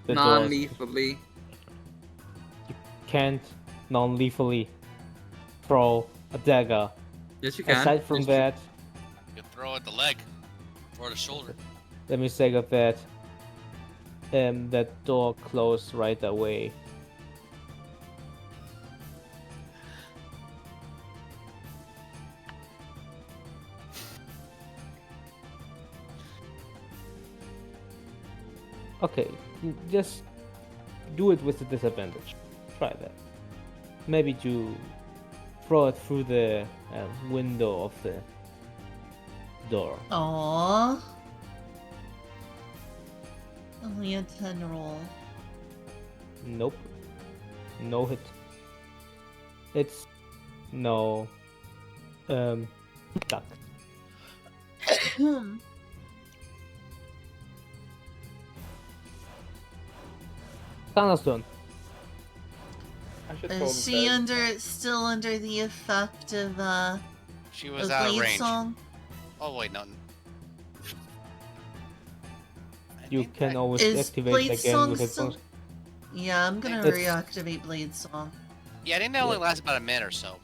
doors. Non-lethally. You can't non-lethally throw a dagger. Yes, you can. Aside from Yes, that, You can throw at the leg or the shoulder. let me say that that door closed right away. Okay, just do it with the disadvantage. Try that. Maybe you throw it through the window of the door. Aww. Only a 10 roll. Nope. No hit. It's no duck. Thunderstone. I should Is she still under the effect of She was of out of Blade range. Song? Oh wait, no. You can always Is activate Blade it again Song with it. still- Yeah, I'm gonna It's- reactivate Blade Song. Yeah, I think that only Yeah. lasts about a minute or so.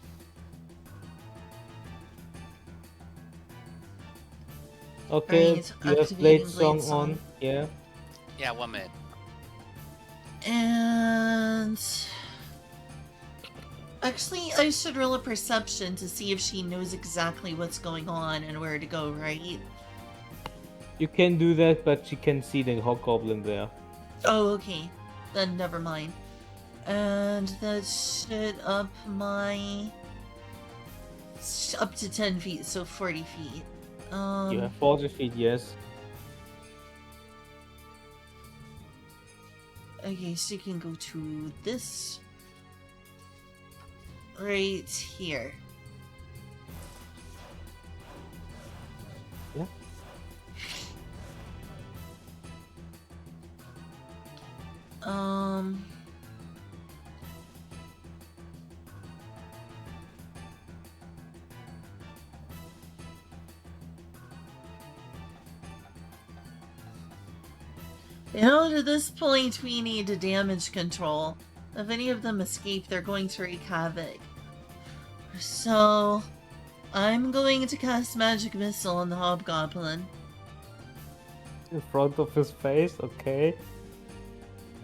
Okay, Right, you have activating Blade Song Blade on. Song. Yeah. Yeah, 1 minute. And actually, I should roll a perception to see if she knows exactly what's going on and where to go, right? You can do that, but you can see the Goblin there. Oh, okay. Then never mind. And that should up my up to 10 feet, so 40 feet. You have 40 feet, yes. Okay, so you can go to this right here. Yeah. Um. You know, to this point, we need a damage control. If any of them escape, they're going to wreak havoc. So, I'm going to cast Magic Missile on the Hobgoblin. In front of his face, okay.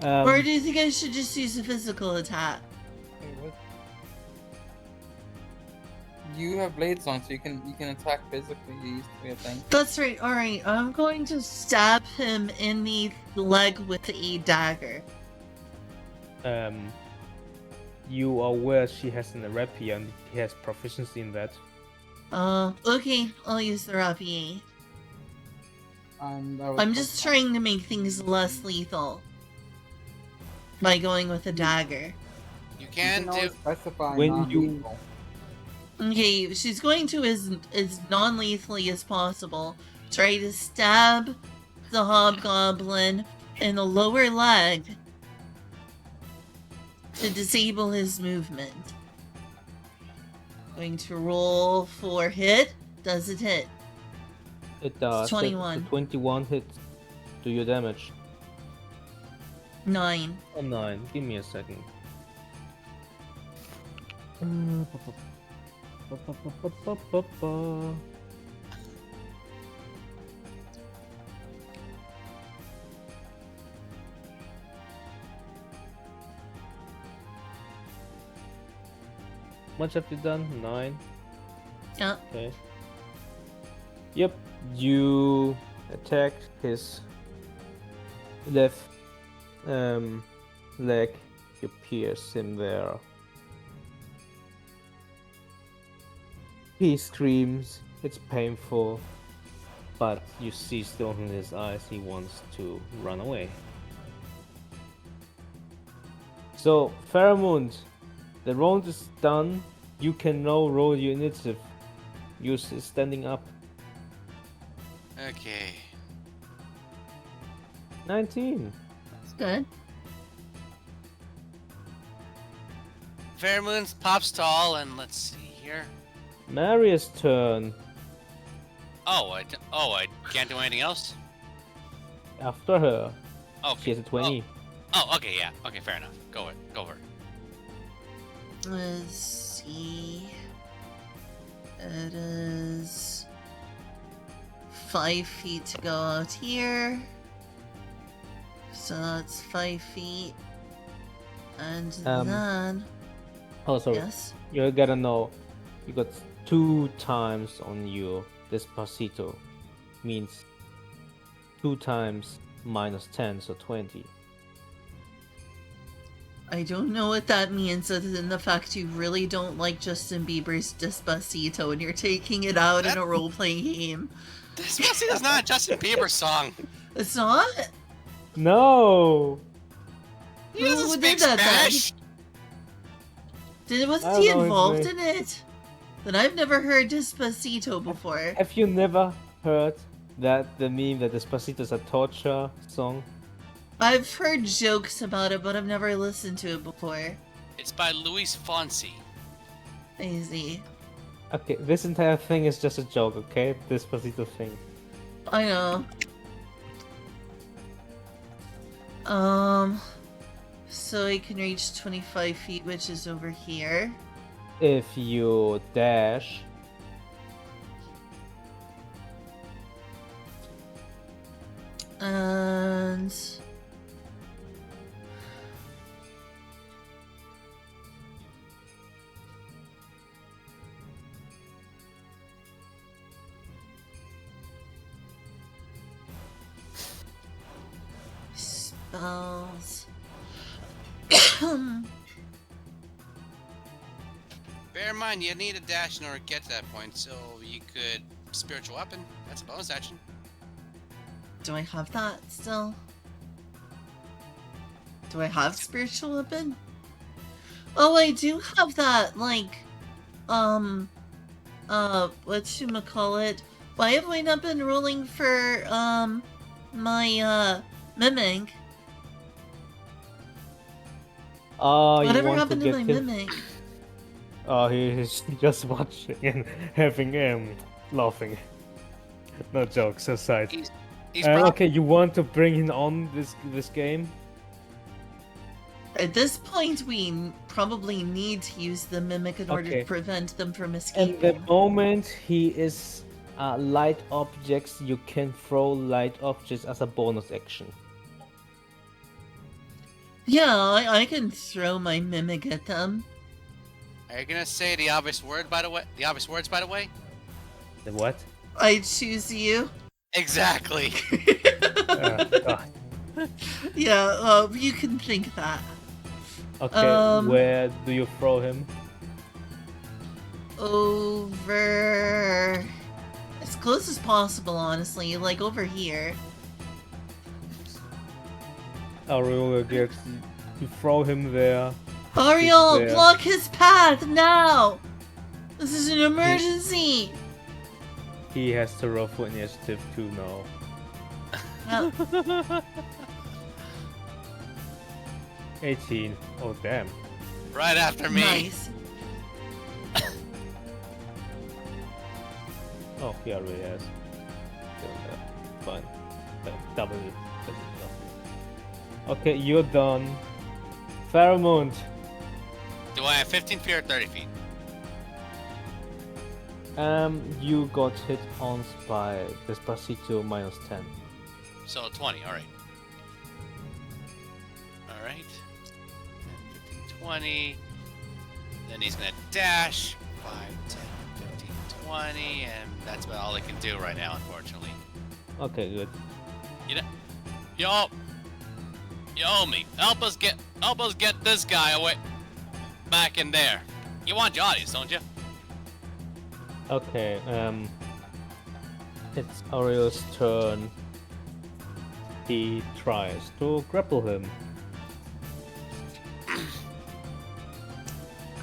Or do you think I should just use a physical attack? Wait, what? You have Blade Song, so you can attack physically. These three, I think. That's right. All right, I'm going to stab him in the leg with a dagger. You are aware she has an rapier and he has proficiency in that. Okay, I'll use the rapier. And I was I'm just trying to make things less lethal by going with a dagger. You You can can do. always specify When non-lethal. Okay, she's going to as non-lethally as possible. Try to stab the hobgoblin in the lower leg to disable his movement. Going to roll for hit. Does it hit? It does. 21. 21 hits. Do your damage. 9. Oh, 9. Give me a second. Much have you done? 9. Yeah. Okay. Yep. You attack his left leg. You pierce him there. He screams. It's painful. But you see still in his eyes he wants to run away. So, Pheromone, the round is done. You can now roll your initiative. You're standing up. Okay. 19. That's good. Fairmoon pops tall, and let's see here. Marius' turn. Oh, I can't do anything else. After her. Okay. She has a 20. Oh, okay, yeah. Okay, fair enough. Go over. Let's see. It is 5 feet to go out here. So that's 5 feet. And then. Oh, sorry. Yes. You gotta know. You got 2 times on you. Despacito means 2 times minus 10, so 20. I don't know what that means other than the fact you really don't like Justin Bieber's Despacito and you're taking it out in a role-playing game. Despacito's not a Justin Bieber song. It's not? No! He doesn't Who speak did that then? Spanish. Wasn't I he don't know his involved name. in it? Then I've never heard Despacito before. Have you never heard that the meme that Despacito is a torture song? I've heard jokes about it, but I've never listened to it before. It's by Luis Fonsi. Easy. Okay, this entire thing is just a joke, okay? Despacito thing. I know. So I can reach 25 feet, which is over here. If you dash, And spells. Bear in mind, you need a dash in order to get to that point, so you could spiritual weapon. That's a bonus action. Do I have that still? Do I have spiritual weapon? Oh, I do have that, like, whatchamacallit? Why have I not been rolling for, my, mimic? oh, you Whatever want to happened to get my him? mimic? Oh, he's just watching and having laughing. No jokes aside. He's probably Okay, you want to bring him on this game? At this point, we probably need to use the mimic in order Okay. to prevent them from And escaping. the moment he is light objects, you can throw light objects as a bonus action. Yeah, I can throw my mimic at them. Are you gonna say the obvious word, by the way? The obvious words, by the way? The what? I choose you. Exactly. God. Yeah, you can think that. Okay, Um, where do you throw him? over as close as possible, honestly, like over here. Aureola gets to throw him there. Ariel, there. block his path now! This is an emergency! He has to roll for initiative too now. Oh, 18. Oh damn. Right after me. nice. Oh, he already has. Fine. Double. Okay, you're done. Pheromone. Do I have 15 feet or 30 feet? You got hit once by Despacito minus 10. So 20, alright. Alright. 15, 20. Then he's gonna dash. 5, 10, 15, 20. And that's about all he can do right now, unfortunately. Okay, good. You owe me. Help us get this guy away. Back in there. You want Jotties, don't you? Okay, it's Ariel's turn. He tries to grapple him.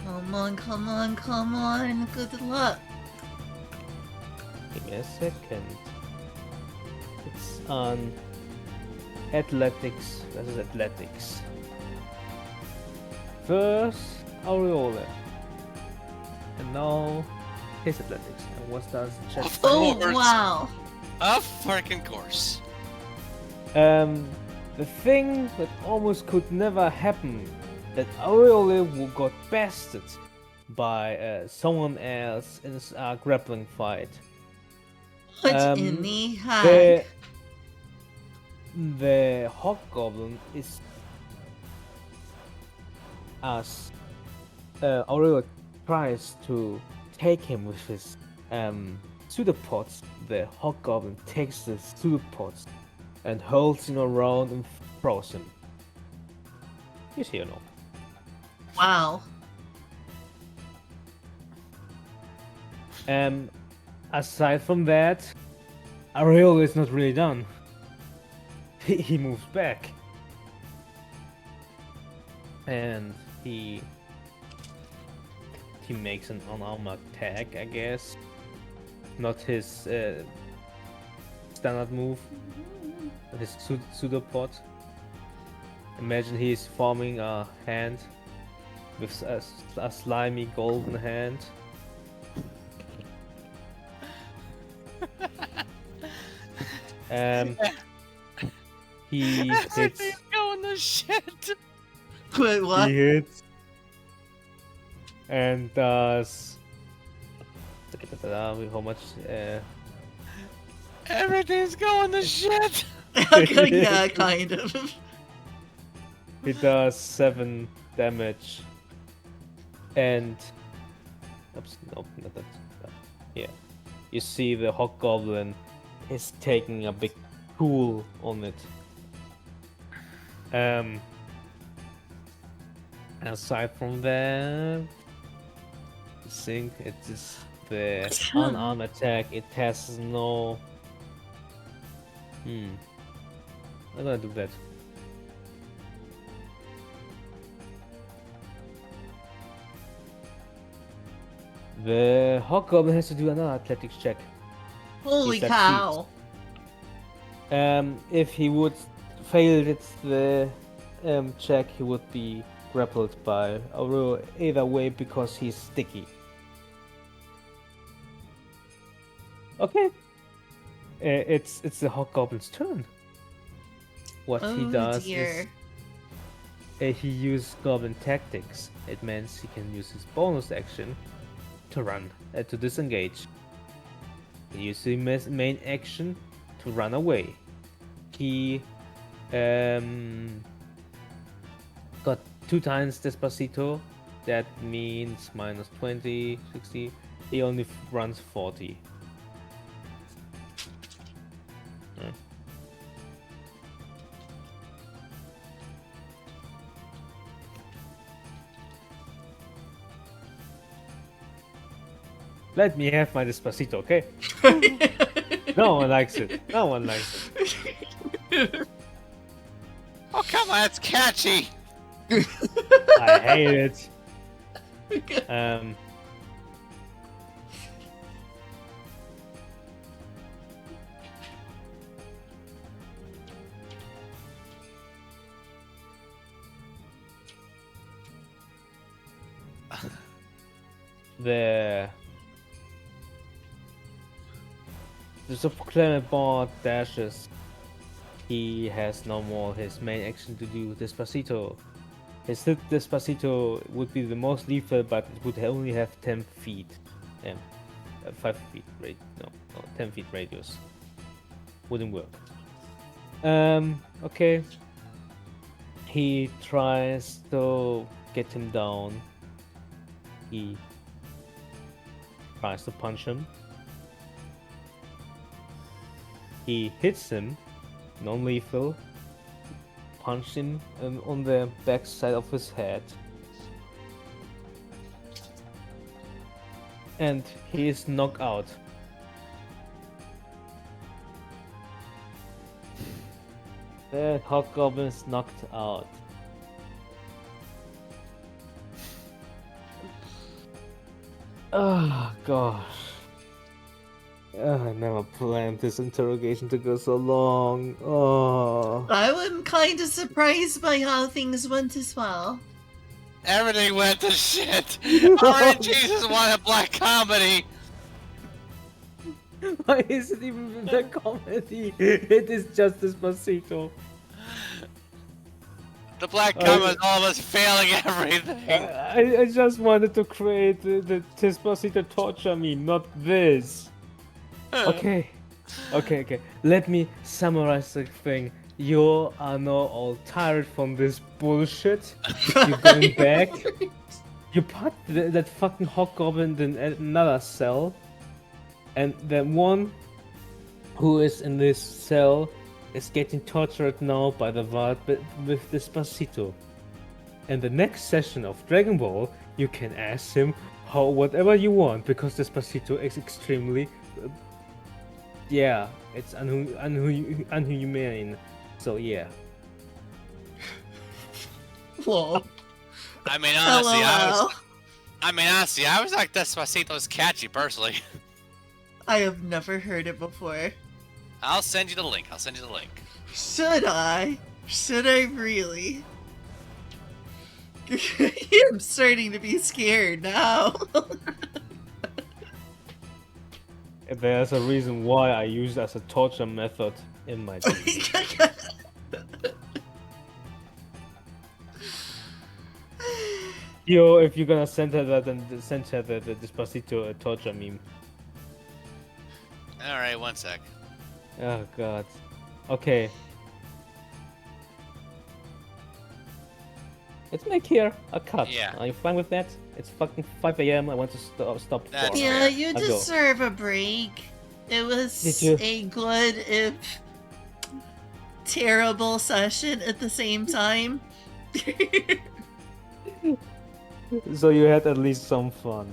Come on, come on, come on. Good luck. Give me a second. It's on athletics. This is athletics. First, Aureola. And now his athletics. And what does the check? Oh, course. wow. Of freaking course. The thing that almost could never happen, that Aureola got bested by someone else in a grappling fight. What in the heck? The Hobgoblin is as Aureola tries to take him with his pseudopods. The Hobgoblin takes the pseudopods and holds him around and throws him. You see or no? Wow. Aside from that, Aureola is not really done. He moves back. And he makes an unarmed attack, I guess. Not his standard move. But his pseudopod. Imagine he's forming a hand with a slimy golden hand. He hits. Everything's going to shit. Wait, what? He hits and does. How much? Everything's going to shit. Yeah, kind of. He does 7 damage. And. Oops, nope, not that. Yeah. You see the Hobgoblin is taking a big tool on it. Aside from that, I think it is the unarmed attack. It has no. I'm gonna do that. The Hobgoblin has to do another athletics check. Holy He cow. If he would fail the check, he would be grappled by Aurora either way because he's sticky. Okay. It's the Hobgoblin's turn. What he Oh does dear. is he uses Goblin tactics. It means he can use his bonus action to run, to disengage. He uses his main action to run away. He got 2 times Despacito. That means minus 20, 60. He only runs 40. Let me have my Despacito, okay? No one likes it. No one likes it. Oh, come on, it's catchy. I hate it. The Clement dashes. He has no more his main action to do Despacito. His hit Despacito would be the most lethal, but it would only have 10 feet. 5 feet radius. No, 10 feet radius. Wouldn't work. Okay. He tries to get him down. He tries to punch him. He hits him, non-lethal. Punch him on the back side of his head. And he is knocked out. The Hobgoblin is knocked out. Oh gosh. I never planned this interrogation to go so long. Oh. I'm kind of surprised by how things went as well. Everything went to shit. RNG's wanted black comedy. Why is it even the comedy? It is just Despacito. The black comedy is all of us failing everything. I just wanted to create the Despacito torture meme, not this. Okay. Let me summarize the thing. You are now all tired from this bullshit. You're going back. You put that fucking Hobgoblin in another cell. And the one who is in this cell is getting tortured now by the Vault with Despacito. And the next session of Dragon Ball, you can ask him whatever you want, because Despacito is extremely... it's unhumane. So yeah. Whoa. I mean, honestly, LOL. I was like Despacito's catchy personally. I have never heard it before. I'll send you the link. Should I? Should I really? I'm starting to be scared now. There's a reason why I use it as a torture method in my team. Yo, if you're gonna send her that, then send her the Despacito torture meme. Alright, one sec. Oh god. Okay. Let's make here a cut. Yeah. Are you fine with that? It's fucking 5 AM. I want to stop. That's for- Yeah, fair. you I'll go. deserve a break. It was Did you? a good, if terrible session at the same time. So you had at least some fun.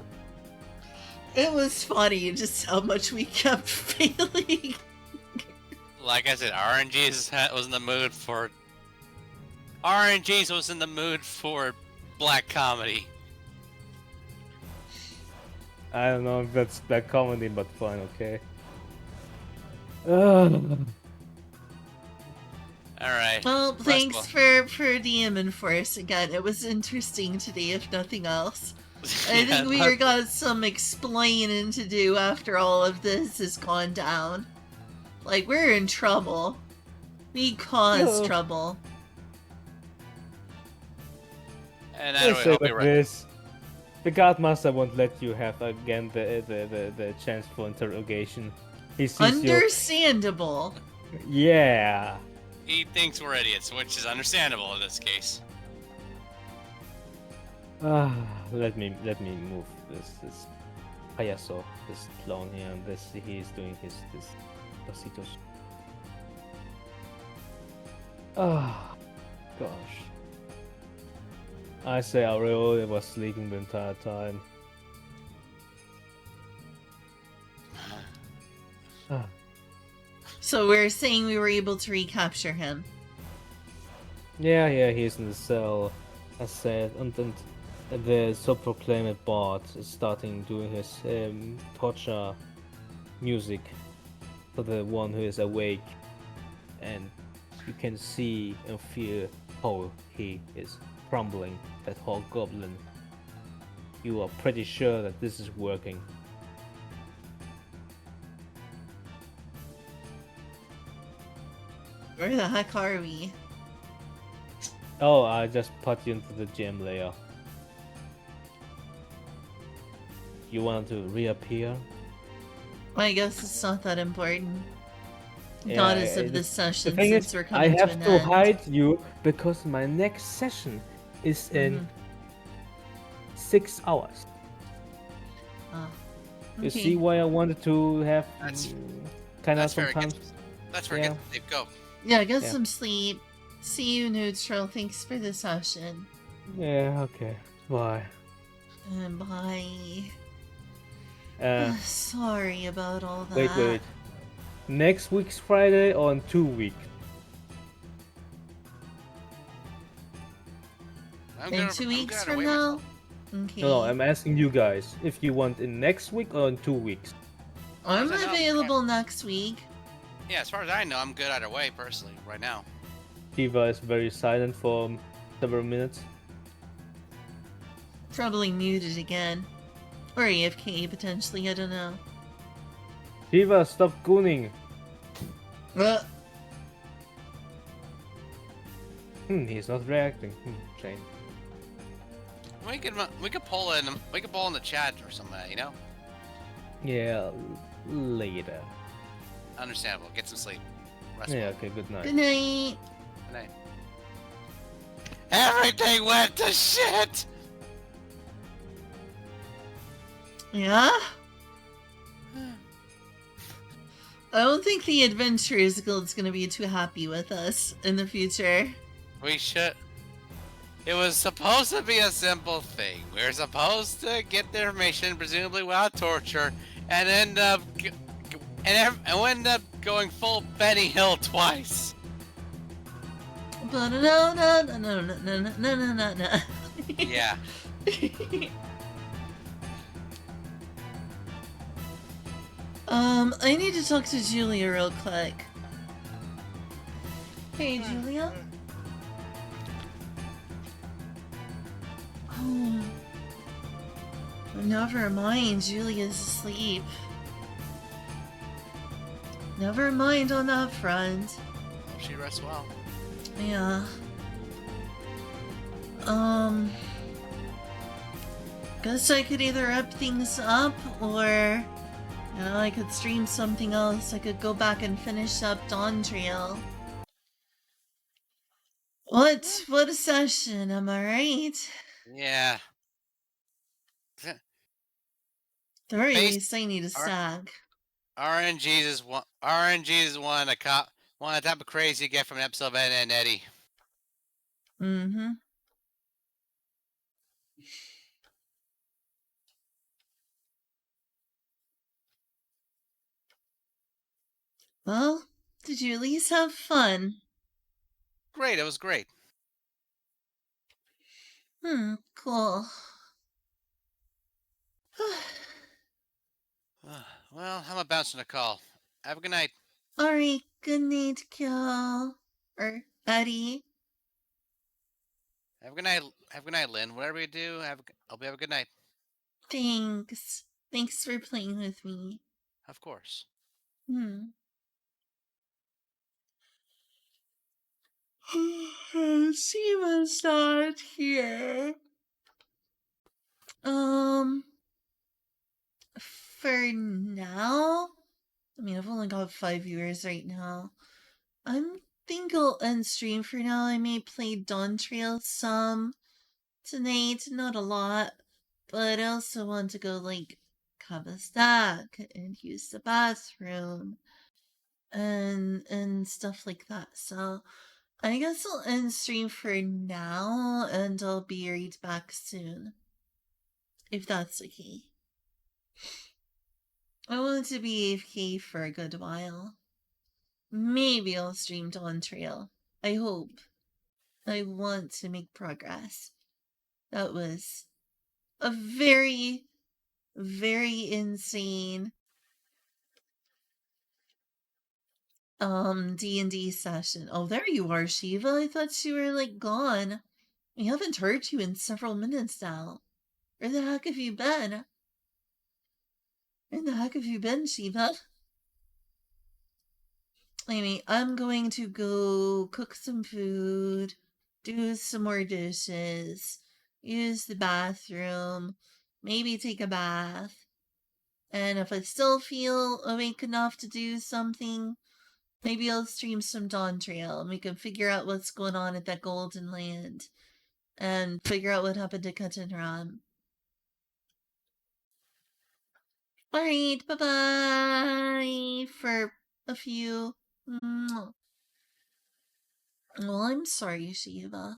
It was funny just how much we kept failing. Like I said, RNG's was in the mood for black comedy. I don't know if that's black comedy, but fine, okay. Ugh. Alright. Well, Rest thanks well. for DMing for us again. It was interesting today, if nothing else. I Yeah, think we got some explaining to do after all of this has gone down. Like, we're in trouble. We caused Yeah. trouble. And Let's anyway, say hope like you're right. this. The Guardmaster won't let you have again the chance for interrogation. He sees you. Understandable. Yeah. He thinks we're idiots, which is understandable in this case. Let me move this payaso, this clown here, and he's doing his pasitos. Gosh. I say Aureole was sleeping the entire time. So we're saying we were able to recapture him. Yeah, he's in the cell. I said, and the self-proclaimed bot is starting doing his torture music for the one who is awake, and you can see and feel how he is crumbling, that whole goblin. You are pretty sure that this is working. Where the heck are we? Oh, I just put you into the gym layer. You want to reappear? I guess it's not that important. Yeah, Not as of this the session, thing since is, we're I coming to have an to end. hide you because my next session is in 6 hours. Oh, You okay. see why I wanted to have That's- kind of That's fair. sometimes. That's where Yeah. get Dave go. Yeah, get Yeah. some sleep. See you, Neutral. Thanks for the session. Yeah, okay. Bye. And bye. Uh, Sorry about all that. wait. Next week's Friday or in 2 weeks? I'm In gonna- 2 I'm weeks gonna from wait now? myself. Okay. No, I'm asking you guys if you want in next week or in 2 weeks. I'm As I know, available next week. Yeah, as far as I know, I'm good either way, personally, right now. Shiva is very silent for several minutes. Probably muted again. Or AFK, potentially, I don't know. Shiva, stop gooning. He's not reacting. Shame. We could poll in the chat or something, you know? Yeah, later. Understandable. Get some sleep. Rest Yeah, well. okay, good night. Good night. Good night. Everything went to shit! Yeah? I don't think the Adventurers Guild's gonna be too happy with us in the future. We should. It was supposed to be a simple thing. We were supposed to get the information, presumably without torture, and end up going full Benny Hill twice. But no. Yeah. I need to talk to Julia real quick. Hey, Julia? Oh. Never mind, Julia's asleep. Never mind on that front. Hope she rests well. Yeah. Guess I could either up things up, or, you know, I could stream something else. I could go back and finish up Dawn Trail. What a session, am I right? Yeah. At the very Base- least, I need a stag. RNG's is one of the type of crazy you get from an episode of Ed and Eddie. Mm-hmm. Well, did you at least have fun? Great, it was great. Cool. Well, I'm about bouncing a call. Have a good night. Alright, good night, Kel. Or Eddie. Have a good night, Lynn. Whatever you do, hope you have a good night. Thanks. Thanks for playing with me. Of course. She was not here. For now, I mean, I've only got 5 viewers right now. I think I'll end stream for now. I may play Dawn Trail some tonight, not a lot, but I also want to go, like, have a snack and use the bathroom and stuff like that. So I guess I'll end stream for now, and I'll be right back soon. If that's okay. I want to be AFK for a good while. Maybe I'll stream Dawn Trail. I hope. I want to make progress. That was a very, very insane D&D session. Oh, there you are, Shiva. I thought you were like gone. We haven't heard you in several minutes now. Where the heck have you been? Where the heck have you been, Shiva? Anyway, I'm going to go cook some food, do some more dishes, use the bathroom, maybe take a bath. And if I still feel awake enough to do something, maybe I'll stream some Dawn Trail and we can figure out what's going on at that Golden Land and figure out what happened to Cut and Ram. Alright, bye-bye for a few. Well, I'm sorry, Shiva.